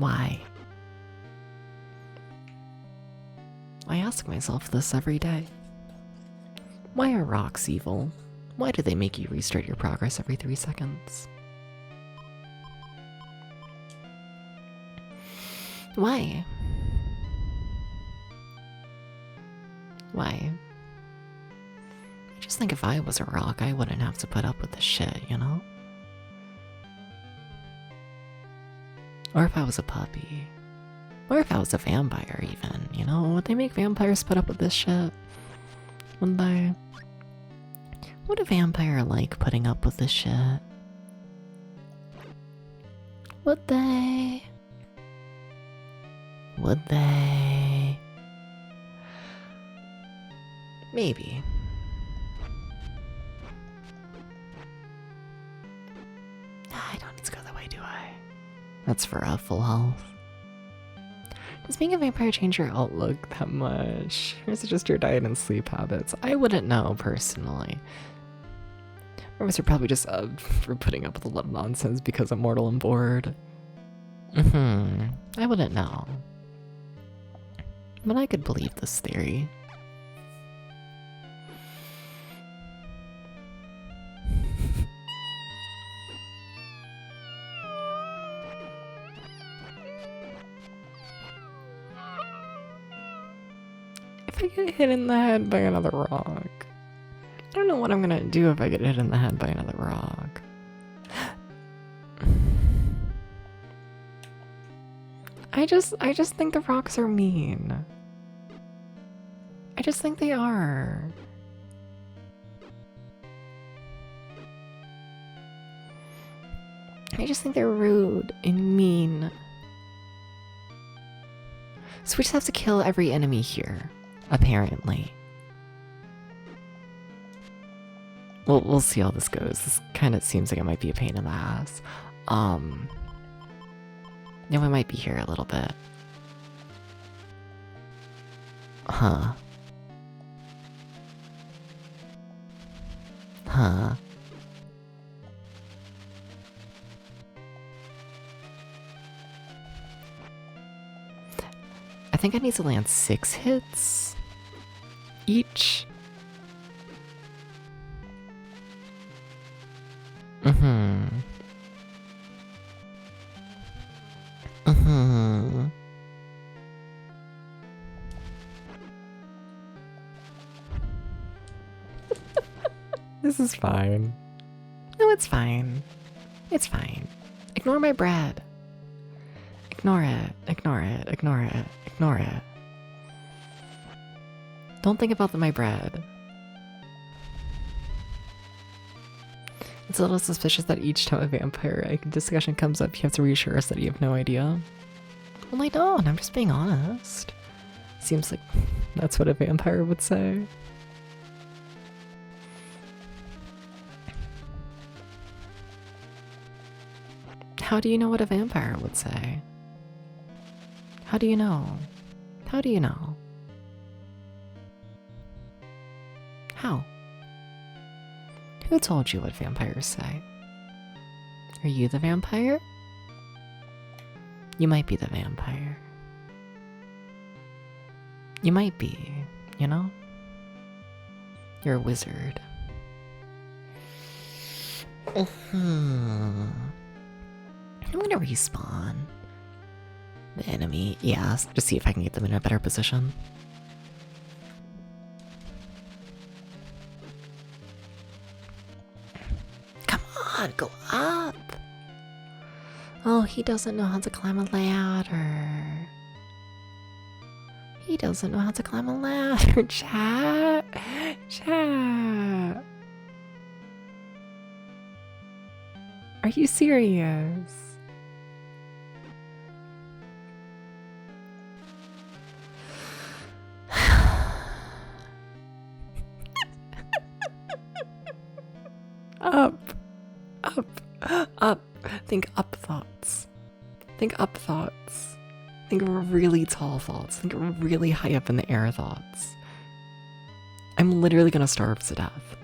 Why? I ask myself this every day. Why are rocks evil? Why do they make you restart your progress every 3 seconds? Why? Why? I just think if I was a rock, I wouldn't have to put up with this shit, you know? Or if I was a puppy. Or if I was a vampire even, you know? Would they make vampires put up with this shit? Would they? Would a vampire like putting up with this shit? Would they? Would they? Maybe. I don't need to go that way, do I? That's for a full health. Does being a vampire change your outlook that much? Or is it just your diet and sleep habits? I wouldn't know, personally. Or was it probably just for putting up with a lot of nonsense because I'm mortal and bored? I wouldn't know. But I could believe this theory. If I get hit in the head by another rock, I don't know what I'm gonna do if I get hit in the head by another rock. I just think the rocks are mean. I just think they are. I just think they're rude and mean. So we just have to kill every enemy here, apparently. Well, we'll see how this goes. This kind of seems like it might be a pain in the ass. Yeah, we might be here a little bit. Huh. Huh. I think I need to land 6 hits each. This is fine. No, it's fine. It's fine. Ignore my bread. Ignore it. Ignore it. Ignore it. Ignore it. Don't think about my bread. It's a little suspicious that each time a vampire discussion comes up, you have to reassure us that you have no idea. Well, I don't. I'm just being honest. Seems like that's what a vampire would say. How do you know what a vampire would say? How do you know? How do you know? How? Who told you what vampires say? Are you the vampire? You might be the vampire. You might be, you know? You're a wizard. I'm gonna respawn the enemy. Yeah, just see if I can get them in a better position. Come on, go up! Oh, he doesn't know how to climb a ladder. He doesn't know how to climb a ladder, chat. Chat. Are you serious? Up. Think up thoughts. Think up thoughts. Think really tall thoughts. Think really high up in the air thoughts. I'm literally gonna starve to death.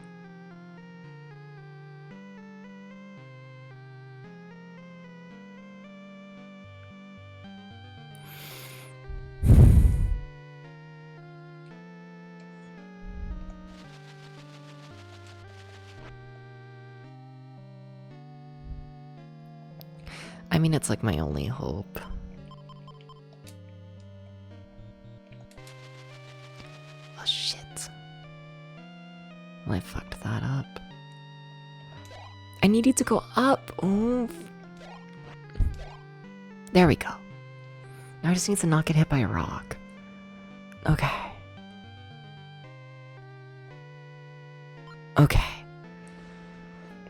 mean, it's like my only hope. Oh shit. Well, I fucked that up. I needed to go up. Oh. There we go. Now I just need to not get hit by a rock. Okay. Okay.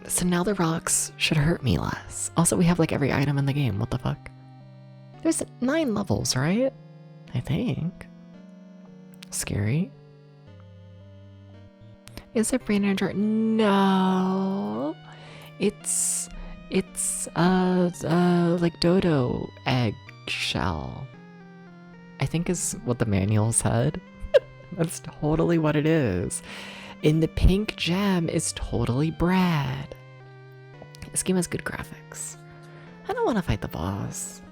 So now the rocks should hurt me less. Also, we have like every item in the game. What the fuck? There's 9 levels, right? I think. Scary. Is it brain injury? No. It's like dodo egg shell. I think is what the manual said. That's totally what it is. And the pink gem is totally bread. This game has good graphics. I don't want to fight the boss.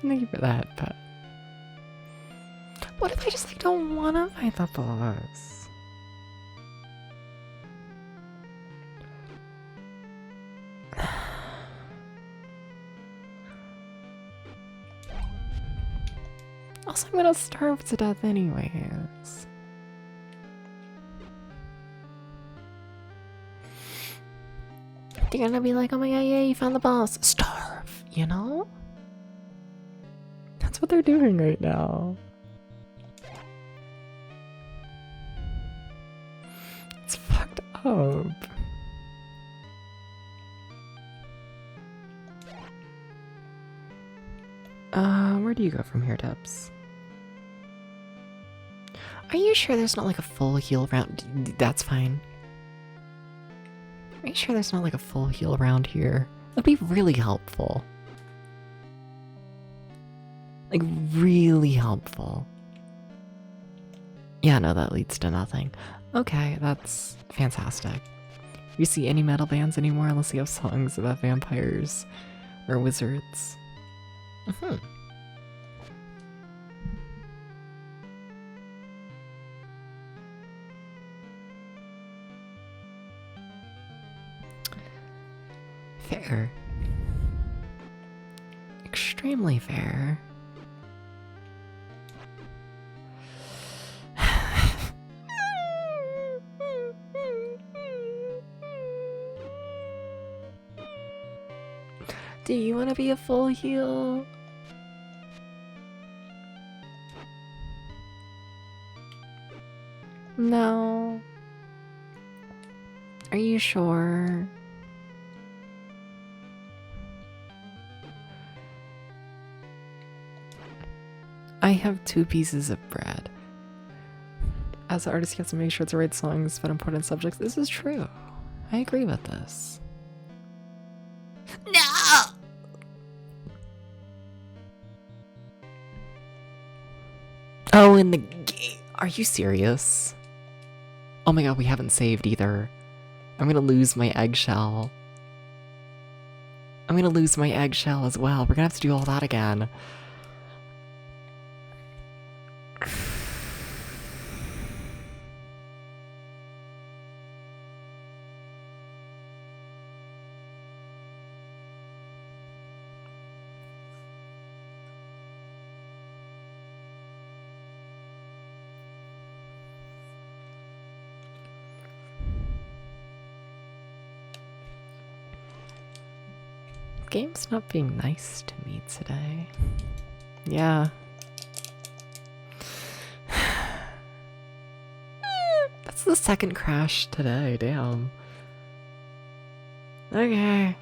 Thank you for that, but what if I just like don't want to fight the boss? Also, I'm gonna starve to death anyways. They're gonna be like, oh my god, yeah, you found the boss. Starve, you know? That's what they're doing right now. It's fucked up. Where do you go from here, Debs? Are you sure there's not like a full heal round? That's fine. Are you sure there's not like a full heal around here? That'd be really helpful. Like, really helpful. Yeah, no, that leads to nothing. Okay, that's fantastic. You see any metal bands anymore unless you have songs about vampires or wizards? Fair. Extremely fair. Do you want to be a full heal? No. Are you sure? I have 2 pieces of bread. As an artist, you have to make sure to write songs about important subjects. This is true. I agree with this. No! Oh, in the game. Are you serious? Oh my god, we haven't saved either. I'm gonna lose my eggshell. I'm gonna lose my eggshell as well. We're gonna have to do all that again. Game's not being nice to me today. Yeah. That's the second crash today, damn. Okay.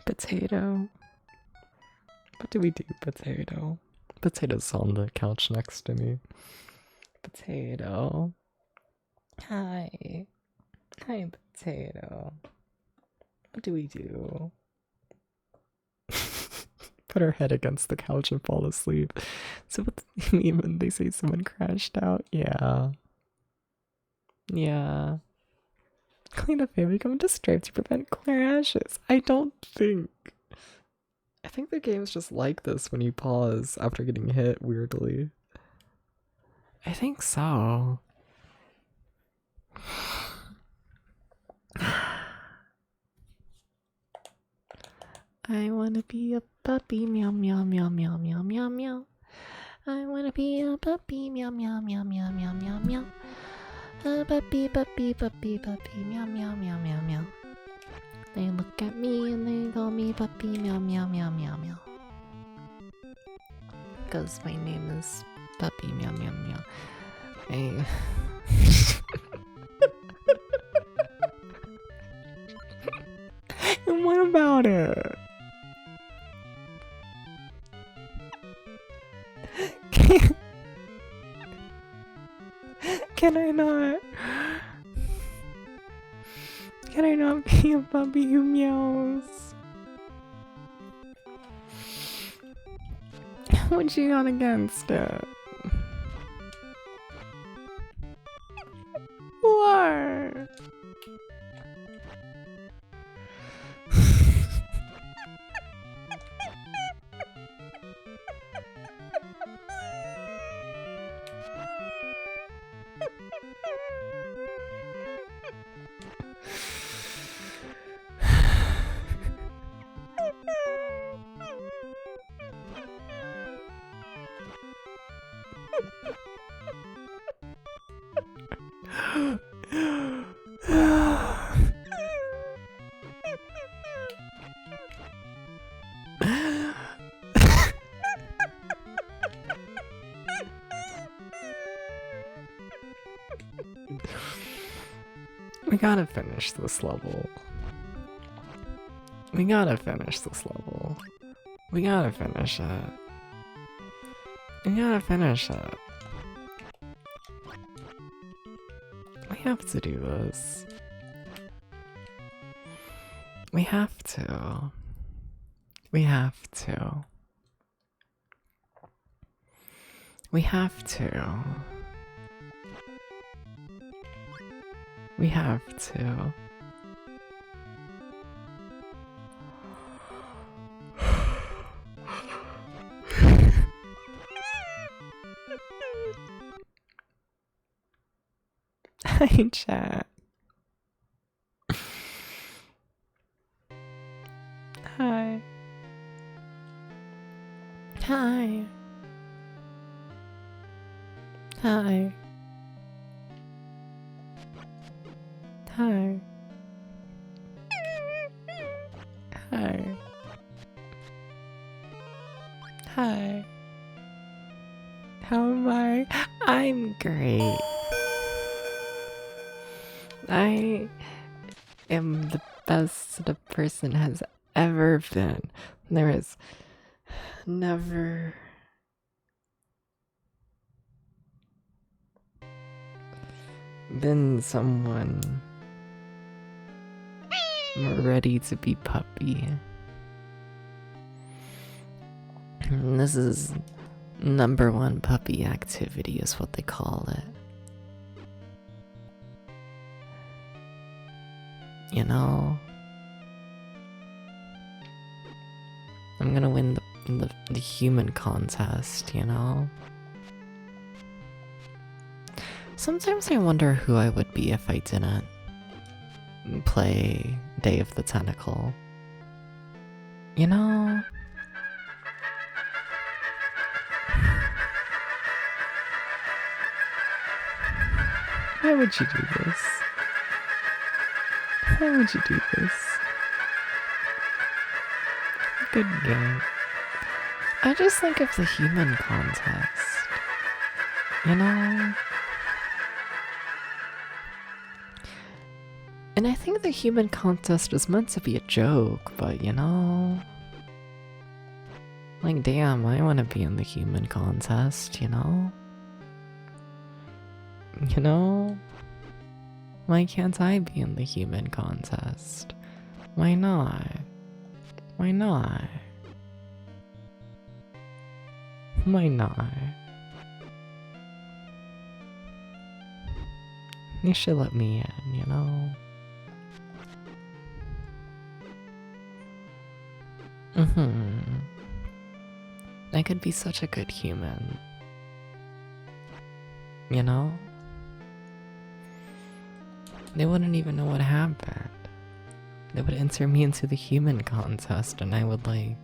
Potato. What do we do, Potato? Potato's on the couch next to me. Potato. Hi. Hi, Potato. What do we do? put her head against the couch and fall asleep. So what do you mean when they say someone crashed out? Yeah. Yeah. Clean up family, come to strive to prevent crashes. I think the game's just like this when you pause after getting hit weirdly. I think so. I wanna be a puppy, meow meow meow meow meow meow meow. I wanna be a puppy, meow meow meow meow meow meow meow. A puppy, puppy, puppy, puppy, meow meow meow meow meow. They look at me and they call me puppy, meow meow meow meow meow. Cause my name is puppy, meow meow meow. And what about it? Can I not? Can I not be a puppy who meows? What you got against it? What? We gotta finish this level. We gotta finish this level. We gotta finish it. We gotta finish it. We have to do this. We have to. We have to. We have to. We have to. Hi, chat. Hi. Hi. Hi. Hi. Hi. Hi. How am I? I'm great. I am the best a person has ever been. There has never been someone ready to be puppy. And this is #1 puppy activity is what they call it. You know, I'm gonna win the human contest, you know? Sometimes I wonder who I would be if I didn't play Day of the Tentacle. You know? Why would you do this? Why would you do this? Good game. I just think of the human contest. You know? And I think the human contest is meant to be a joke, but you know? Like, damn, I want to be in the human contest, you know? You know? Why can't I be in the human contest? Why not? Why not? Why not? You should let me in, you know? I could be such a good human. You know? They wouldn't even know what happened. They would enter me into the human contest and I would like,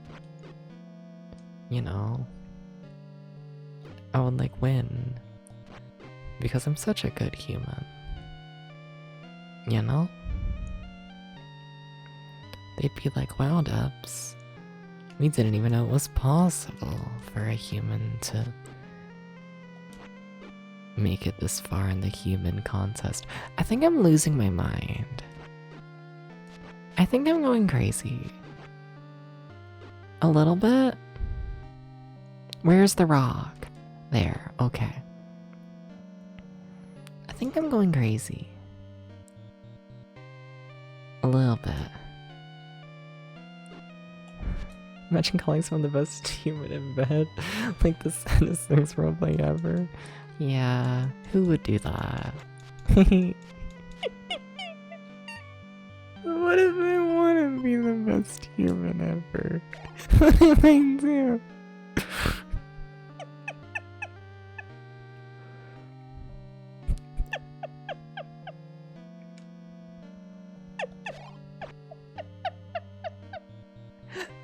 you know, I would like win. Because I'm such a good human. You know? They'd be like, wow, Dubs, we didn't even know it was possible for a human to make it this far in the human contest. I think I'm losing my mind. I think I'm going crazy. A little bit? Where's the rock? There, okay. I think I'm going crazy. A little bit. Imagine calling someone the best human in bed. Like the saddest things roleplay ever. Yeah, who would do that? What if I want to be the best human ever? What if I do?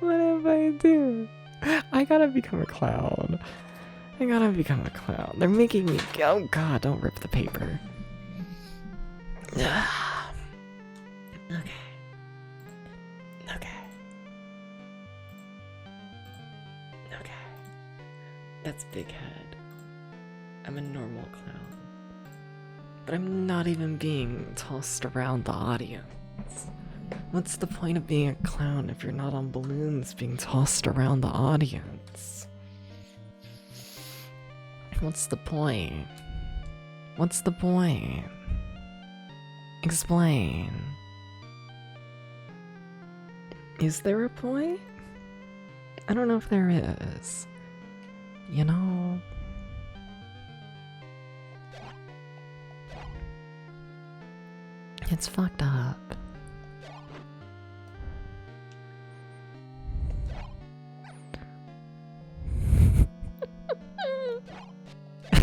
What if I do? I gotta become a clown. I gotta become a clown. They're making me. Oh god, don't rip the paper. Okay. Okay. Okay. That's big head. I'm a normal clown. But I'm not even being tossed around the audience. What's the point of being a clown if you're not on balloons being tossed around the audience? What's the point? What's the point? Explain. Is there a point? I don't know if there is. You know? It's fucked up.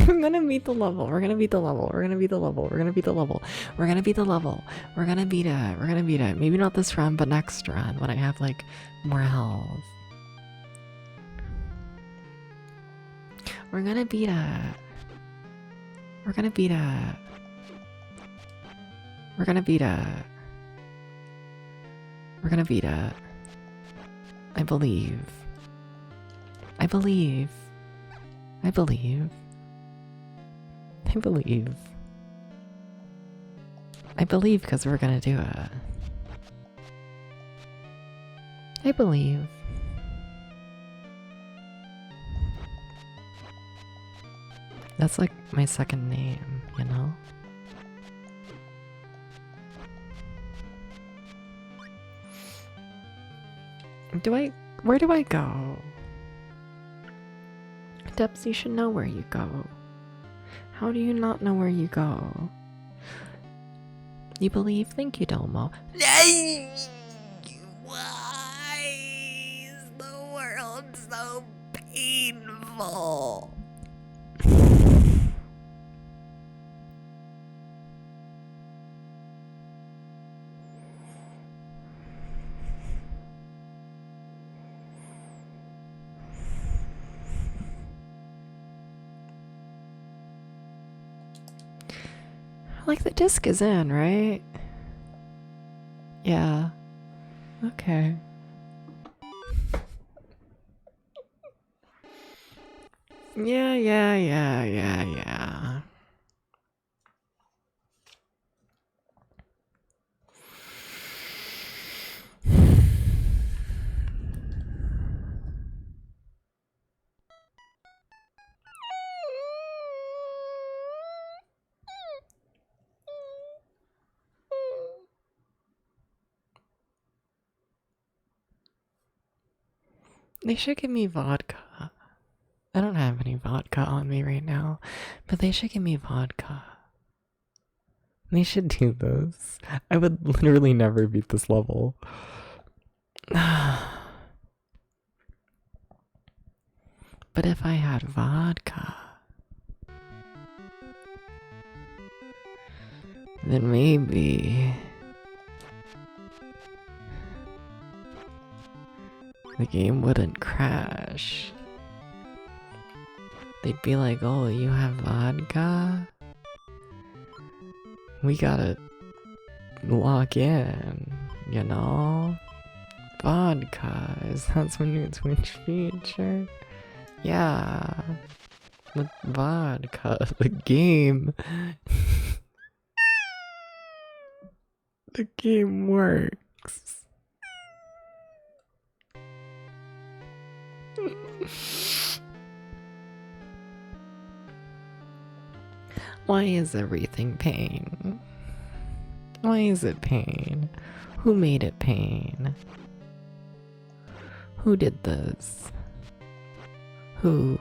I'm gonna beat the level. We're gonna beat the level. We're gonna beat the level. We're gonna beat the level. We're gonna beat the level. We're gonna beat it. We're gonna beat it. Maybe not this run, but next run when I have like more health. We're gonna beat it. We're gonna beat it. We're gonna beat it. We're gonna beat it. I believe. I believe. I believe. I believe. I believe because we're gonna do it. I believe. That's like my second name, you know? Where do I go? Debs, you should know where you go. How do you not know where you go? You believe? Thank you, Domo. Why is the world so painful? Like the disc is in, right? Yeah. Okay. Yeah. They should give me vodka. I don't have any vodka on me right now, but they should give me vodka. They should do this. I would literally never beat this level. But if I had vodka, then maybe the game wouldn't crash. They'd be like, oh, you have vodka? We gotta lock in, you know? Vodka, is that some new Twitch feature? Yeah, with vodka, the game. The game works. Why is everything pain? Why is it pain? Who made it pain? Who did this? Who?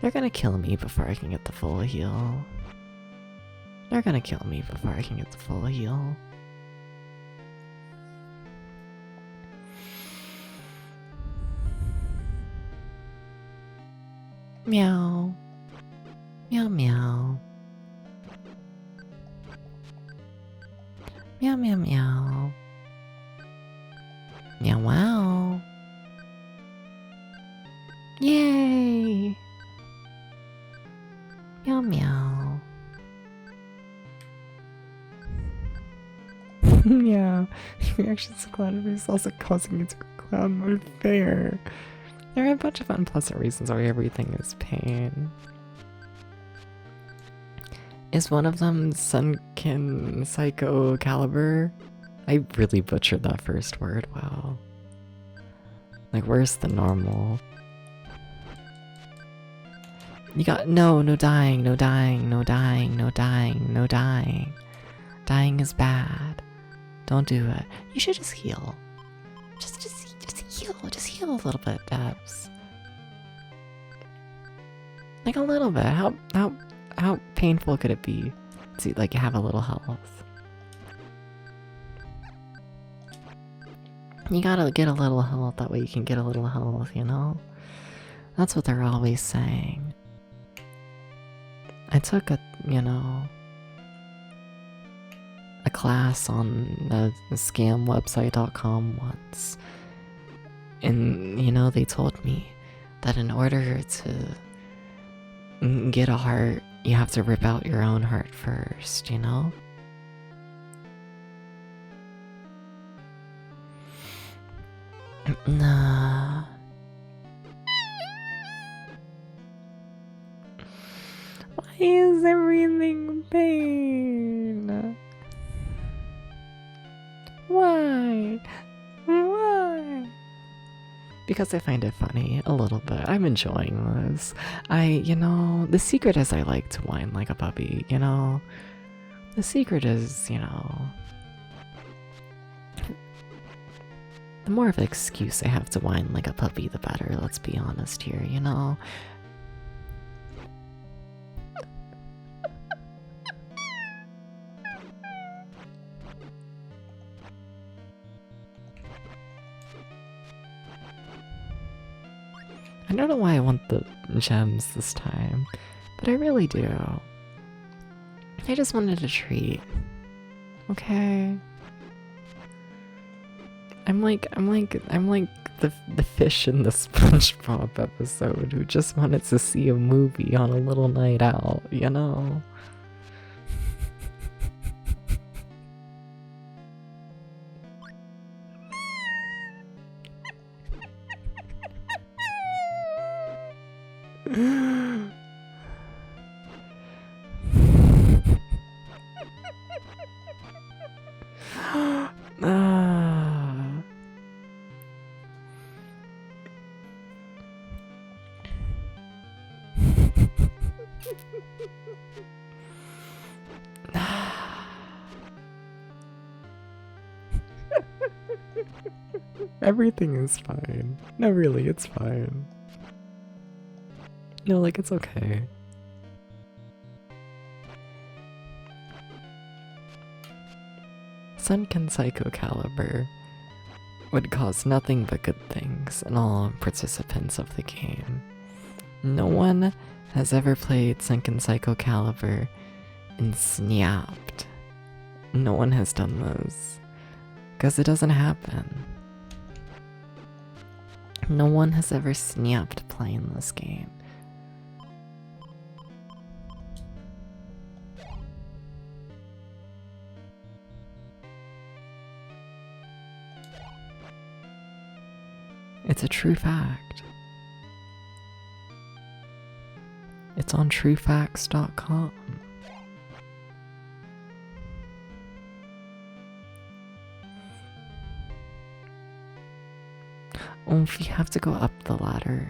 They're gonna kill me before I can get the full heal. They're gonna kill me before I can get the full heal. Meow. Meow meow. Meow meow meow. Meow wow. Yay! Meow meow. Yeah, reactions to Calibur is also causing it to cloud mode fair. There are a bunch of unpleasant reasons why everything is pain. Is one of them Sunken Psycho Calibur? I really butchered that first word, wow. Like worse than normal. You got no dying, no dying, no dying, no dying, no dying. Dying is bad. Don't do it. You should just heal. Just heal a little bit, Debs. Like a little bit. How painful could it be to like have a little health? You gotta get a little health, that way you can get a little health, you know? That's what they're always saying. I took a class on scamwebsite.com once. And, they told me that in order to get a heart, you have to rip out your own heart first, you know? Nah. Why is everything pain? Why? Why? Because I find it funny, a little bit. I'm enjoying this. The secret is I like to whine like a puppy, The secret is, the more of an excuse I have to whine like a puppy, the better, let's be honest here, I don't know why I want the gems this time, but I really do. I just wanted a treat. Okay? I'm like the fish in the SpongeBob episode who just wanted to see a movie on a little night out, Everything is fine. No, really, it's fine. No, like, it's okay. Seiken Psycho Calibur would cause nothing but good things in all participants of the game. No one has ever played Seiken Psycho Calibur and snapped. No one has done this. Because it doesn't happen. No one has ever snapped playing this game. It's a true fact. It's on truefacts.com. Oomph, you have to go up the ladder.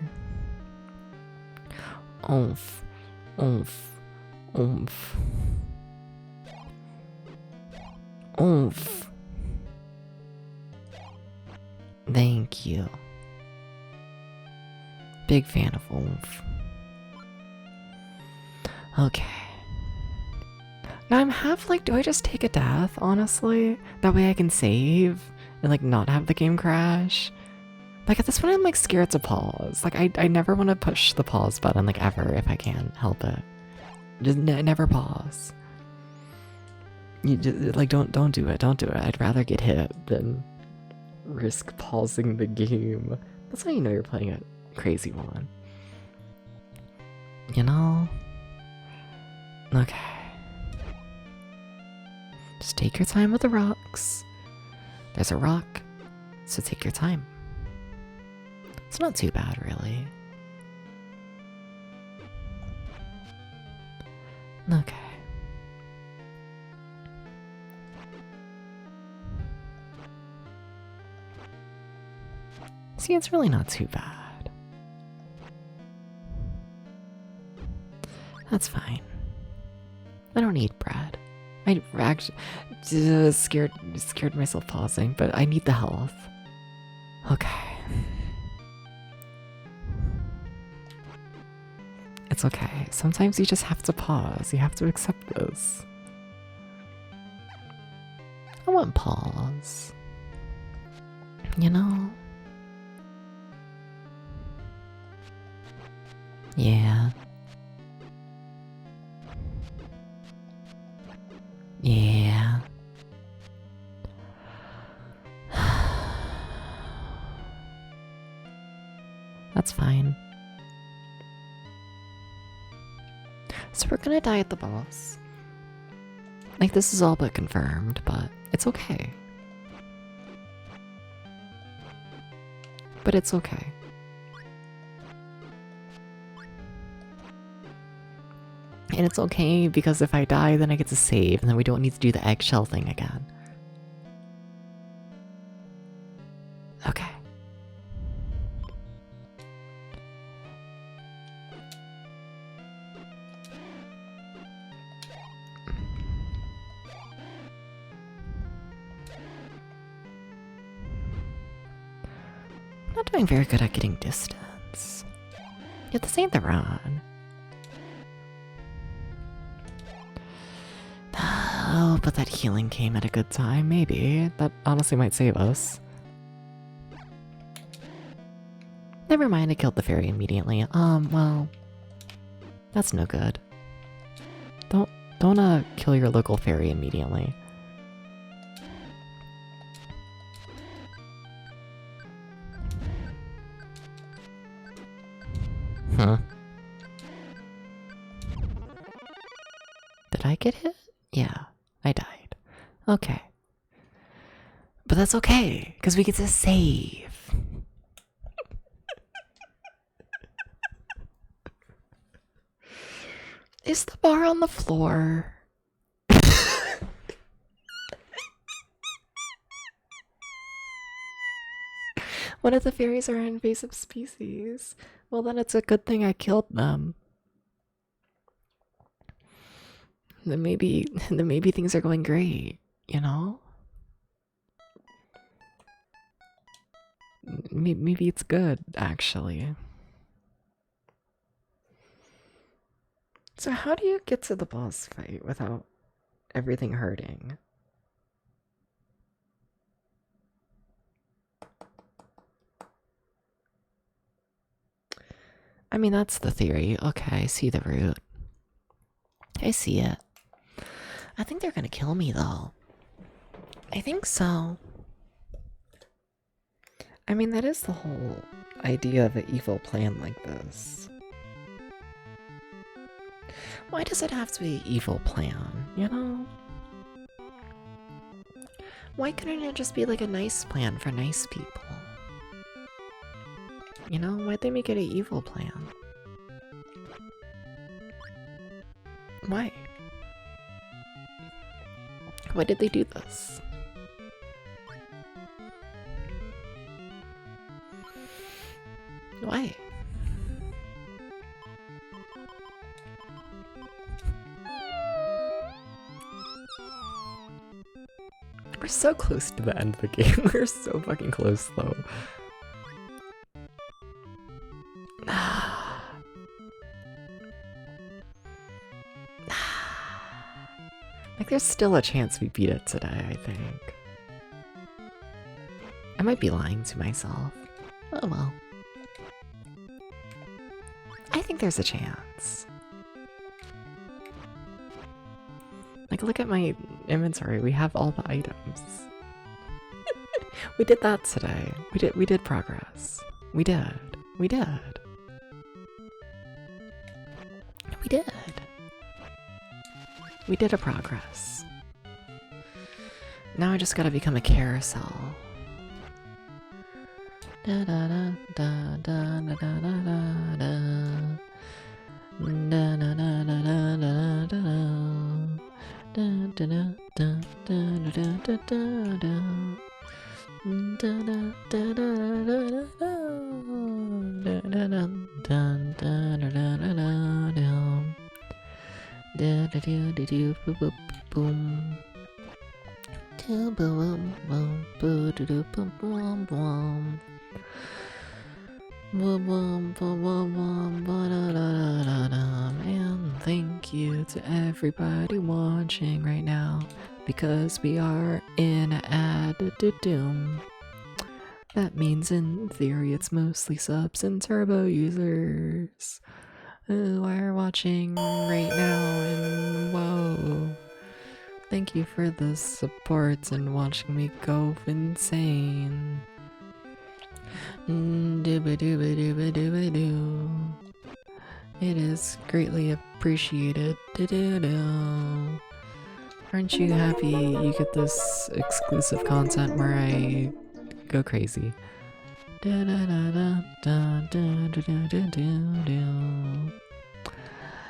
Oomph, oomph, oomph. Oomph. Thank you. Big fan of oomph. Okay. Now I'm half like, do I just take a death, honestly? That way I can save and like not have the game crash? Like at this point I'm like scared to pause. Like I never want to push the pause button like ever if I can help it. Just never pause. You just like don't do it. Don't do it. I'd rather get hit than risk pausing the game. That's how you know you're playing a crazy one. You know? Okay. Just take your time with the rocks. There's a rock, so take your time. It's not too bad, really. Okay. See, it's really not too bad. That's fine. I don't need bread. I actually scared myself pausing, but I need the health. Okay. It's okay. Sometimes you just have to pause. You have to accept this. I want pause. You know? Yeah. Yeah. That's fine. So we're gonna die at the boss. Like, this is all but confirmed, but it's okay. But it's okay. And it's okay because if I die, then I get to save, and then we don't need to do the eggshell thing again. Okay. Not doing very good at getting distance. Yet this ain't the run. Oh, but that healing came at a good time, maybe. That honestly might save us. Never mind, I killed the fairy immediately. Well... That's no good. Don't kill your local fairy immediately. Huh. Did I get hit? Yeah, I died. Okay. But that's okay, because we get to save. Is the bar on the floor? What if the fairies are an invasive species? Well, then it's a good thing I killed them. Then maybe things are going great, you know? maybe it's good, actually. So how do you get to the boss fight without everything hurting? I mean, that's the theory. Okay, I see the route. I see it. I think they're gonna kill me, though. I think so. I mean, that is the whole idea of an evil plan like this. Why does it have to be an evil plan, you know? Why couldn't it just be like a nice plan for nice people? You know, why'd they make it an evil plan? Why? Why did they do this? Why? We're so close to the end of the game. We're so fucking close, though. Like, there's still a chance we beat it today, I think. I might be lying to myself. Oh well. I think there's a chance. Like, look at my inventory. We have all the items. We did that today. We did progress. We did. We did. We did. We did a progress. Now I just gotta become a carousel. Da da da da da da da da da. Da da da da da da da da. Da da da da da da da da da. Da da da da da da. Da da da da da da da da. Da da do do do boop boop boom. Do boom boom boo do do boom boom boom. Boom boom boom boom boom ba da da da da. And thank you to everybody watching right now, because we are in ad doom. That means in theory it's mostly subs and turbo users who are watching right now, and whoa. Thank you for the support and watching me go insane. Dooba dooba dooba dooba doo. It is greatly appreciated. Doo-doo-doo. Aren't you happy you get this exclusive content where I go crazy? Da da da da da da da da da da.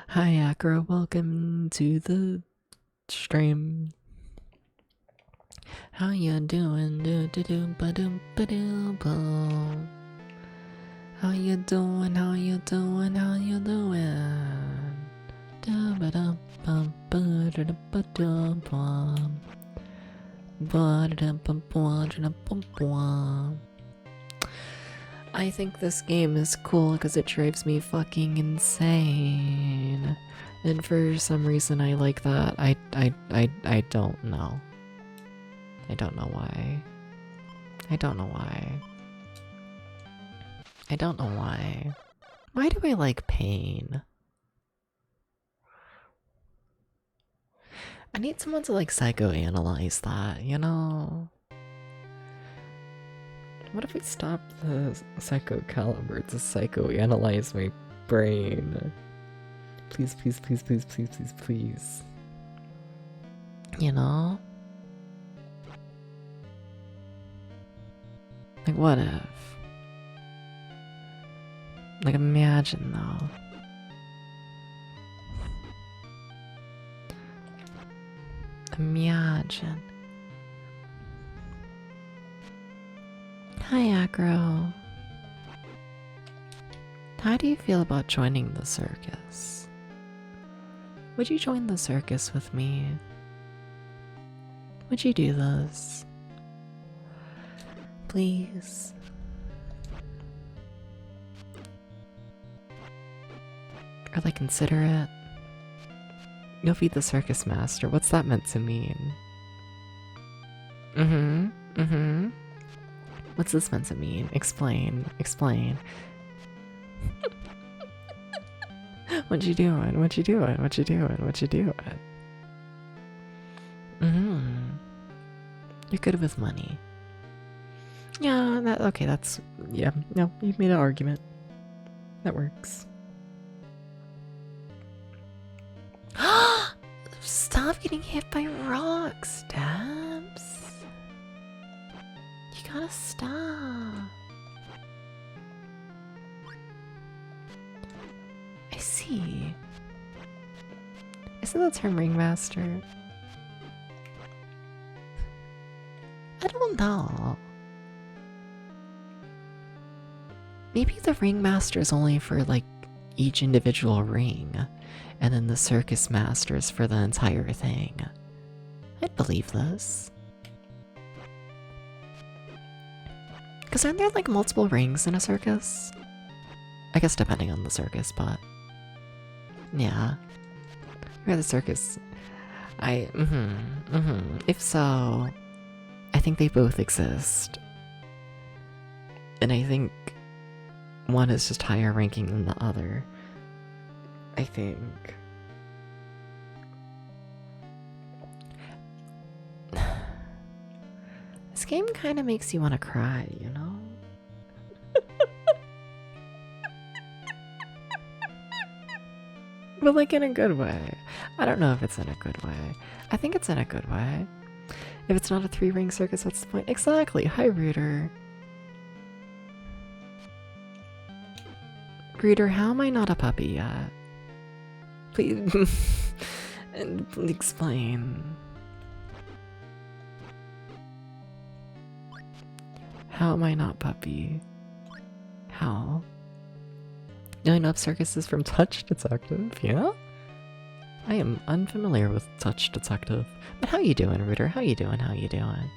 Hi Acro, welcome to the stream. How you doing? Do do do ba do ba do ba. How you doing? How you doing? How you doing? Da ba da ba ba da ba da ba. Ba da ba ba da ba ba. I think this game is cool because it drives me fucking insane. And for some reason I like that. I don't know. I don't know why. I don't know why. I don't know why. Why do I like pain? I need someone to like psychoanalyze that, you know? What if we stop the Psycho Calibur to psychoanalyze my brain? Please, please, please, please, please, please, please. You know? Like, what if? Like, imagine though. Imagine. Hi, Acro. How do you feel about joining the circus? Would you join the circus with me? Would you do this? Please. Or like consider it. You'll be the circus master. What's that meant to mean? What's this meant to mean? Explain. Explain. What you doing? What you doing? What you doing? What you doing? You're good with money. Yeah, okay, that's... Yeah, no, you've made an argument. That works. Stop getting hit by rocks, Dabs. You gotta stop. I see. Isn't the term ringmaster? I don't know. Maybe the ringmaster is only for like each individual ring, and then the circus master is for the entire thing. I'd believe this. Because aren't there like multiple rings in a circus? I guess depending on the circus, but yeah. You're the circus. If so, I think they both exist. And I think one is just higher ranking than the other. I think. This game kind of makes you want to cry, you know? But like in a good way. I don't know if it's in a good way. I think it's in a good way. If it's not a 3-ring circus, what's the point? Exactly. Hi, Rooter. Rooter, how am I not a puppy yet? Please, explain. How am I not puppy? How? You know circuses from Touch Detective, yeah? I am unfamiliar with Touch Detective. But how you doing, Rooter? How you doing? How you doing?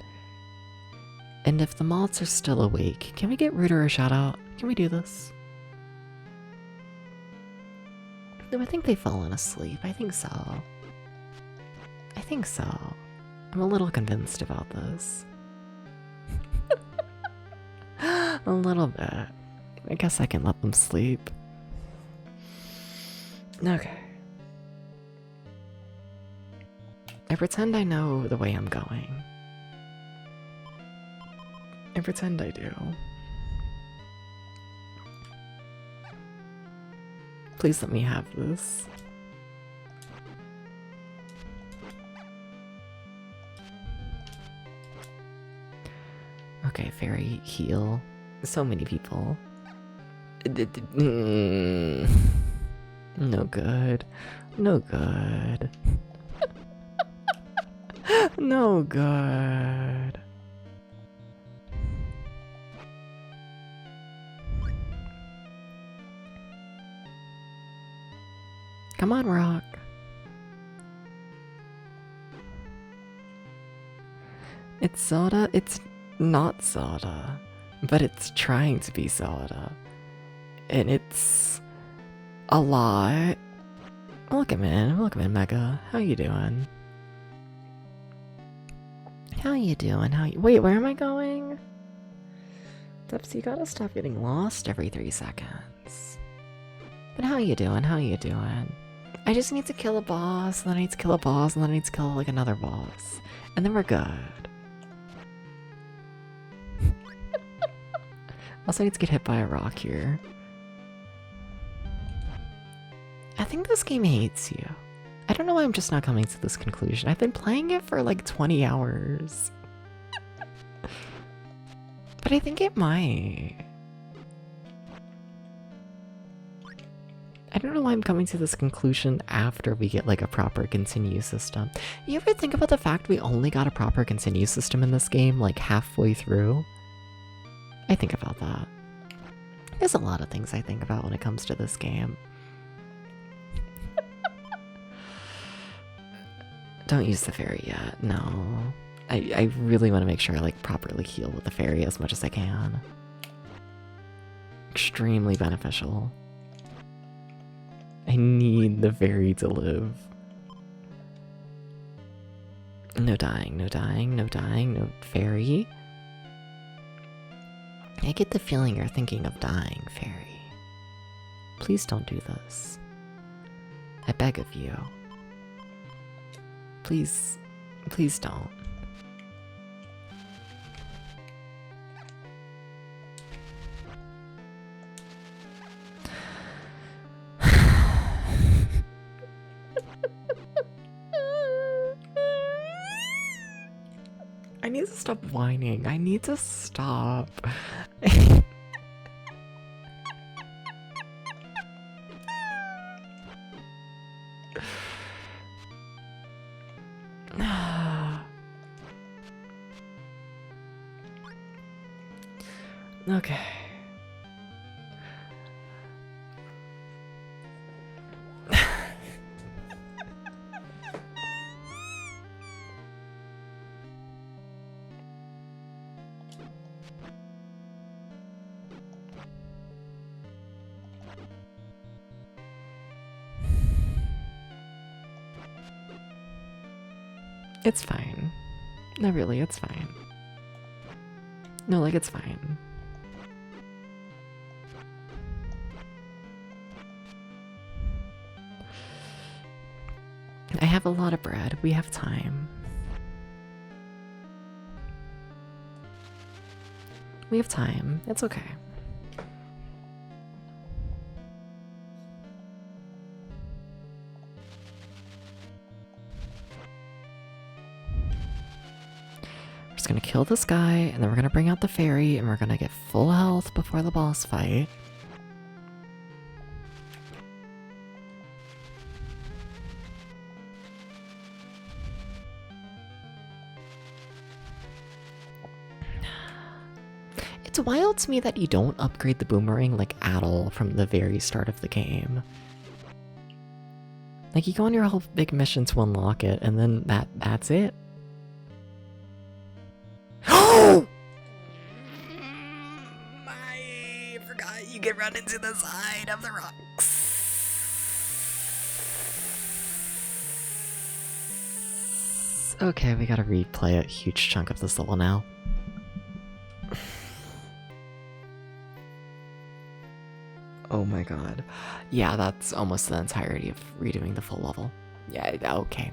And if the mods are still awake, can we get Rooter a shout out? Can we do this? No, I think they've fallen asleep. I think so. I think so. I'm a little convinced about this. A little bit. I guess I can let them sleep. Okay. I pretend I know the way I'm going. I pretend I do. Please let me have this. Okay, fairy heal. So many people. No good. No good. No good. Come on, Rock. It's soda. It's not soda, but it's trying to be soda. And it's a lot. Welcome in, Mega. How you doing? How you doing? Wait, where am I going? Dubs, you gotta stop getting lost every 3 seconds. But how you doing? How you doing? I just need to kill a boss, and then I need to kill a boss, and then I need to kill like another boss. And then we're good. Also need to get hit by a rock here. I think this game hates you. I don't know why I'm just not coming to this conclusion. I've been playing it for like 20 hours. But I think it might. I don't know why I'm coming to this conclusion after we get like a proper continue system. You ever think about the fact we only got a proper continue system in this game like halfway through? I think about that. There's a lot of things I think about when it comes to this game. Don't use the fairy yet, no. I really want to make sure I like properly heal with the fairy as much as I can. Extremely beneficial. I need the fairy to live. No dying, no dying, no dying, no fairy. I get the feeling you're thinking of dying, fairy. Please don't do this. I beg of you. Please, please don't. I need to stop whining. I need to stop. Okay. It's fine. No, really, it's fine. No, like, it's fine. I have a lot of bread. We have time. We have time. It's okay. We're just gonna kill this guy, and then we're gonna bring out the fairy, and we're gonna get full health before the boss fight. It's wild to me that you don't upgrade the boomerang like at all from the very start of the game. Like, you go on your whole big mission to unlock it, and then that's it. Oh! I forgot you can run into the side of the rocks. Okay, we gotta replay a huge chunk of this level now. Oh my god. Yeah, that's almost the entirety of redoing the full level. Yeah, okay.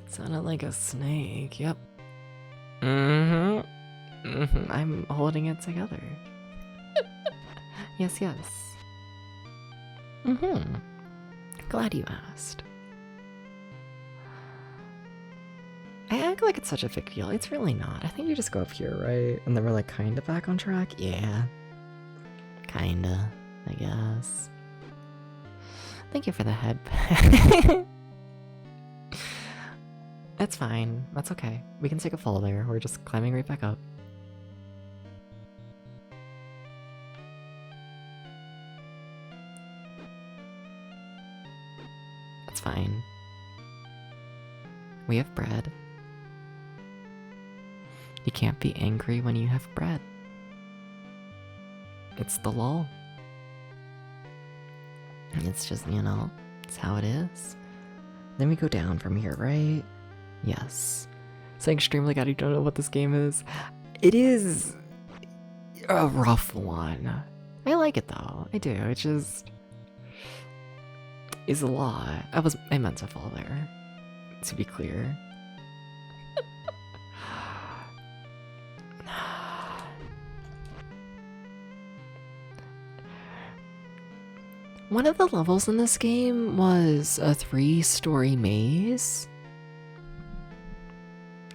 Sounded like a snake, yep. I'm holding it together. Yes, yes. Glad you asked. I act like it's such a big deal. It's really not. I think you just go up here, right? And then we're like kinda back on track? Yeah. Kinda, I guess. Thank you for the head. That's fine. That's okay. We can take a fall there. We're just climbing right back up. That's fine. We have bread. You can't be angry when you have bread. It's the law. It's just, you know, it's how it is. Then we go down from here, right? Yes. Saying extremely god, you don't know what this game is. It is a rough one. I like it though. I do. It just is a lot. I meant to fall there, to be clear. One of the levels in this game was a 3-story maze.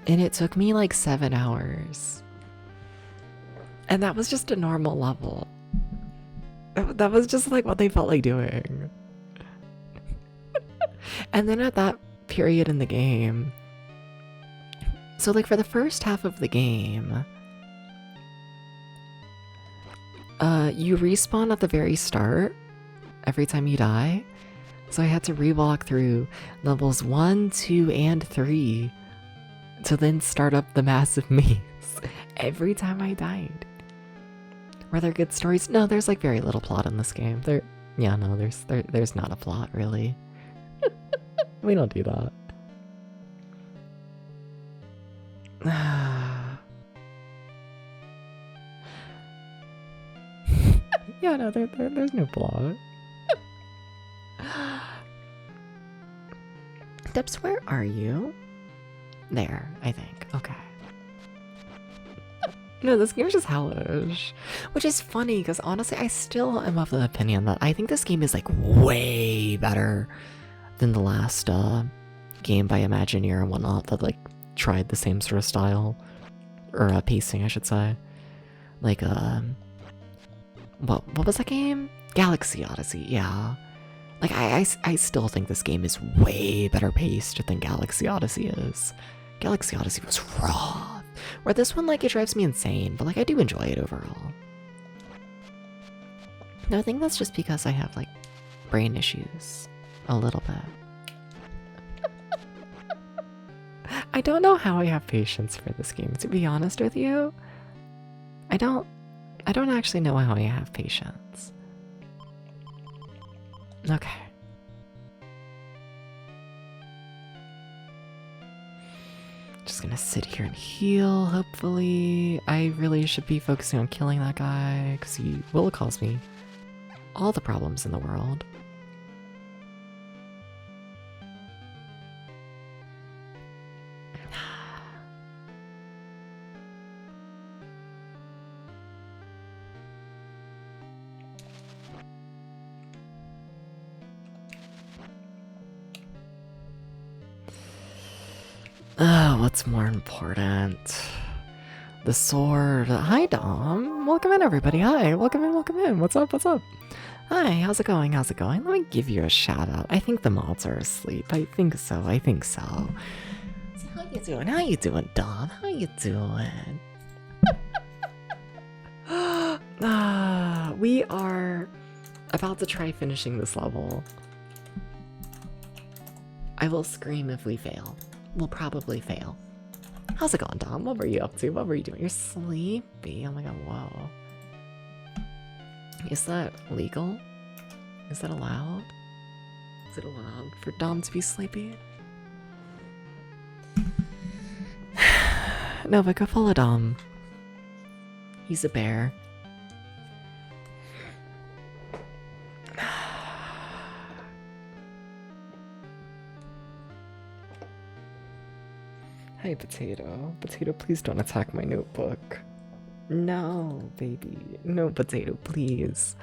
And it took me like 7 hours. And that was just a normal level. That was just like what they felt like doing. And then at that period in the game, so like for the first half of the game, you respawn at the very start every time you die. So I had to re-walk through levels 1, 2, and 3 to then start up the massive maze. Every time I died. Were there good stories? No, there's like very little plot in this game. Yeah, no, there's not a plot really. We don't do that. Yeah, no, there's no plot. Debs, where are you? There, I think. Okay. No, this game is just hellish. Which is funny, because honestly, I still am of the opinion that I think this game is like way better than the last game by Imagineer and whatnot that like tried the same sort of style. Or pacing, I should say. Like, what was that game? Galaxy Odyssey, yeah. Like, I still think this game is way better paced than Galaxy Odyssey is. Galaxy Odyssey was raw. Where this one, like, it drives me insane, but, like, I do enjoy it overall. No, I think that's just because I have, like, brain issues. A little bit. I don't know how I have patience for this game, to be honest with you. I don't actually know how I have patience. Okay. Just gonna sit here and heal, hopefully. I really should be focusing on killing that guy, because he will cause me all the problems in the world. What's more important? The sword. Hi, Dom. Welcome in, everybody. Hi. Welcome in, welcome in. What's up, what's up? Hi, how's it going? How's it going? Let me give you a shout out. I think the mods are asleep. I think so. I think so. So how you doing? How you doing, Dom? How you doing? We are about to try finishing this level. I will scream if we fail. We'll probably fail. How's it going, Dom? What were you up to? What were you doing? You're sleepy. Oh my god, whoa. Is that legal? Is that allowed? Is it allowed for Dom to be sleepy? No, but go follow Dom. He's a bear. Hi, Potato. Potato, please don't attack my notebook. No, baby. No, Potato, please.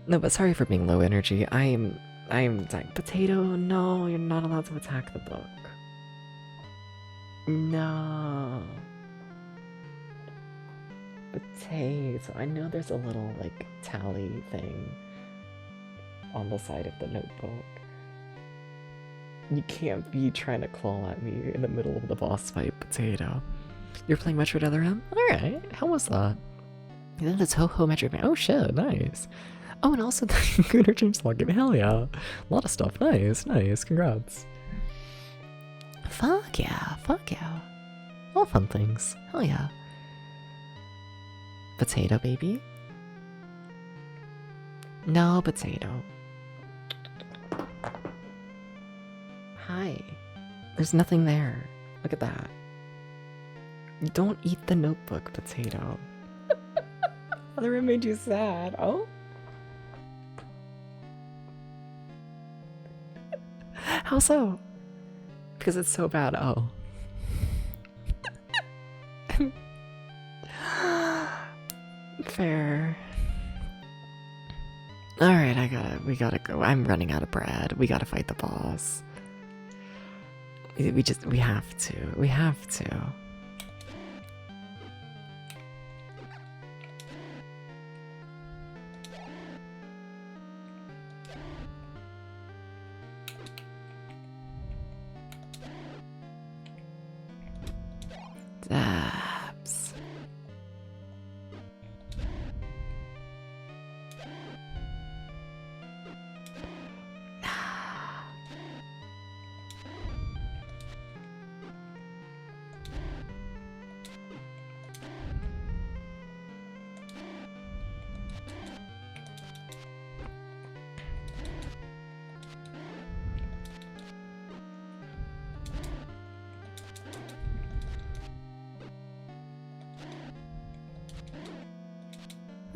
No, but sorry for being low energy. I'm dying. Potato, no, you're not allowed to attack the book. No. Potato, I know there's a little, like, tally thing on the side of the notebook. You can't be trying to claw at me in the middle of the boss fight, Potato. You're playing Metroid Other M? Alright, how was that? And then the Toho Metroid Man. Oh shit, nice. Oh, and also the Gooner James Log game. Hell yeah. A lot of stuff. Nice, nice. Congrats. Fuck yeah, fuck yeah. All fun things. Hell yeah. Potato, baby? No, Potato. Hi. There's nothing there. Look at that. Don't eat the notebook, Potato. Other made you sad. Oh? How so? Because it's so bad. Oh. Fair. Alright, we gotta go. I'm running out of bread. We gotta fight the boss. We have to. We have to. Dabs.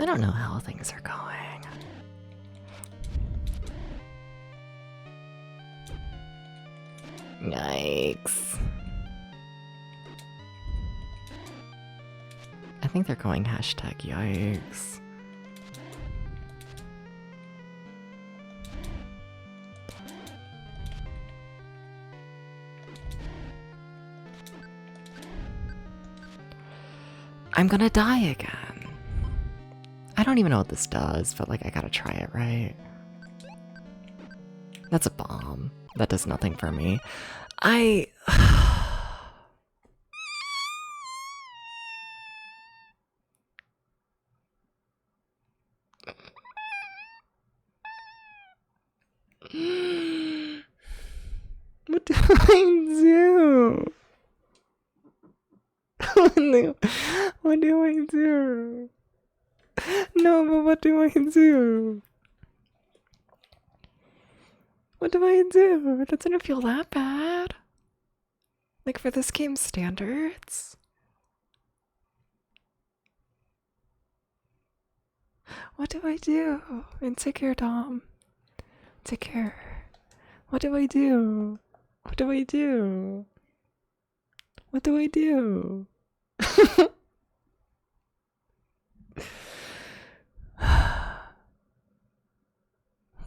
I don't know how things are going. Yikes. I think they're going hashtag yikes. I'm gonna die again. I don't even know what this does, but like I gotta try it, right? That's a bomb. That does nothing for me. What do I do? What do I do? No, but what do I do? What do I do? It doesn't feel that bad. Like for this game's standards. What do I do? And take care, Dom. Take care. What do I do? What do I do? What do I do?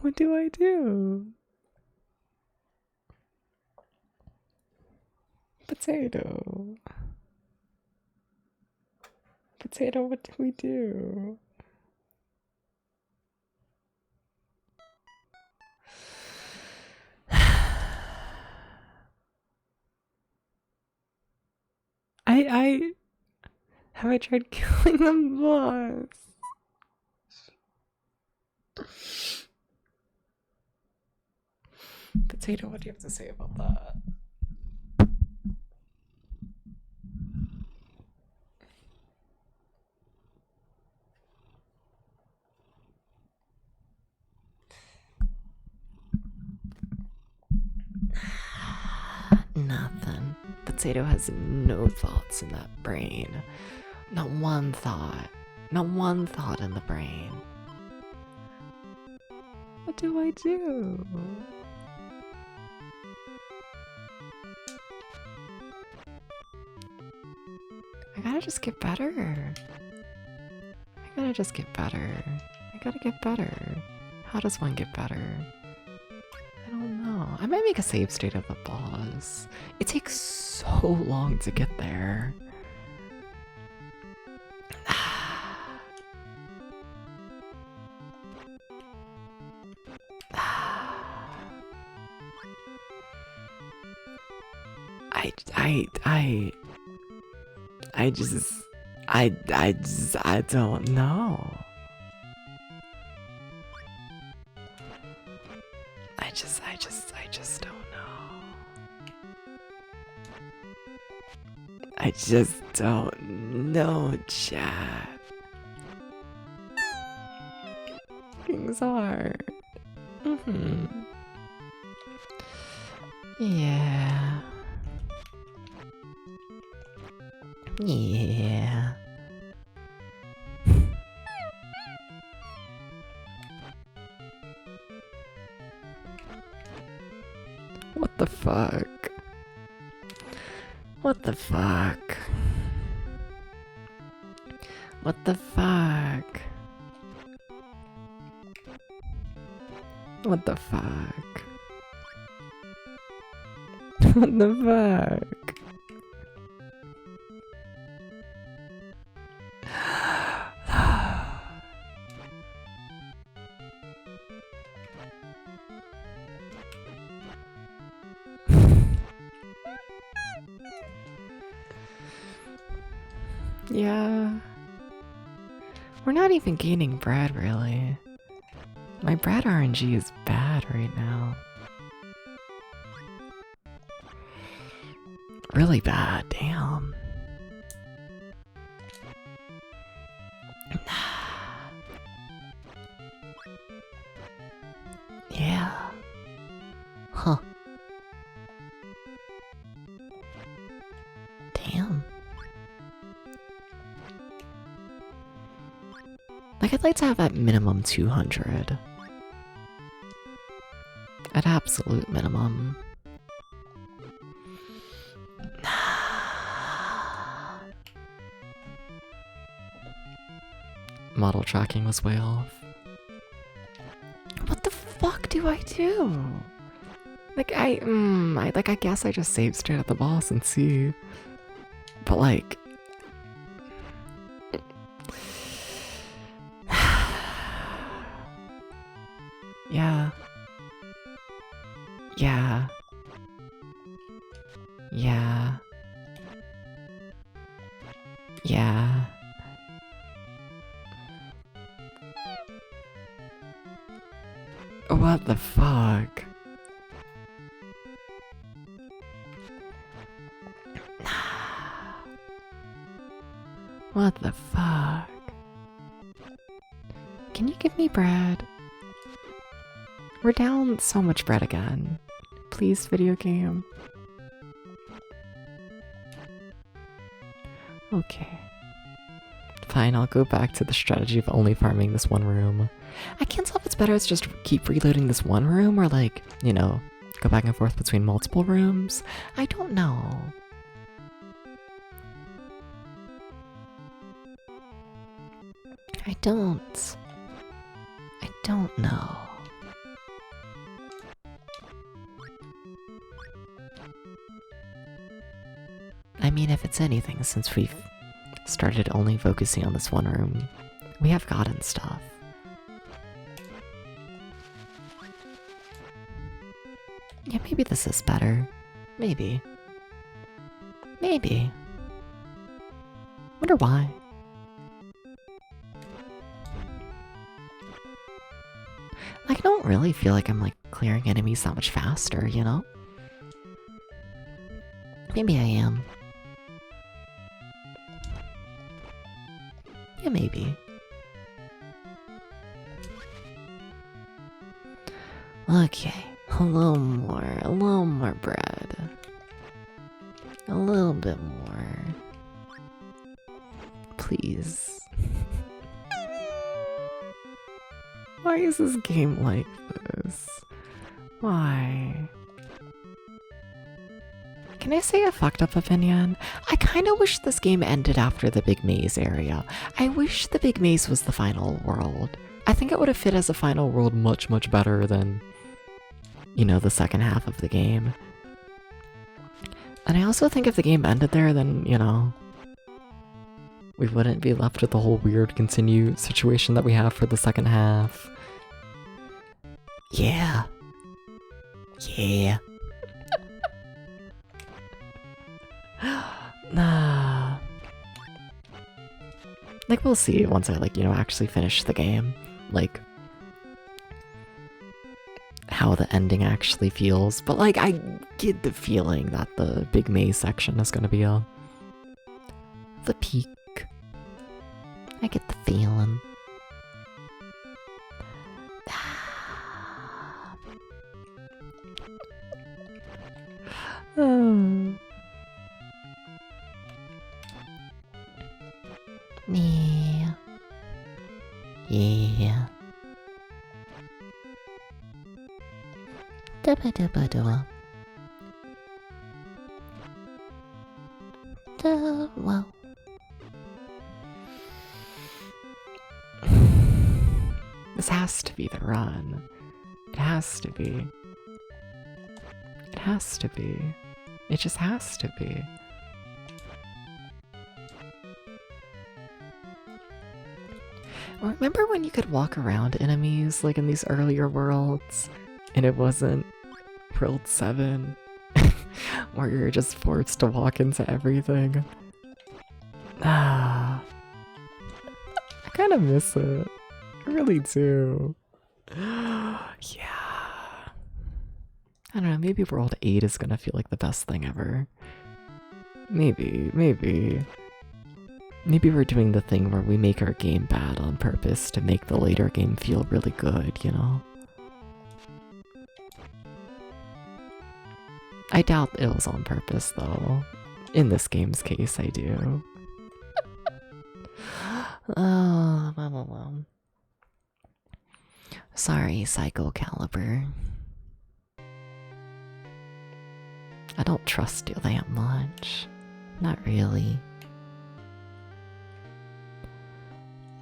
What do I do? Potato. Potato, what do we do? Have I tried killing the boss? Potato, what do you have to say about that? Nothing. Potato has no thoughts in that brain. Not one thought. Not one thought in the brain. What do I do? I gotta just get better. I gotta just get better. I gotta get better. How does one get better? I don't know. I might make a save state of the boss. It takes so long to get there. I don't know. I just don't know. I just don't know, chat. Things hard. Yeah. Yeah. What the fuck? What the fuck? What the fuck? What the fuck? What the fuck? Yeah. We're not even gaining bread, really. My bread RNG is bad right now. Really bad, damn. Yeah. Huh. Damn. Like, I'd like to have at minimum 200. At absolute minimum. Model tracking was way off. What the fuck do I do? Like, I guess I just save straight at the boss and see. But like... yeah. Yeah. Yeah. Yeah. What the fuck? What the fuck? Can you give me bread? We're down so much bread again. Please, video game. Okay. Fine, I'll go back to the strategy of only farming this one room. I can't tell if it's better to just keep reloading this one room or like, you know, go back and forth between multiple rooms. I don't know. I don't know. I mean, if it's anything, since we've started only focusing on this one room, we have gotten stuff. Yeah, maybe this is better. Maybe. Maybe. Wonder why. I don't really feel like I'm like clearing enemies that much faster, you know? Maybe I am. Yeah, maybe. Okay, a little more bread. A little bit more. Please. Why is this game like this? Why? Can I say a fucked up opinion? I kinda wish this game ended after the big maze area. I wish the big maze was the final world. I think it would have fit as a final world much, much better than, you know, the second half of the game. And I also think if the game ended there, then, you know, we wouldn't be left with the whole weird continue situation that we have for the second half. Yeah. Yeah. Nah. Like, we'll see once I, like, you know, actually finish the game. Like, how the ending actually feels. But, like, I get the feeling that the big maze section is gonna be the peak. I get the feeling. Oh. Yeah. Yeah. Dubba dubba dubba. Well. This has to be the run. It has to be. It has to be. It just has to be. Remember when you could walk around enemies like in these earlier worlds and it wasn't World 7 where you're just forced to walk into everything? Ah, I kind of miss it. I really do. Yeah. I don't know, maybe World 8 is gonna feel like the best thing ever. Maybe. Maybe we're doing the thing where we make our game bad on purpose to make the later game feel really good, you know? I doubt it was on purpose, though. In this game's case, I do. Oh, well. Sorry, Psycho Calibur. I don't trust you that much. Not really.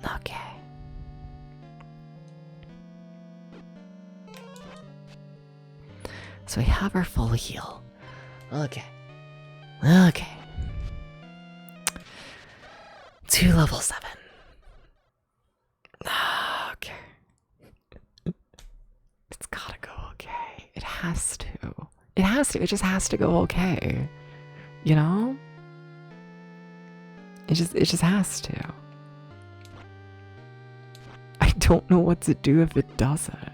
Okay. So we have our full heal. Okay. Okay. To level 7. Okay. It's gotta go okay. It has to. It has to. It just has to go okay. You know? It just has to. I don't know what to do if it doesn't.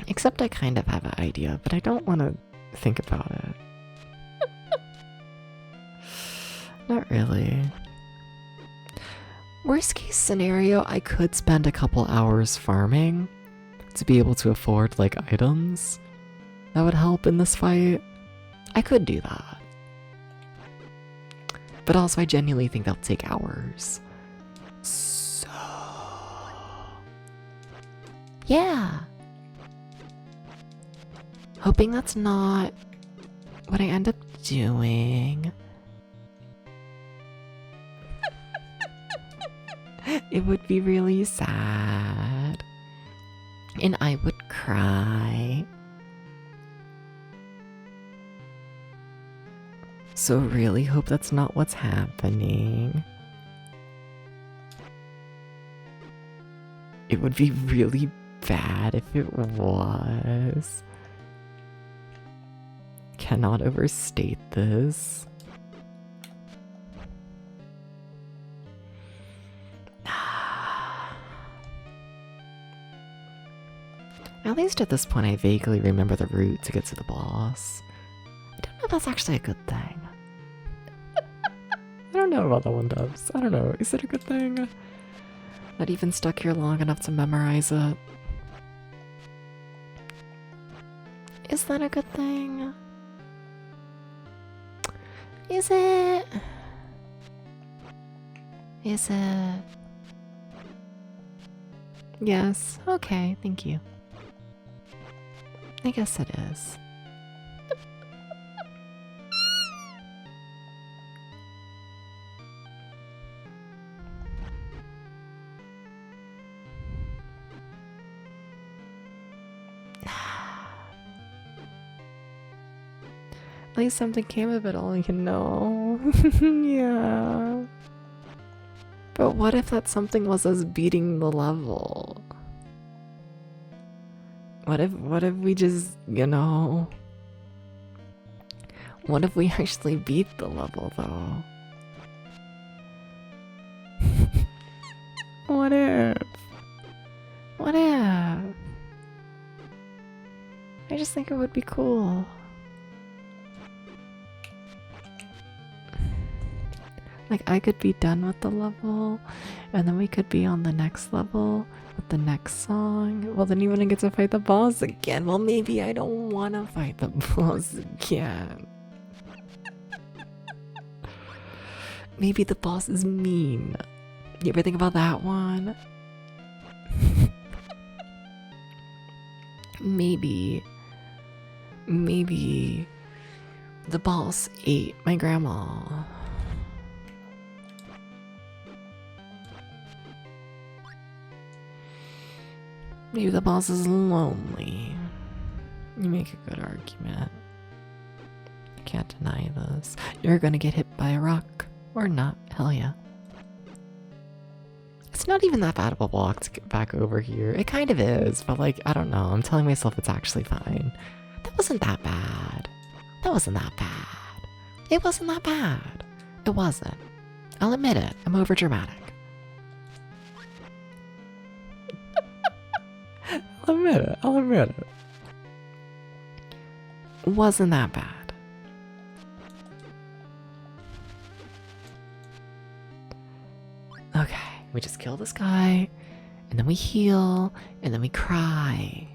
Except I kind of have an idea, but I don't want to think about it. Not really. Worst case scenario, I could spend a couple hours farming to be able to afford, like, items that would help in this fight. I could do that. But also, I genuinely think that'll take hours. So... yeah. Hoping that's not what I end up doing. It would be really sad. And I would cry. So really hope that's not what's happening. It would be really bad if it was. Cannot overstate this. At least at this point I vaguely remember the route to get to the boss. I don't know if that's actually a good thing. I don't know about that one, Dubs. I don't know. Is it a good thing? Not even stuck here long enough to memorize it. Is that a good thing? Is it? Is it? Yes. Okay, thank you. I guess it is. At least something came of it all, you know. Yeah. But what if that something was us beating the level? What if we just, you know... What if we actually beat the level, though? What if? What if? I just think it would be cool. Like, I could be done with the level, and then we could be on the next level with the next song. Well, then you wouldn't get to fight the boss again. Well, maybe I don't want to fight the boss again. Maybe the boss is mean. You ever think about that one? Maybe the boss ate my grandma. Maybe the boss is lonely. You make a good argument. I can't deny this. You're gonna get hit by a rock. Or not. Hell yeah. It's not even that bad of a walk to get back over here. It kind of is, but like, I don't know. I'm telling myself it's actually fine. That wasn't that bad. That wasn't that bad. It wasn't that bad. It wasn't. I'll admit it. I'm over dramatic. I'll admit it. I'll admit it. It wasn't that bad. Okay, we just kill this guy, and then we heal, and then we cry.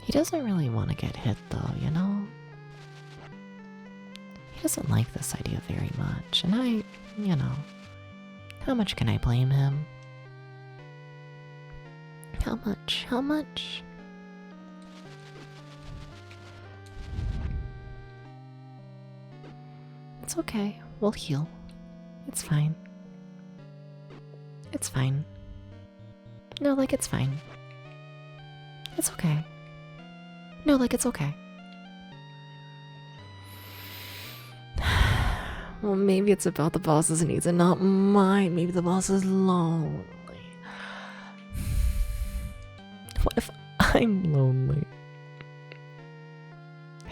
He doesn't really want to get hit though, you know? He doesn't like this idea very much, and you know, how much can I blame him? How much? How much? It's okay. We'll heal. It's fine. It's fine. No, like it's fine. It's okay. No, like it's okay. Well, maybe it's about the boss's needs and not mine. Maybe the boss is lonely. What if I'm lonely?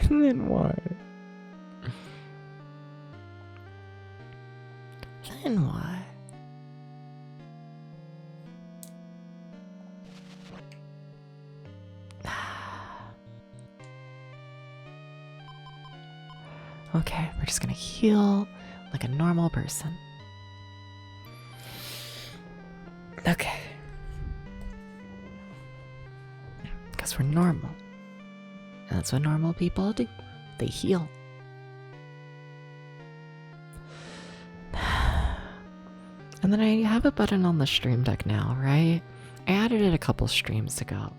And then what? Then what? Okay, we're just gonna heal like a normal person. Okay. Because we're normal. And that's what normal people do. They heal. And then I have a button on the stream deck now, right? I added it a couple streams ago.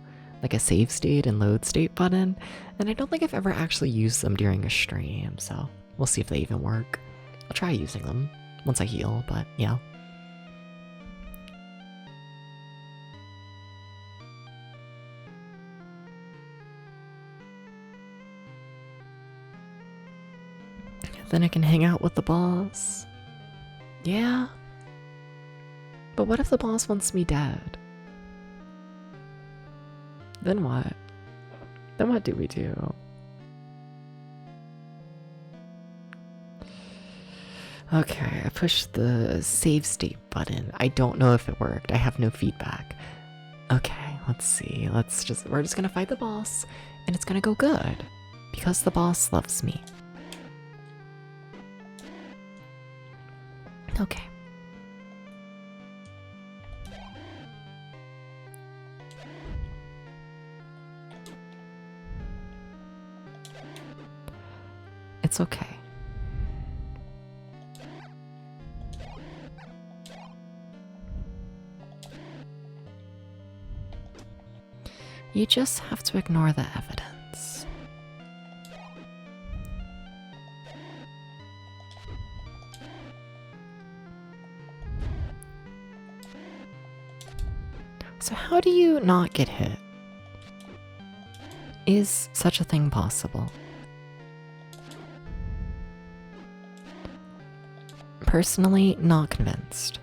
Like a save state and load state button. And I don't think I've ever actually used them during a stream, so we'll see if they even work. I'll try using them once I heal, but yeah. Then I can hang out with the boss. Yeah. But what if the boss wants me dead? Then what? Then what do we do? Okay, I pushed the save state button. I don't know if it worked. I have no feedback. Okay, let's see. We're just gonna fight the boss, and it's gonna go good. Because the boss loves me. Okay. It's okay. You just have to ignore the evidence. So how do you not get hit? Is such a thing possible? Personally, not convinced.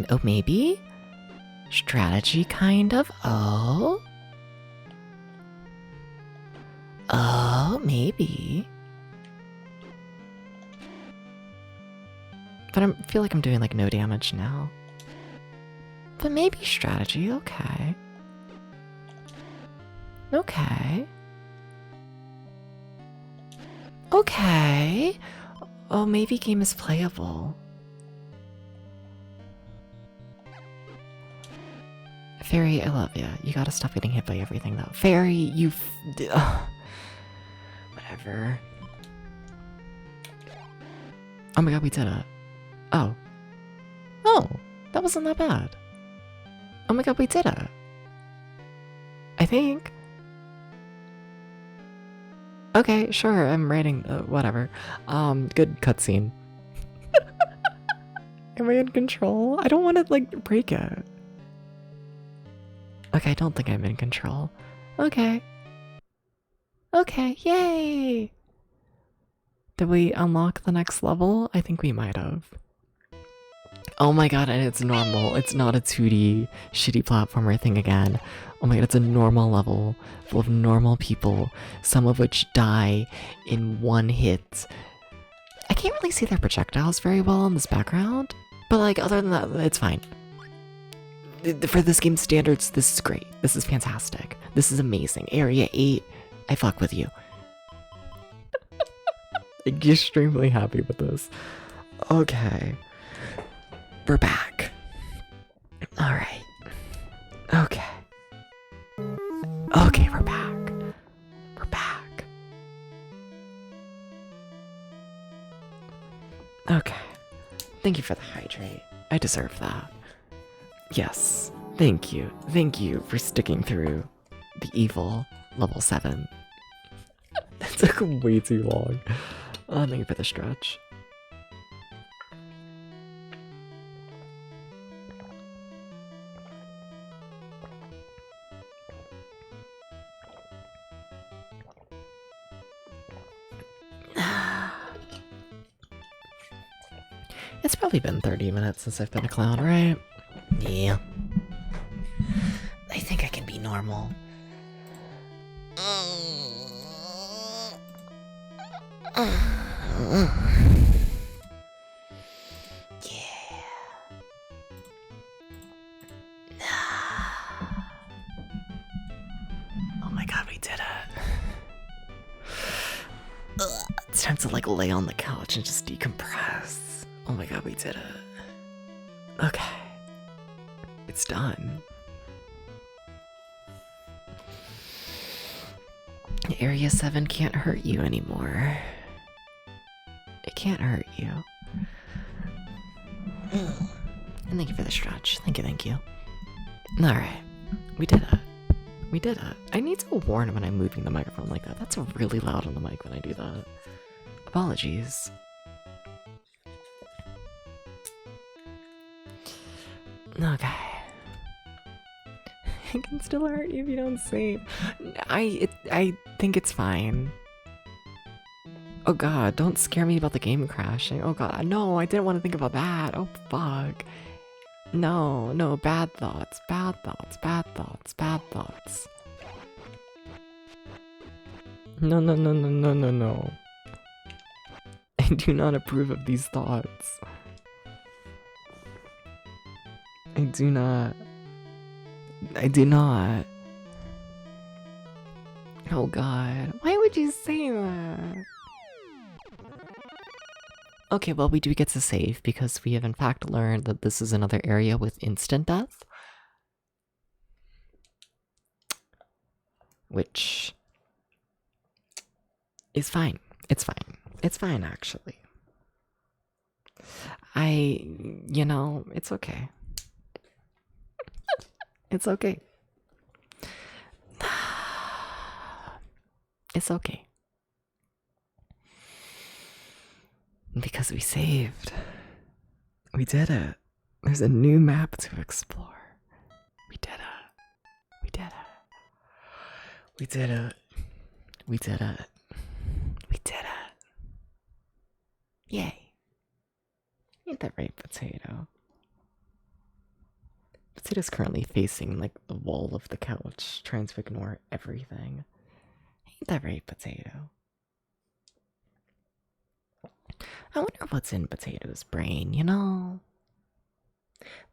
Oh, maybe? Strategy, kind of? Oh? Oh, maybe. But I feel like I'm doing like no damage now. But maybe strategy, okay. Okay. Okay. Oh, maybe game is playable. Fairy, I love you. You gotta stop getting hit by everything though. Fairy, you whatever. Oh my god, we did it. Oh. Oh, that wasn't that bad. Oh my god, we did it. I think. Okay, sure, I'm writing, whatever. Good cutscene. Am I in control? I don't want to, like, break it. Okay, I don't think I'm in control. Okay. Okay, yay! Did we unlock the next level? I think we might have. Oh my god, and it's normal. It's not a 2D shitty platformer thing again. Oh my god, it's a normal level full of normal people, some of which die in one hit. I can't really see their projectiles very well in this background, but like other than that, it's fine. For this game's standards, this is great. This is fantastic. This is amazing. Area 8, I fuck with you. extremely happy with this. Okay. We're back. Alright. Okay. Okay, we're back. We're back. Okay. Thank you for the hydrate. I deserve that. Yes. Thank you. Thank you for sticking through the evil level 7. That took way too long. Oh, thank you for the stretch. It's probably been 30 minutes since I've been a clown, right? Yeah. I think I can be normal. Yeah. Oh my god, we did it. It's time to like lay on the couch and just decompress. Oh my god, we did it. Okay. It's done. Area 7 can't hurt you anymore. It can't hurt you. And thank you for the stretch. Thank you, thank you. Alright. We did it. We did it. I need to warn when I'm moving the microphone like that. That's really loud on the mic when I do that. Apologies. Okay. It can still hurt you if you don't save. I think it's fine. Oh god, don't scare me about the game crashing. Oh god, no, I didn't want to think about that. Oh fuck. No, bad thoughts, bad thoughts, bad thoughts, bad thoughts. No. I do not approve of these thoughts. I do not. Oh god, why would you say that? Okay, well we do get to save because we have in fact learned that this is another area with instant death. Which is fine. It's fine. It's fine actually. It's okay. It's okay. It's okay. Because we saved. We did it. There's a new map to explore. We did it. We did it. We did it. We did it. We did it. Yay. Ain't that right, Potato? Potato's currently facing like the wall of the couch, trying to ignore everything. Ain't that right, Potato? I wonder what's in Potato's brain, you know?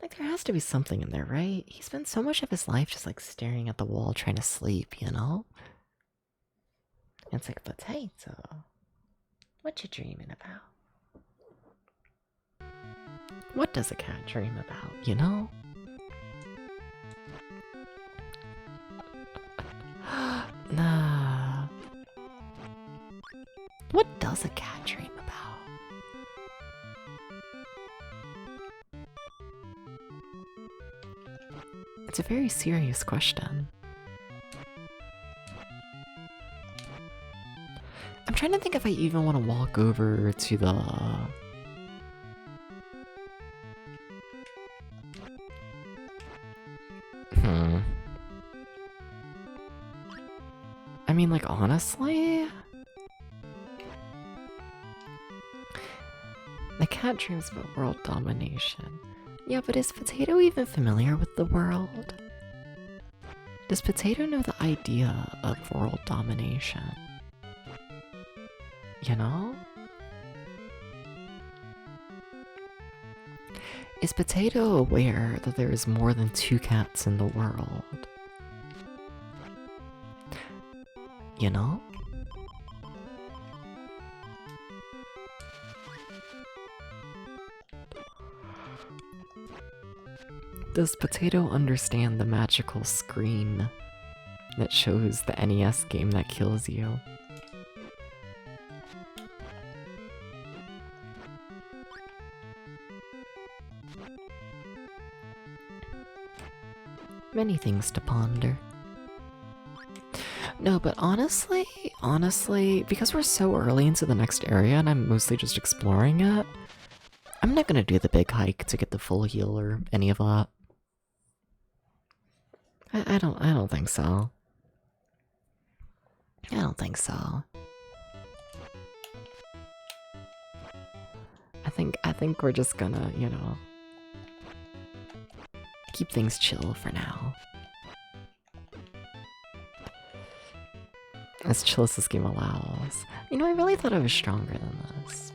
Like, there has to be something in there, right? He spent so much of his life just like staring at the wall trying to sleep, you know? It's like, Potato, what you dreaming about? What does a cat dream about, you know? Nah. What does a cat dream about? It's a very serious question. I'm trying to think if I even want to walk over to the... I mean, like, honestly? The cat dreams about world domination. Yeah, but is Potato even familiar with the world? Does Potato know the idea of world domination? You know? Is Potato aware that there is more than 2 cats in the world? You know? Does Potato understand the magical screen that shows the NES game that kills you? Many things to ponder. No, but honestly, because we're so early into the next area and I'm mostly just exploring it, I'm not gonna do the big hike to get the full heal or any of that. I don't think so. I don't think so. I think we're just gonna, you know, keep things chill for now. As chill as this game allows. You know, I really thought I was stronger than this.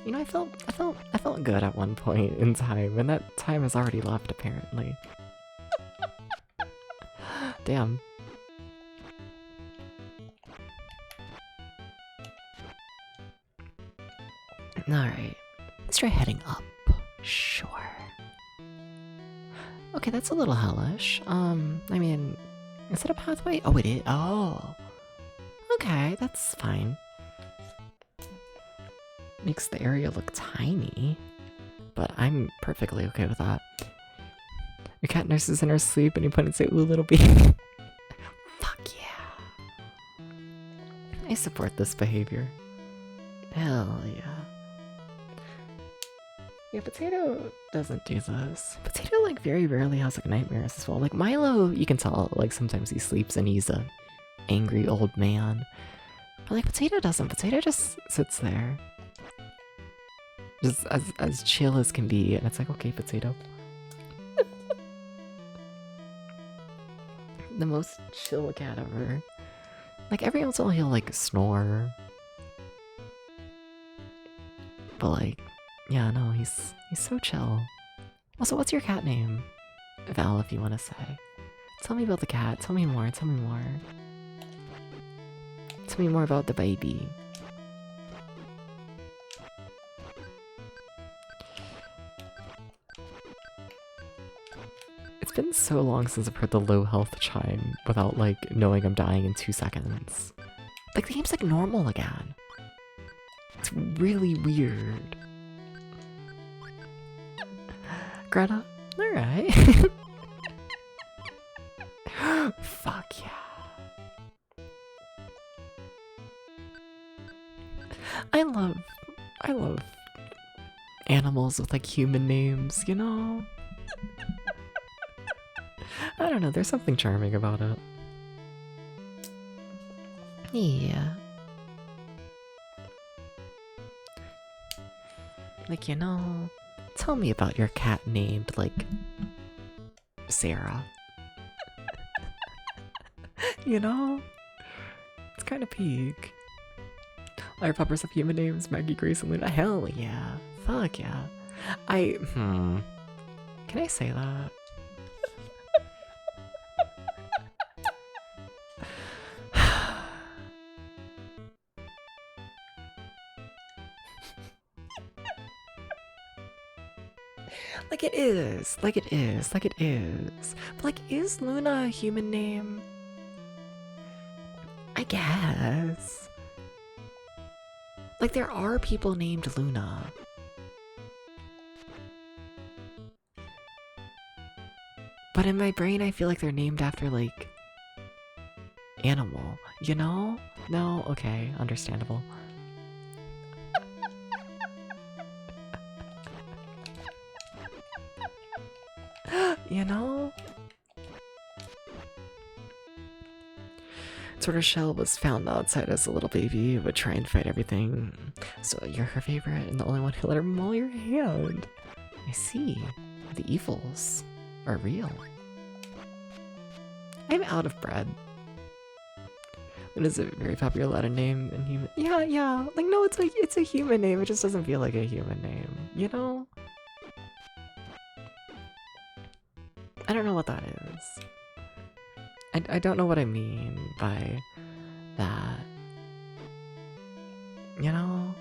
You know, I felt good at one point in time, and that time has already left apparently. Damn. Alright. Let's try heading up. Sure. Okay, that's a little hellish. I mean, is it a pathway? Oh, it is. Oh. Okay, that's fine. Makes the area look tiny. But I'm perfectly okay with that. Your cat nurses in her sleep and you point and say, ooh, little bee. Fuck yeah. I support this behavior. Hell yeah. Yeah, Potato doesn't do this. Potato, like, very rarely has, like, nightmares as well. Like, Milo, you can tell, like, sometimes he sleeps and he's a angry old man. But, like, Potato doesn't. Potato just sits there. Just as chill as can be. And it's like, okay, Potato. The most chill cat ever. Like, every once in a while he'll, like, snore. But, like, yeah, no, he's so chill. Also, what's your cat name? Val, if you want to say. Tell me about the cat. Tell me more. Tell me more. Tell me more about the baby. It's been so long since I've heard the low health chime without, like, knowing I'm dying in 2 seconds. Like, the game's, like, normal again. It's really weird. Greta? Alright. Fuck yeah. I love animals with, like, human names, you know? I don't know, there's something charming about it. Yeah. Like, you know, tell me about your cat named, like, Sarah. You know? It's kind of peak. Our puppers have human names, Maggie, Grace, and Luna. Hell yeah. Fuck yeah. Can I say that? Like it is. But, like, is Luna a human name? I guess. Like, there are people named Luna. But in my brain, I feel like they're named after, like, animal. You know? No? Okay, understandable. You know? Tortoiseshell was found outside as a little baby, would try and fight everything. So you're her favorite and the only one who let her maul your hand. I see. The evils are real. I'm out of bread. It is a very popular Latin name and human. Yeah. Like, no, it's a human name. It just doesn't feel like a human name. You know? I don't know what that is. I don't know what I mean by that. You know?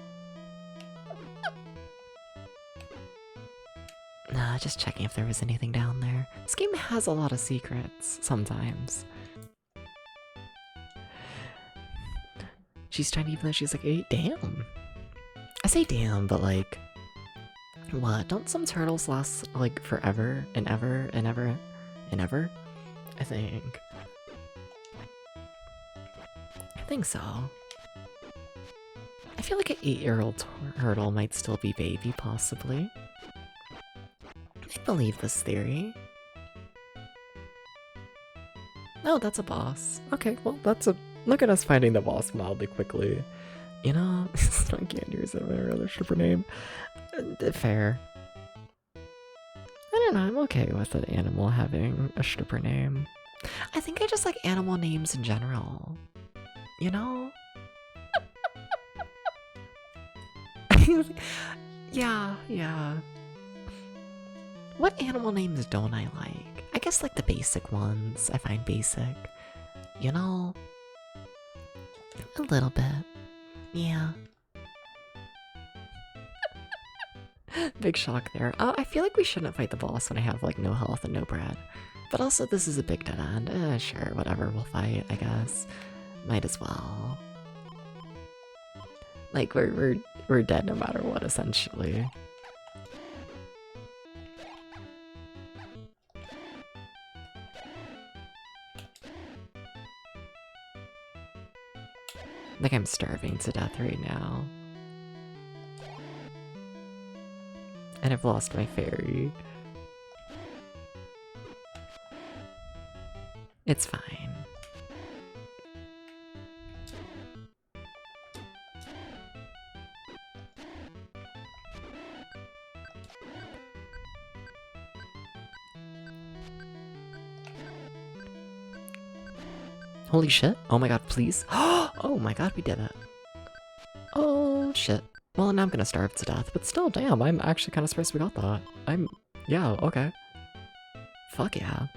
Just checking if there was anything down there. This game has a lot of secrets, sometimes. She's tiny even though she's like 8. Damn. I say damn, but like, what? Don't some turtles last like forever and ever and ever and ever? I think. I think so. I feel like an 8-year-old turtle might still be baby, possibly. I believe this theory. Oh, that's a boss. Okay, well, that's a... Look at us finding the boss mildly quickly. You know, I can't use my other stripper name. Fair. I don't know, I'm okay with an animal having a stripper name. I think I just like animal names in general. You know? Yeah. What animal names don't I like? I guess like the basic ones I find basic. You know? A little bit. Yeah. Big shock there. I feel like we shouldn't fight the boss when I have like no health and no bread. But also this is a big dead end. Sure, whatever, we'll fight, I guess. Might as well. Like we're dead no matter what, essentially. Like I'm starving to death right now. And I've lost my fairy. It's fine. Holy shit. Oh my god, please. Oh my god, we did it. Oh shit. Well, now I'm gonna starve to death, but still, damn, I'm actually kind of surprised we got that. Yeah, okay. Fuck yeah.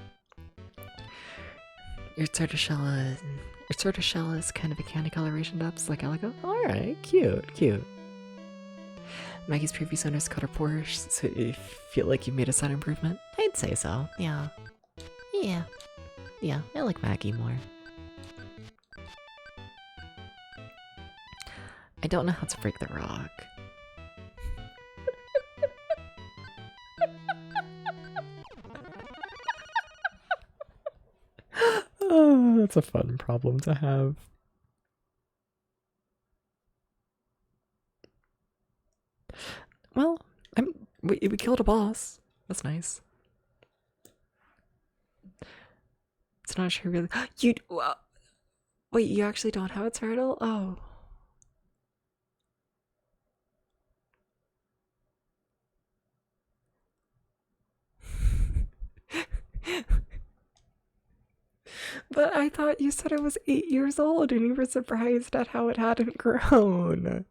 Your tortoiseshell is kind of a candy coloration depths like Elico? Alright, cute. Maggie's previous owners cut her Porsche, so you feel like you made a slight improvement? I'd say so, yeah. Yeah, I like Maggie more. I don't know how to break the rock. Oh, that's a fun problem to have. Well, we killed a boss. That's nice. It's not sure really. Wait, you actually don't have a turtle? Oh. But I thought you said it was 8 years old and you were surprised at how it hadn't grown.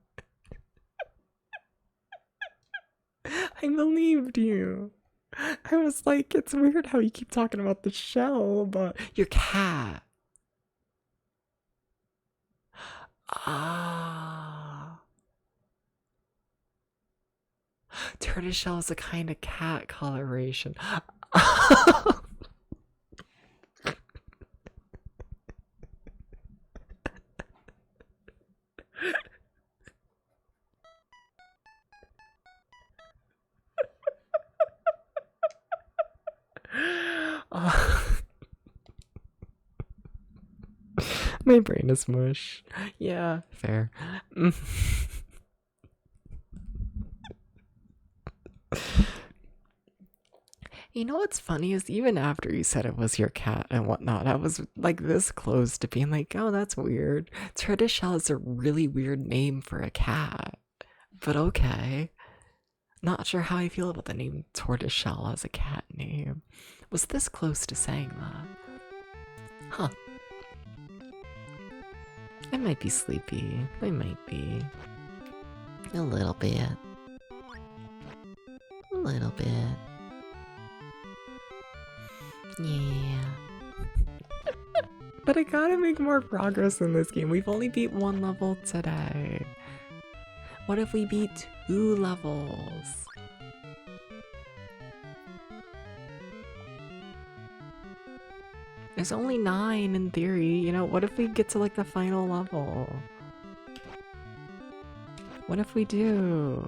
I believed you. I was like, it's weird how you keep talking about the shell, but your cat. Ah. Tortoiseshell is a kind of cat coloration. My brain is mush. Yeah, fair. You know what's funny is even after you said it was your cat and whatnot, I was like this close to being like, oh, that's weird. Tortoiseshell is a really weird name for a cat. But okay. Not sure how I feel about the name Tortoiseshell as a cat name. Was this close to saying that? Huh. I might be sleepy. I might be. A little bit. A little bit. Yeah. But I gotta make more progress in this game. We've only beat 1 level today. What if we beat 2 levels? There's only 9 in theory, you know, what if we get to like the final level? What if we do?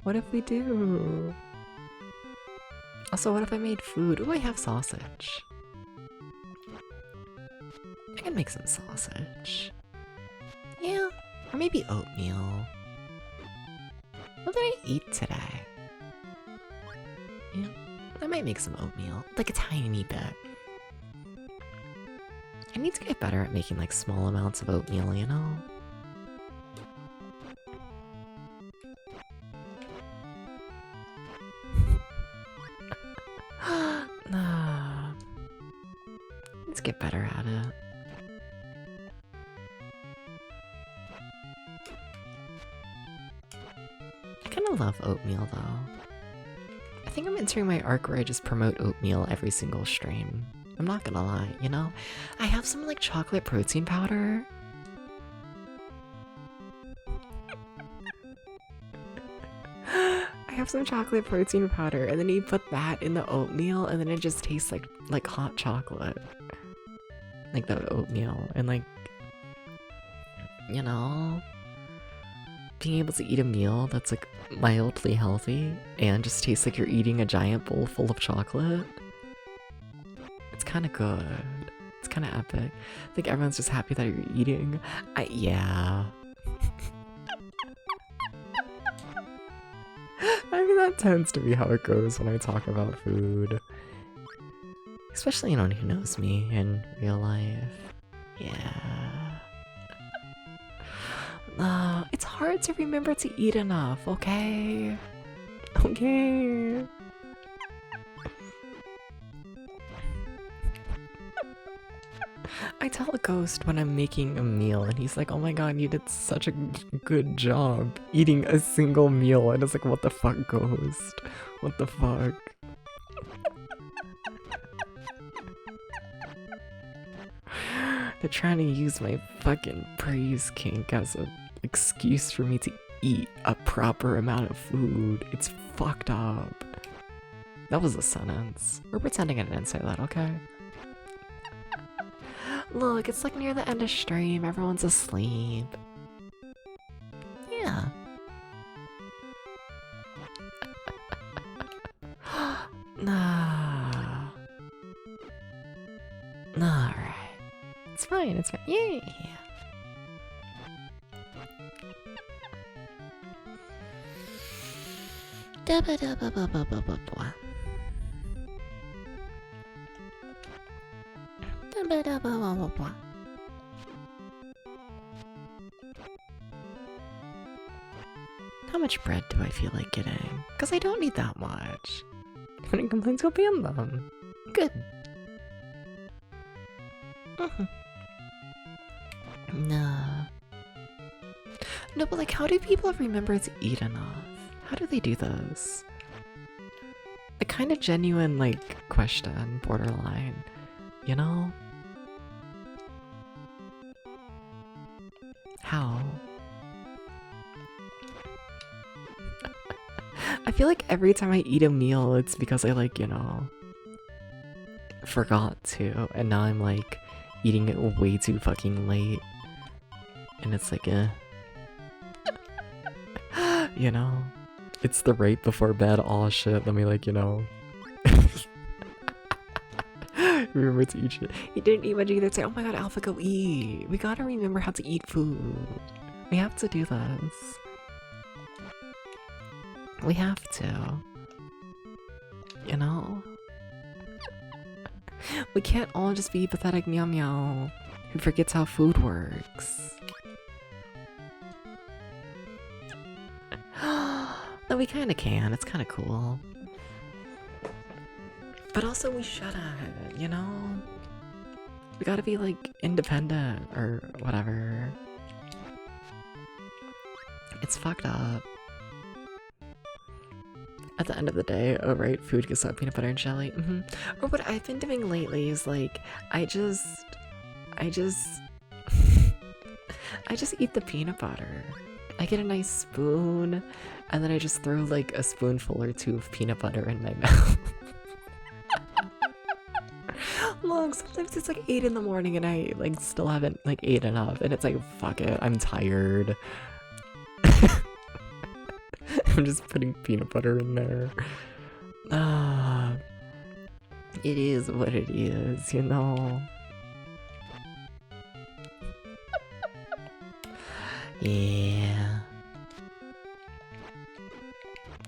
What if we do? Also, what if I made food? Ooh, I have sausage. I can make some sausage. Yeah, or maybe oatmeal. What did I eat today? Yeah, I might make some oatmeal, like a tiny bit. I need to get better at making like small amounts of oatmeal, you know? Nah. Let's get better at it. I kind of love oatmeal though. I think I'm entering my arc where I just promote oatmeal every single stream. I'm not gonna lie, you know? I have some like chocolate protein powder. I have some chocolate protein powder, and then you put that in the oatmeal, and then it just tastes like hot chocolate. Like the oatmeal, and like, you know, being able to eat a meal that's like mildly healthy and just tastes like you're eating a giant bowl full of chocolate. It's kind of good. It's kind of epic. I think everyone's just happy that you're eating. Yeah. I mean, that tends to be how it goes when I talk about food. Especially anyone who knows me in real life. Yeah. It's hard to remember to eat enough, okay? Okay. I tell a ghost when I'm making a meal, and he's like, oh my god, you did such a good job eating a single meal. And it's like, what the fuck, ghost? What the fuck? They're trying to use my fucking praise kink as an excuse for me to eat a proper amount of food. It's fucked up. That was a sentence. We're pretending I didn't say that, okay? Look, it's like near the end of stream. Everyone's asleep. Yeah. Nah. Nah, alright. It's fine, it's fine. Yeah. How much bread do I feel like getting? Because I don't need that much. If any complaints, go ban them. Good. Nah. No, but like, how do people remember to eat enough? How do they do this? A kind of genuine, like, question, borderline. You know? How? I feel like every time I eat a meal, it's because I, like, you know, forgot to, and now I'm, like, eating it way too fucking late. And it's like, you know? It's the right before bed, aw shit, let me, like, you know, remember to eat shit. He didn't eat much either. Say, oh my god, Alpha, go eat. We gotta remember how to eat food. We have to do this. We have to. You know? We can't all just be pathetic meow meow who forgets how food works. Though we kinda can, it's kinda cool. But also we shouldn't, you know? We gotta be like independent or whatever. It's fucked up. At the end of the day, oh right, food gets out peanut butter and jelly. Or what I've been doing lately is like, I just I just eat the peanut butter. I get a nice spoon, and then I just throw like a spoonful or two of peanut butter in my mouth. long. Sometimes it's like 8 in the morning and I like still haven't like ate enough, and it's like, fuck it, I'm tired. I'm just putting peanut butter in there. It is what it is, you know. Yeah.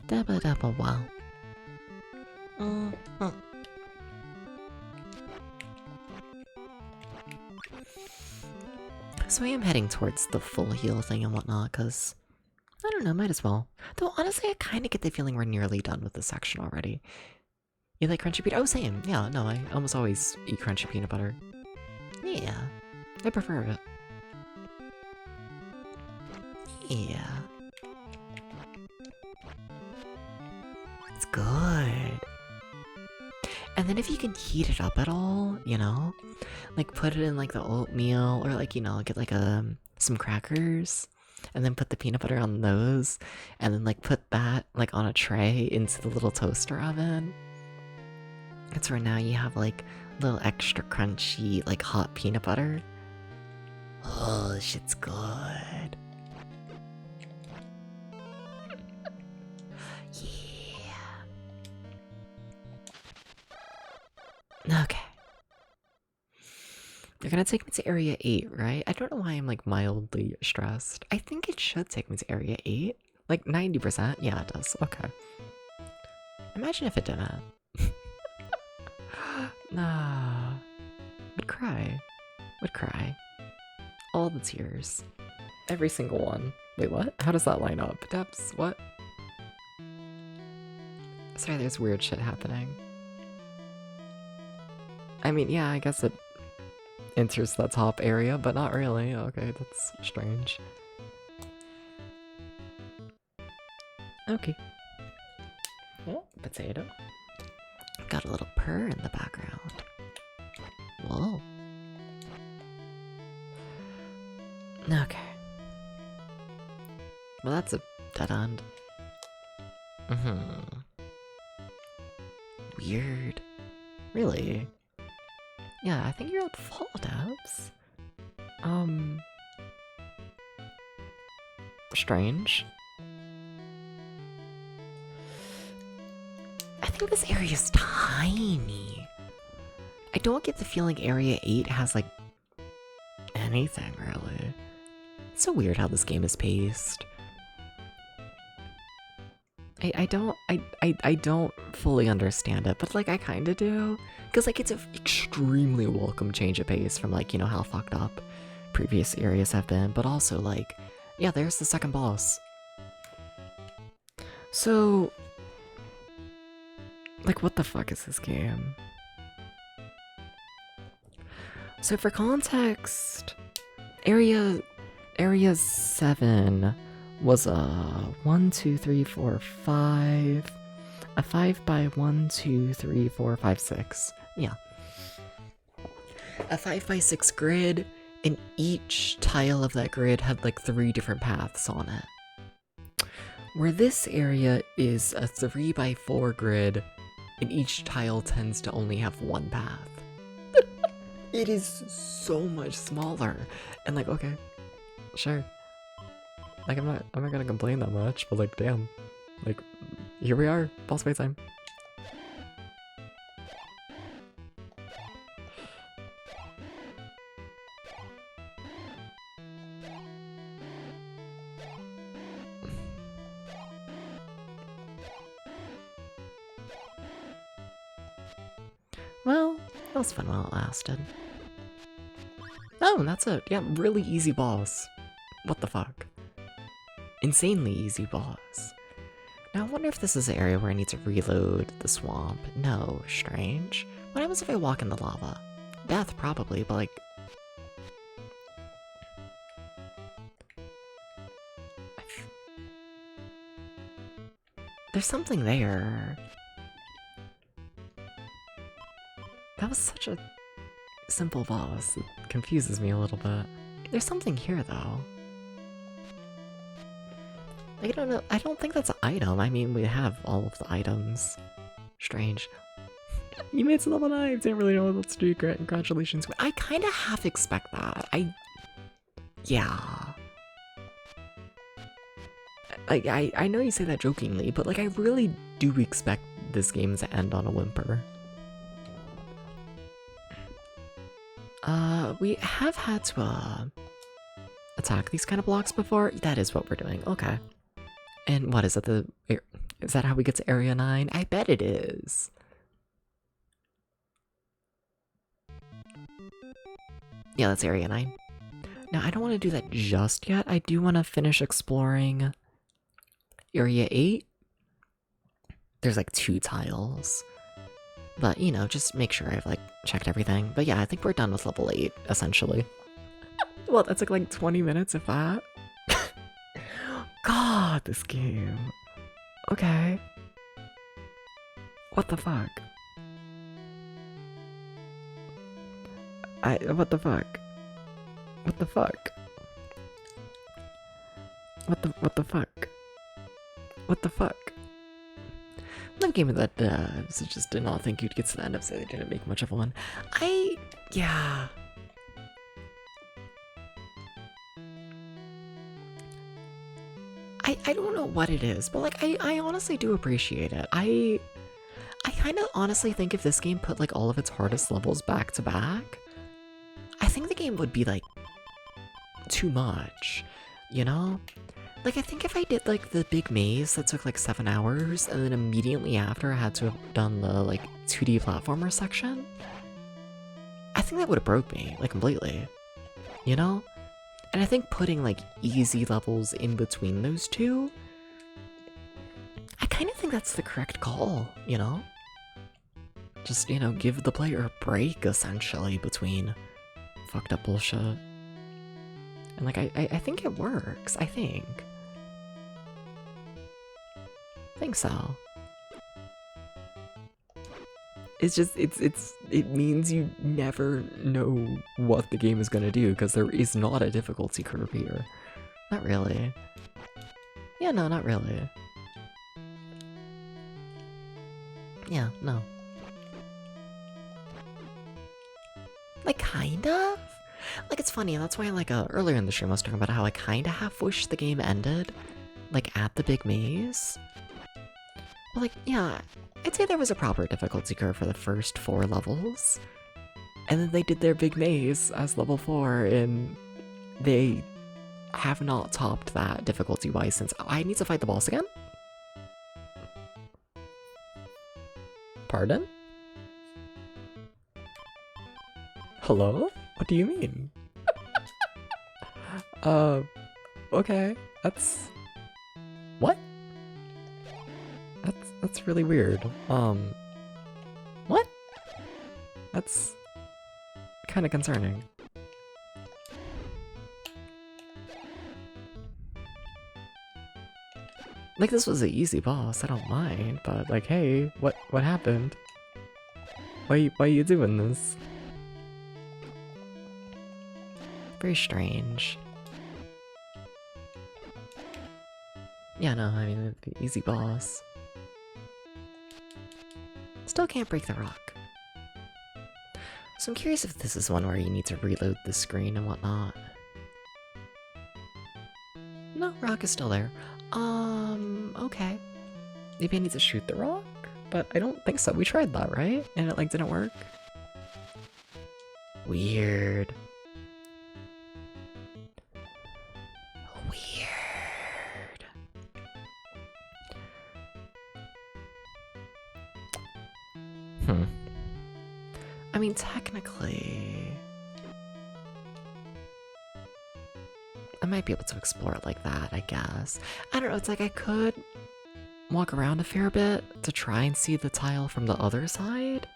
Dabba dabba wow. So I am heading towards the full heal thing and whatnot, because I don't know, might as well. Though honestly, I kind of get the feeling we're nearly done with this section already. You like crunchy peanut? Oh, same. Yeah, no, I almost always eat crunchy peanut butter. Yeah, I prefer it. Yeah. It's good. And then if you can heat it up at all, you know? Like put it in like the oatmeal, or like, you know, get like some crackers, and then put the peanut butter on those, and then like put that like on a tray into the little toaster oven. It's where now you have like little extra crunchy like hot peanut butter. Oh, this shit's good. Yeah. Okay. They're gonna take me to area 8, right? I don't know why I'm like mildly stressed. I think it should take me to area 8. Like 90%? Yeah, it does. Okay. Imagine if it didn't. Nah. Would cry. Would cry. All the tears. Every single one. Wait, what? How does that line up? Depths, what? Sorry, there's weird shit happening. I mean, yeah, I guess it enters the top area, but not really. Okay, that's strange. Okay. Oh, potato. Got a little purr in the background. Whoa. Okay. Well, that's a dead end. Weird. Really? Yeah, I think you're at fault, Dabs. Strange. I think this area's tiny. I don't get the feeling Area 8 has, like, anything, really. It's so weird how this game is paced. I don't fully understand it, but, like, I kinda do. Because, like, it's an extremely welcome change of pace from, like, you know, how fucked up previous areas have been. But also, like, yeah, there's the second boss. So, like, what the fuck is this game? So for context, Area 7 was a 1, 2, 3, 4, 5, a 5 by 1, 2, 3, 4, 5, 6. Yeah. A 5 by 6 grid, and each tile of that grid had like 3 different paths on it. Where this area is a 3 by 4 grid, and each tile tends to only have 1 path. It is so much smaller. And like, okay, sure. Like I'm not gonna complain that much, but like damn. Like here we are, boss fight time. Well, that was fun while it lasted. Oh, and that's it. Yeah, really easy boss. What the fuck? Insanely easy boss. Now I wonder if this is an area where I need to reload the swamp. No, strange. What happens if I walk in the lava? Death, probably, but like... There's something there. That was such a simple boss. It confuses me a little bit. There's something here, though. I don't know. I don't think that's an item. I mean, we have all of the items. Strange. You made it to level 9. Didn't really know what else to do. Congratulations. I kind of half expect that. Yeah. Like, I know you say that jokingly, but like I really do expect this game to end on a whimper. We have had to attack these kind of blocks before. That is what we're doing. Okay. And what is it? Is that how we get to Area 9? I bet it is. Yeah, that's Area 9. Now, I don't want to do that just yet. I do want to finish exploring Area 8. There's like 2 tiles. But, you know, just make sure I've like checked everything. But yeah, I think we're done with level 8, essentially. Well, that took like 20 minutes, if that. God, this game. Okay. What the fuck? What the fuck? What the fuck? What the fuck? What the fuck? The game that so just did not think you'd get to the end of, so they didn't make much of one. Yeah. I don't know what it is, but like I honestly do appreciate it. I kind of honestly think if this game put like all of its hardest levels back to back, I think the game would be like too much, you know? Like I think if I did like the big maze that took like 7 hours and then immediately after I had to have done the like 2D platformer section, I think that would have broke me like completely, you know? And I think putting like easy levels in between those two, I kind of think that's the correct call, you know? Just, you know, give the player a break essentially between fucked up bullshit. And like, I think it works, I think. I think so. It's just, it means you never know what the game is gonna do, because there is not a difficulty curve here. Not really. Yeah, no, not really. Yeah, no. Like, kind of? Like, it's funny, that's why, like, earlier in the stream I was talking about how I kind of half wish the game ended, like, at the big maze. But, like, yeah, I'd say there was a proper difficulty curve for the first 4 levels. And then they did their big maze as level 4, and they have not topped that difficulty-wise since. I need to fight the boss again? Pardon? Hello? What do you mean? Okay, that's... What? That's really weird. What? That's kind of concerning. Like, this was an easy boss, I don't mind, but like, hey, what happened? Why you doing this? Very strange. Yeah, no, I mean, the easy boss. Still can't break the rock. So I'm curious if this is one where you need to reload the screen and whatnot. No, rock is still there. Okay. Maybe I need to shoot the rock? But I don't think so. We tried that, right? And it, like, didn't work? Weird. Weird. I mean, technically... I might be able to explore it like that, I guess. I don't know, it's like I could walk around a fair bit to try and see the tile from the other side.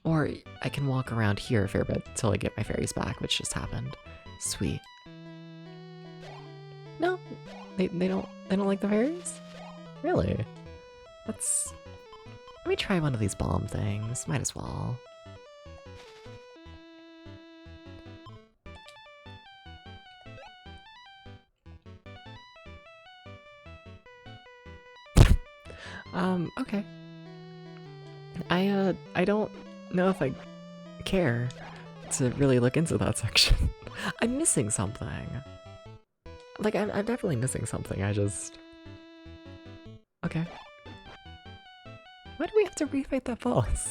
Or I can walk around here a fair bit till I get my fairies back, which just happened. Sweet. No, they don't like the fairies? Really? Let me try one of these bomb things. Might as well. Okay. I don't know if I care to really look into that section. I'm missing something. Like, I'm definitely missing something, I just... Okay. Why do we have to refight that boss?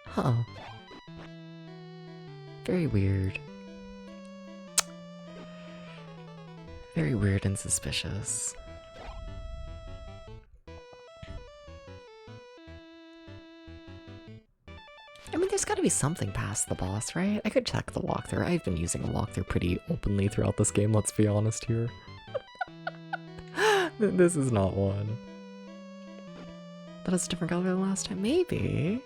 Huh. Very weird. Very weird and suspicious. I mean, there's gotta be something past the boss, right? I could check the walkthrough. I've been using a walkthrough pretty openly throughout this game, let's be honest here. This is not one. That is a different color than last time? Maybe.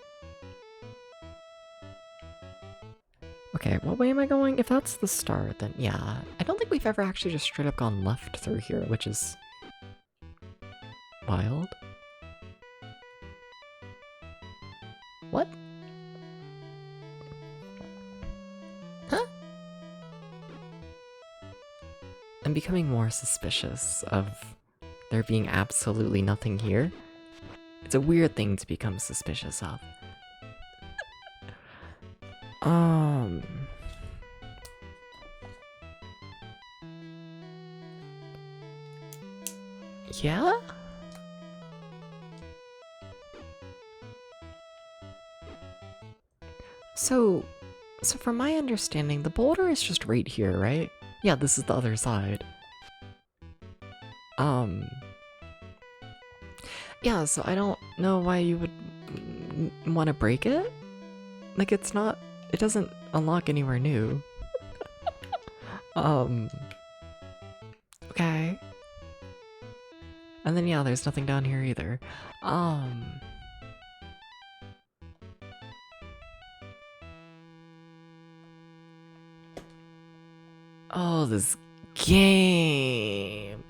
Okay, what way am I going? If that's the start, then yeah. I don't think we've ever actually just straight up gone left through here, which is... wild. What? Huh? I'm becoming more suspicious of there being absolutely nothing here. It's a weird thing to become suspicious of. Yeah? So from my understanding, the boulder is just right here, right? Yeah, this is the other side. Yeah, so I don't know why you would want to break it. Like, it doesn't unlock anywhere new. Okay. And then, yeah, there's nothing down here either. Oh, this game!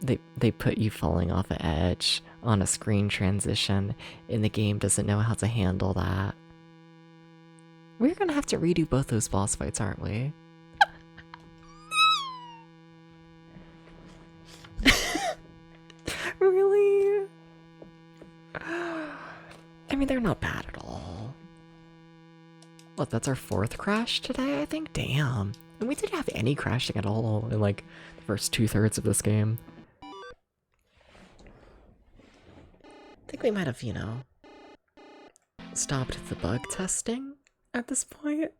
They put you falling off an edge on a screen transition, and the game doesn't know how to handle that. We're gonna have to redo both those boss fights, aren't we? Really? I mean, they're not bad at all. What, that's our 4th crash today, I think? Damn. And we didn't have any crashing at all in, like, the first 2/3 of this game. I think we might have, you know, stopped the bug testing at this point.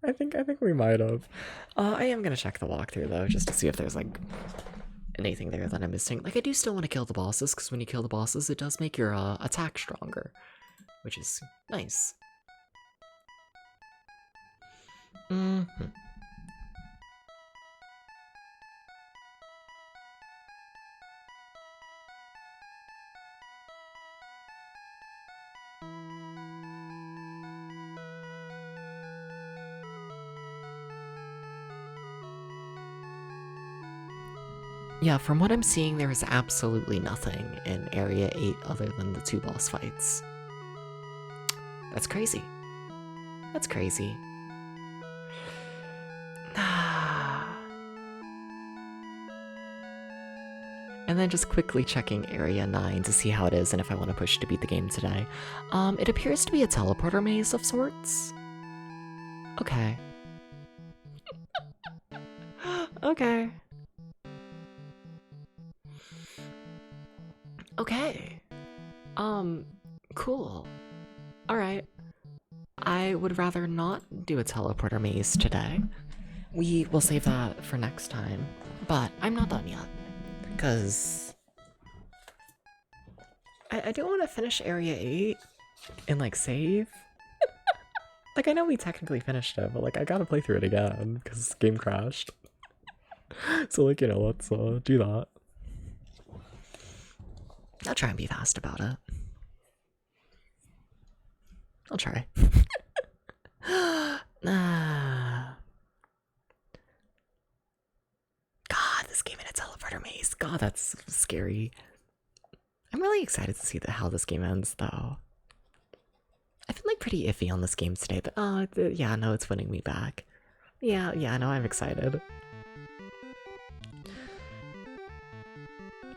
I think we might have. I am gonna check the walkthrough, though, just to see if there's, like, anything there that I'm missing. Like, I do still want to kill the bosses, because when you kill the bosses, it does make your attack stronger, which is nice. Yeah, from what I'm seeing, there is absolutely nothing in Area 8 other than the 2 boss fights. That's crazy. That's crazy. And then just quickly checking Area 9 to see how it is and if I want to push to beat the game today. It appears to be a teleporter maze of sorts. Okay. Okay. Okay. Cool. Alright. I would rather not do a teleporter maze today. We will save that for next time. But I'm not done yet. Because I do want to finish Area 8 and, like, save. Like, I know we technically finished it, but, like, I gotta play through it again because this game crashed. So, like, you know, let's do that. I'll try and be fast about it. I'll try. God, this game in a teleporter maze. God, that's scary. I'm really excited to see how this game ends, though. I've been, like, pretty iffy on this game today, but yeah, no, it's winning me back. Yeah, no, I'm excited.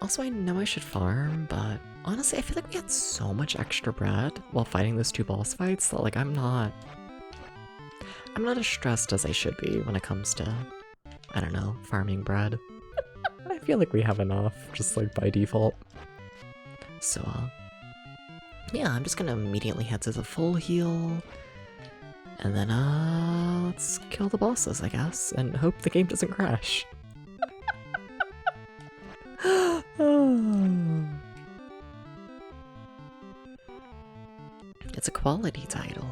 Also, I know I should farm, but honestly, I feel like we had so much extra bread while fighting those 2 boss fights that, like, I'm not as stressed as I should be when it comes to, I don't know, farming bread. I feel like we have enough, just like by default. So, yeah, I'm just gonna immediately head to the full heal. And then, let's kill the bosses, I guess, and hope the game doesn't crash. It's a quality title.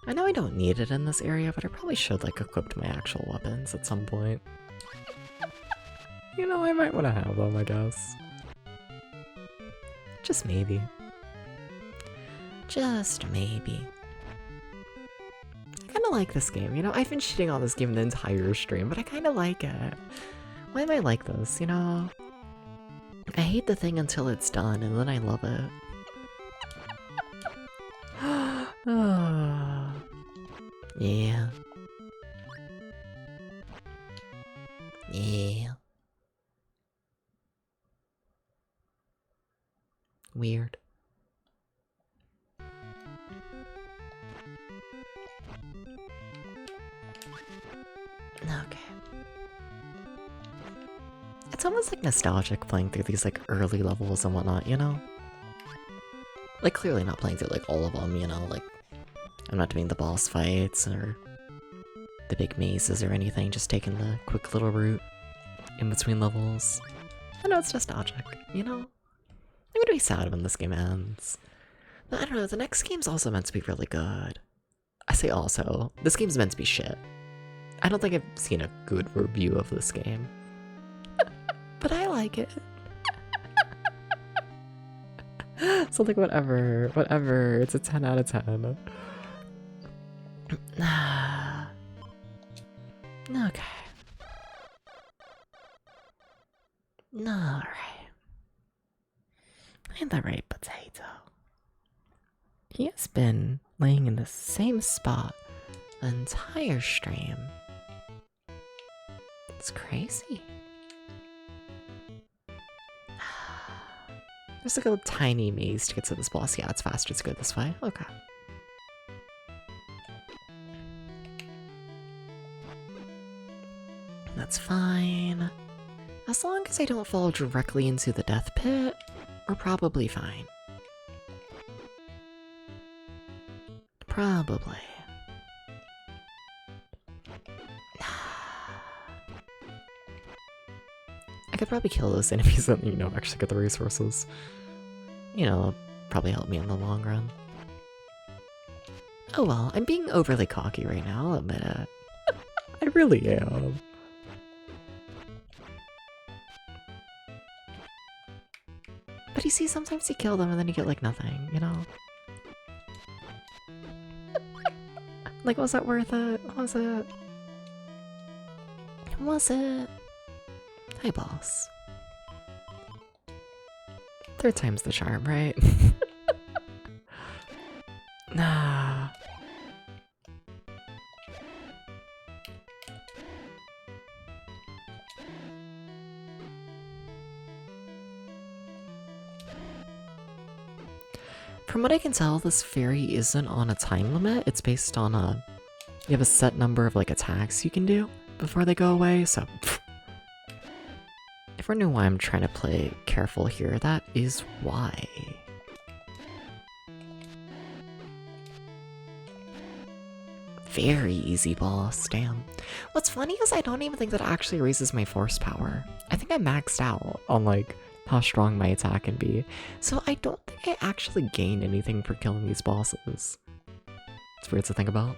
I know I don't need it in this area, but I probably should, like, equip my actual weapons at some point. You know, I might want to have them, I guess. Just maybe. Just maybe. I kinda like this game, you know? I've been shitting on this game the entire stream, but I kinda like it. Why am I like this, you know? I hate the thing until it's done, and then I love it. Yeah. Yeah. Weird. Okay. It's almost like nostalgic playing through these like early levels and whatnot, you know? Like clearly not playing through like all of them, you know, like I'm not doing the boss fights or the big mazes or anything, just taking the quick little route in between levels. I know it's nostalgic, you know? I'm gonna be sad when this game ends. But I don't know, the next game's also meant to be really good. I say also, this game's meant to be shit. I don't think I've seen a good review of this game. But I like it. So like whatever, it's a 10 out of 10. Okay. Alright. I'm the right potato. He has been laying in the same spot the entire stream. It's crazy. There's like a tiny maze to get to this boss. Yeah, it's faster to go this way. Okay. That's fine. As long as I don't fall directly into the death pit, we're probably fine. Probably. I could probably kill those enemies and, you know, actually get the resources. You know, probably help me in the long run. Oh well, I'm being overly cocky right now, I'll admit it. I really am. But you see, sometimes you kill them and then you get like nothing, you know? Like, was that worth it? Was it? Was it? Hi, boss. 3rd time's the charm, right? Nah. From what I can tell, this fairy isn't on a time limit. It's based on you have a set number of like attacks you can do before they go away, so if we're new why I'm trying to play careful here, that is why. Very easy boss, damn. What's funny is I don't even think that actually raises my force power. I think I maxed out on like how strong my attack can be, so I don't think I actually gain anything for killing these bosses. It's weird to think about.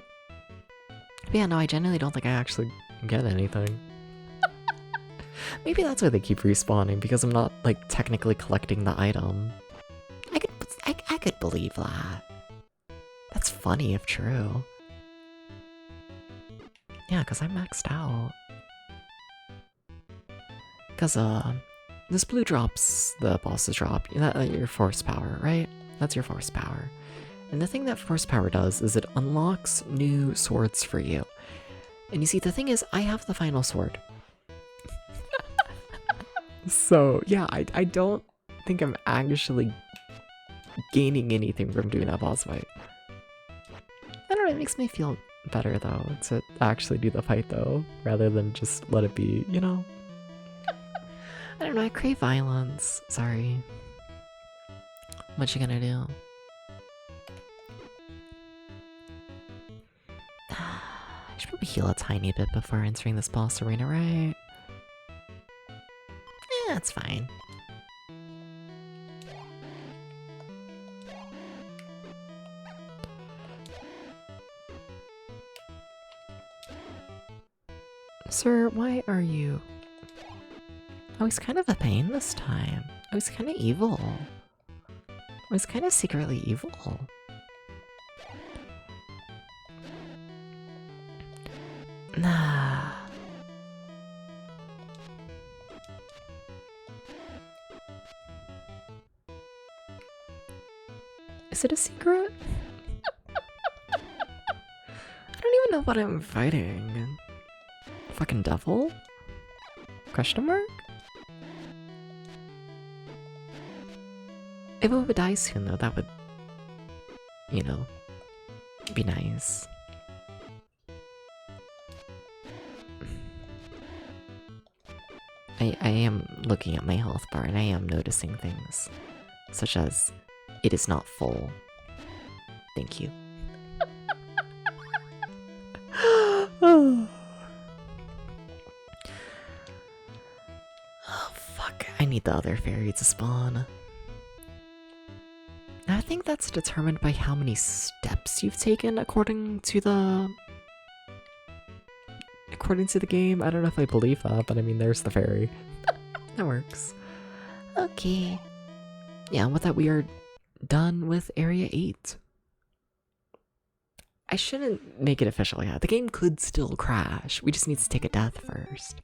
But yeah, no, I genuinely don't think I actually get anything. Maybe that's why they keep respawning, because I'm not, like, technically collecting the item. I could believe that. That's funny if true. Yeah, because I'm maxed out. Because, this blue drops the bosses drop, your force power, right? That's your force power. And the thing that force power does is it unlocks new swords for you. And you see, the thing is, I have the final sword. So, yeah, I don't think I'm actually gaining anything from doing that boss fight. I don't know, it makes me feel better, though, to actually do the fight, though, rather than just let it be, you know? I don't know, I crave violence. Sorry. What you gonna do? I should probably heal a tiny bit before entering this boss arena, right? That's fine. Sir, why are you... Oh, he's kind of a pain this time. Oh, he's kind of evil. Oh, he's kind of secretly evil. Nah. Is it a secret? I don't even know what I'm fighting. Fucking devil? Question mark? If it would die soon though, that would, you know, be nice. I am looking at my health bar and I am noticing things, such as it is not full. Thank you. Oh fuck, I need the other fairy to spawn. I think that's determined by how many steps you've taken according to the game. I don't know if I believe that, but I mean, there's the fairy. That works. Okay. Yeah, with that, we are done with Area 8. I shouldn't make it official yet. The game could still crash. We just need to take a death first.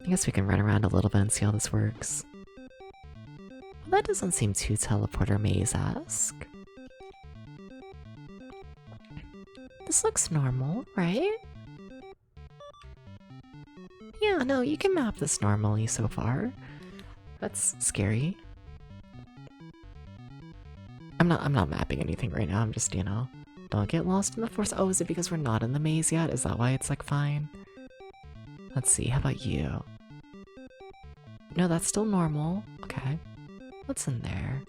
I guess we can run around a little bit and see how this works. Well, that doesn't seem too teleporter maze-esque. This looks normal, right? Yeah, no, you can map this normally so far. That's scary. I'm not mapping anything right now, I'm just, you know, don't get lost in the forest. Oh, is it because we're not in the maze yet? Is that why it's like fine? Let's see, how about you? No, that's still normal. Okay. What's in there?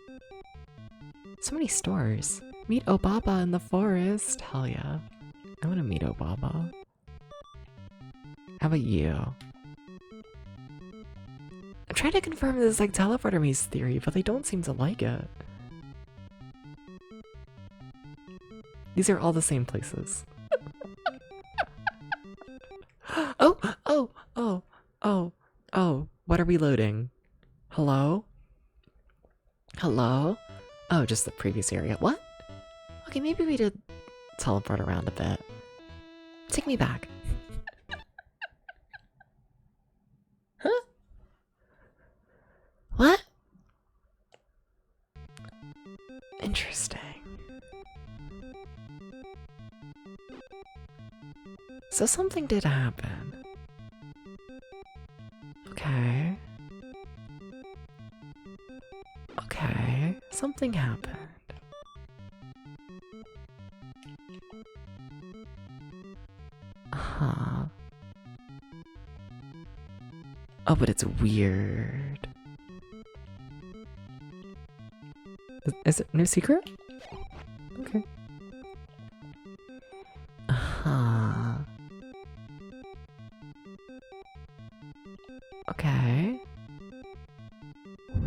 So many stores. Meet Obaba in the forest. Hell yeah. I want to meet Obaba. How about you? I'm trying to confirm this like teleporter maze theory, but they don't seem to like it. These are all the same places. Oh, what are we loading? Hello? Hello? Oh, just the previous area. What? Okay, maybe we did teleport around a bit. Take me back. Huh? What? Interesting. So something did happen. Okay. Okay, something happened. Huh. Oh, but it's weird. Is it no secret? Okay. Huh. Okay.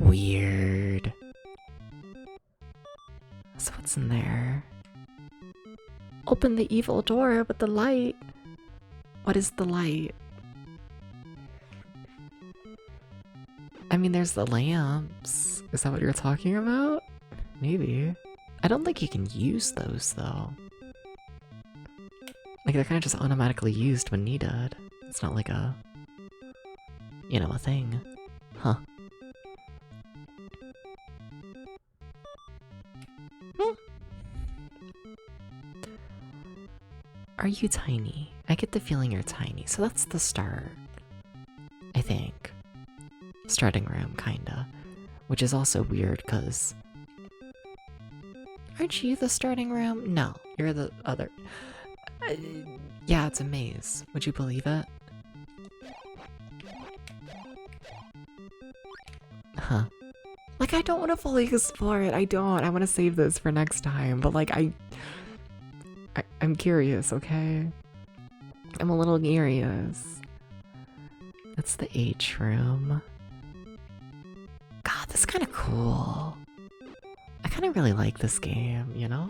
Weird. So what's in there? Open the evil door with the light. What is the light? I mean, there's the lamps. Is that what you're talking about? Maybe. I don't think you can use those, though. Like, they're kind of just automatically used when needed. It's not like a... you know, a thing. Huh. Are you tiny? I get the feeling you're tiny, so that's the start. I think. Starting room, kinda. Which is also weird, cause... Aren't you the starting room? No, you're the other... yeah, it's a maze. Would you believe it? Huh. Like, I don't want to fully explore it. I don't. I want to save this for next time. But, like, I'm curious, okay? I'm a little curious. That's the H room. God, this is kind of cool. I kind of really like this game, you know?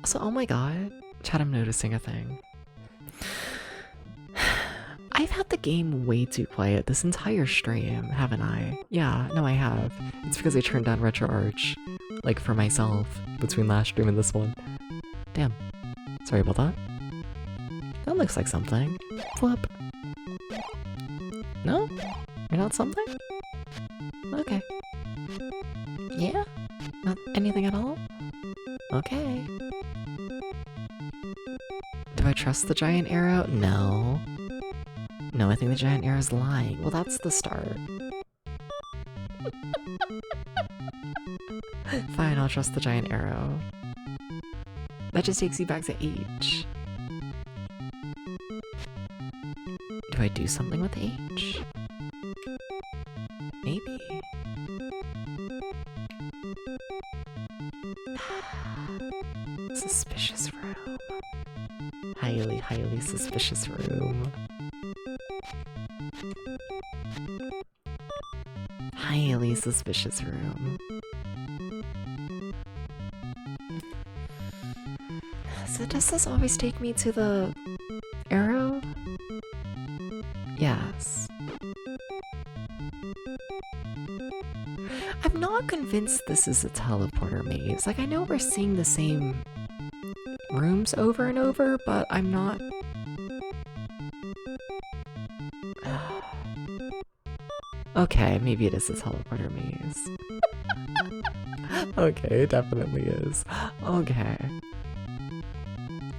So, oh my god. Chat, I'm noticing a thing. I've had the game way too quiet this entire stream, haven't I? Yeah, no, I have. It's because I turned down RetroArch, like, for myself, between last stream and this one. Damn. Sorry about that. That looks like something. Flip. No? You're not something? Okay. Yeah? Not anything at all? Okay. Do I trust the giant arrow? No. No, I think the giant arrow is lying. Well, that's the start. Fine, I'll trust the giant arrow. That just takes you back to H. Do I do something with H? Maybe. Suspicious room. Highly, highly suspicious room. Highly suspicious room. So does this always take me to the arrow? Yes. I'm not convinced this is a teleporter maze. Like, I know we're seeing the same rooms over and over, but I'm not... Okay, maybe it is a teleporter maze. Okay, it definitely is. Okay.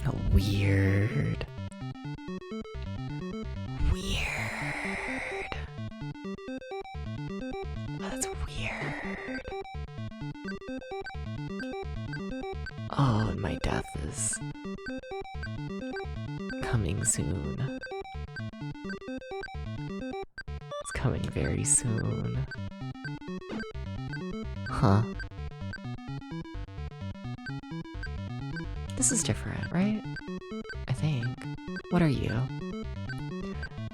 Oh, weird. Weird. Oh, that's weird. Oh, and my death is coming soon. It's coming very soon. Huh. This is different, right? I think. What are you?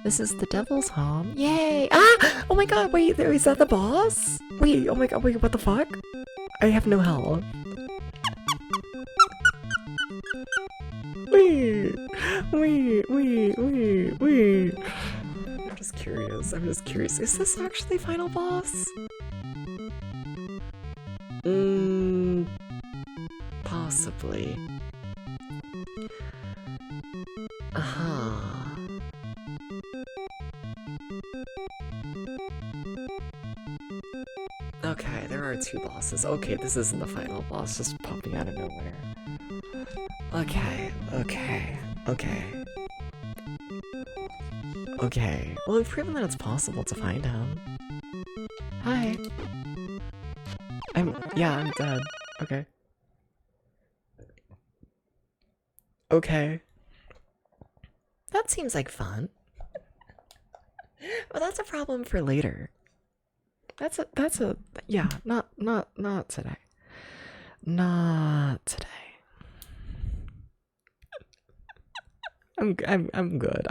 This is the devil's home. Yay! Ah! Oh my god, wait, is that the boss? Wait, oh my god, wait, what the fuck? I have no health. Wait! I'm just curious. Is this actually final boss? Possibly. Okay, there are two bosses. Okay, this isn't the final boss just popping out of nowhere. Okay. Well, we've proven that it's possible to find him. Hi. I'm dead. Okay. Okay. That seems like fun. Well, that's a problem for later. Yeah, not today. Not today. I'm good.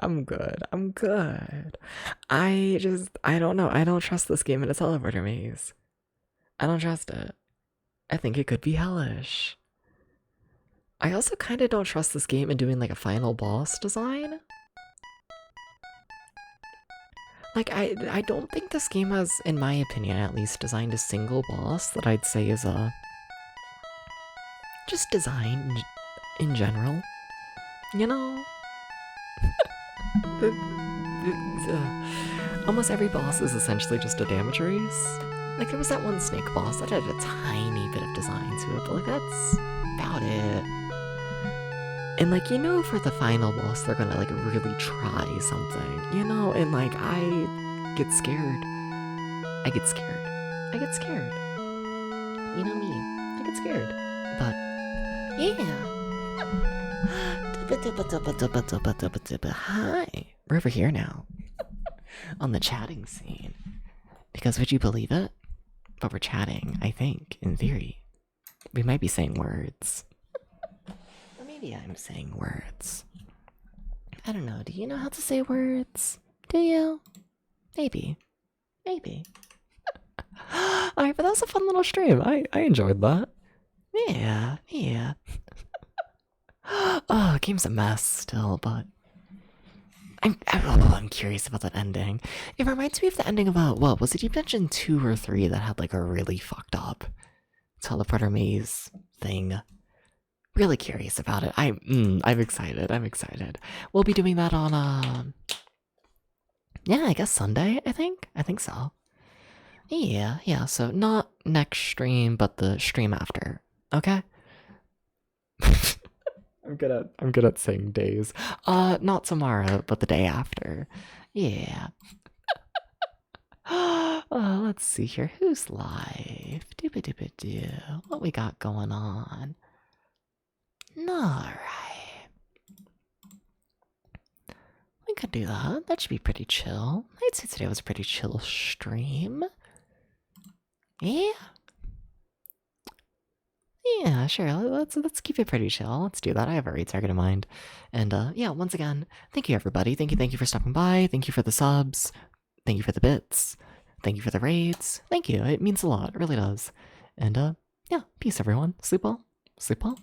I don't know. I don't trust this game in a teleporter maze. I don't trust it. I think it could be hellish. I also kind of don't trust this game in doing like a final boss design. Like, I don't think this game has, in my opinion at least, designed a single boss that I'd say is just design in general. You know? Almost every boss is essentially just a damage race. Like, there was that one snake boss that had a tiny bit of design to it, but like, that's about it. And like, for the final boss, they're gonna like really try something, and like I get scared. I get scared. I get scared. You know me. I get scared. But yeah. Hi. We're over here now. On the chatting scene. Because would you believe it? But we're chatting, I think, in theory. We might be saying words. Or maybe I'm saying words. I don't know. Do you know how to say words? Do you? Maybe. Maybe. Alright, but that was a fun little stream. I enjoyed that. Yeah, yeah. Oh, game's a mess still, but I'm curious about that ending. It reminds me of the ending of what was it? You mentioned 2 or 3 that had like a really fucked up teleporter maze thing. Really curious about it. I'm excited. I'm excited. We'll be doing that on yeah, I guess Sunday. I think so. Yeah. So not next stream, but the stream after. Okay. I'm good at saying days. Not tomorrow, but the day after. Yeah. Let's see here. Who's live? Doo-ba-doo-ba-doo. What we got going on? Alright. We could do that. That should be pretty chill. I'd say today was a pretty chill stream. Yeah. Yeah, sure. Let's keep it pretty chill. Let's do that. I have a raid target in mind. And yeah, once again, thank you everybody. Thank you for stopping by. Thank you for the subs. Thank you for the bits. Thank you for the raids. Thank you. It means a lot. It really does. And yeah, peace everyone. Sleep well. Sleep well.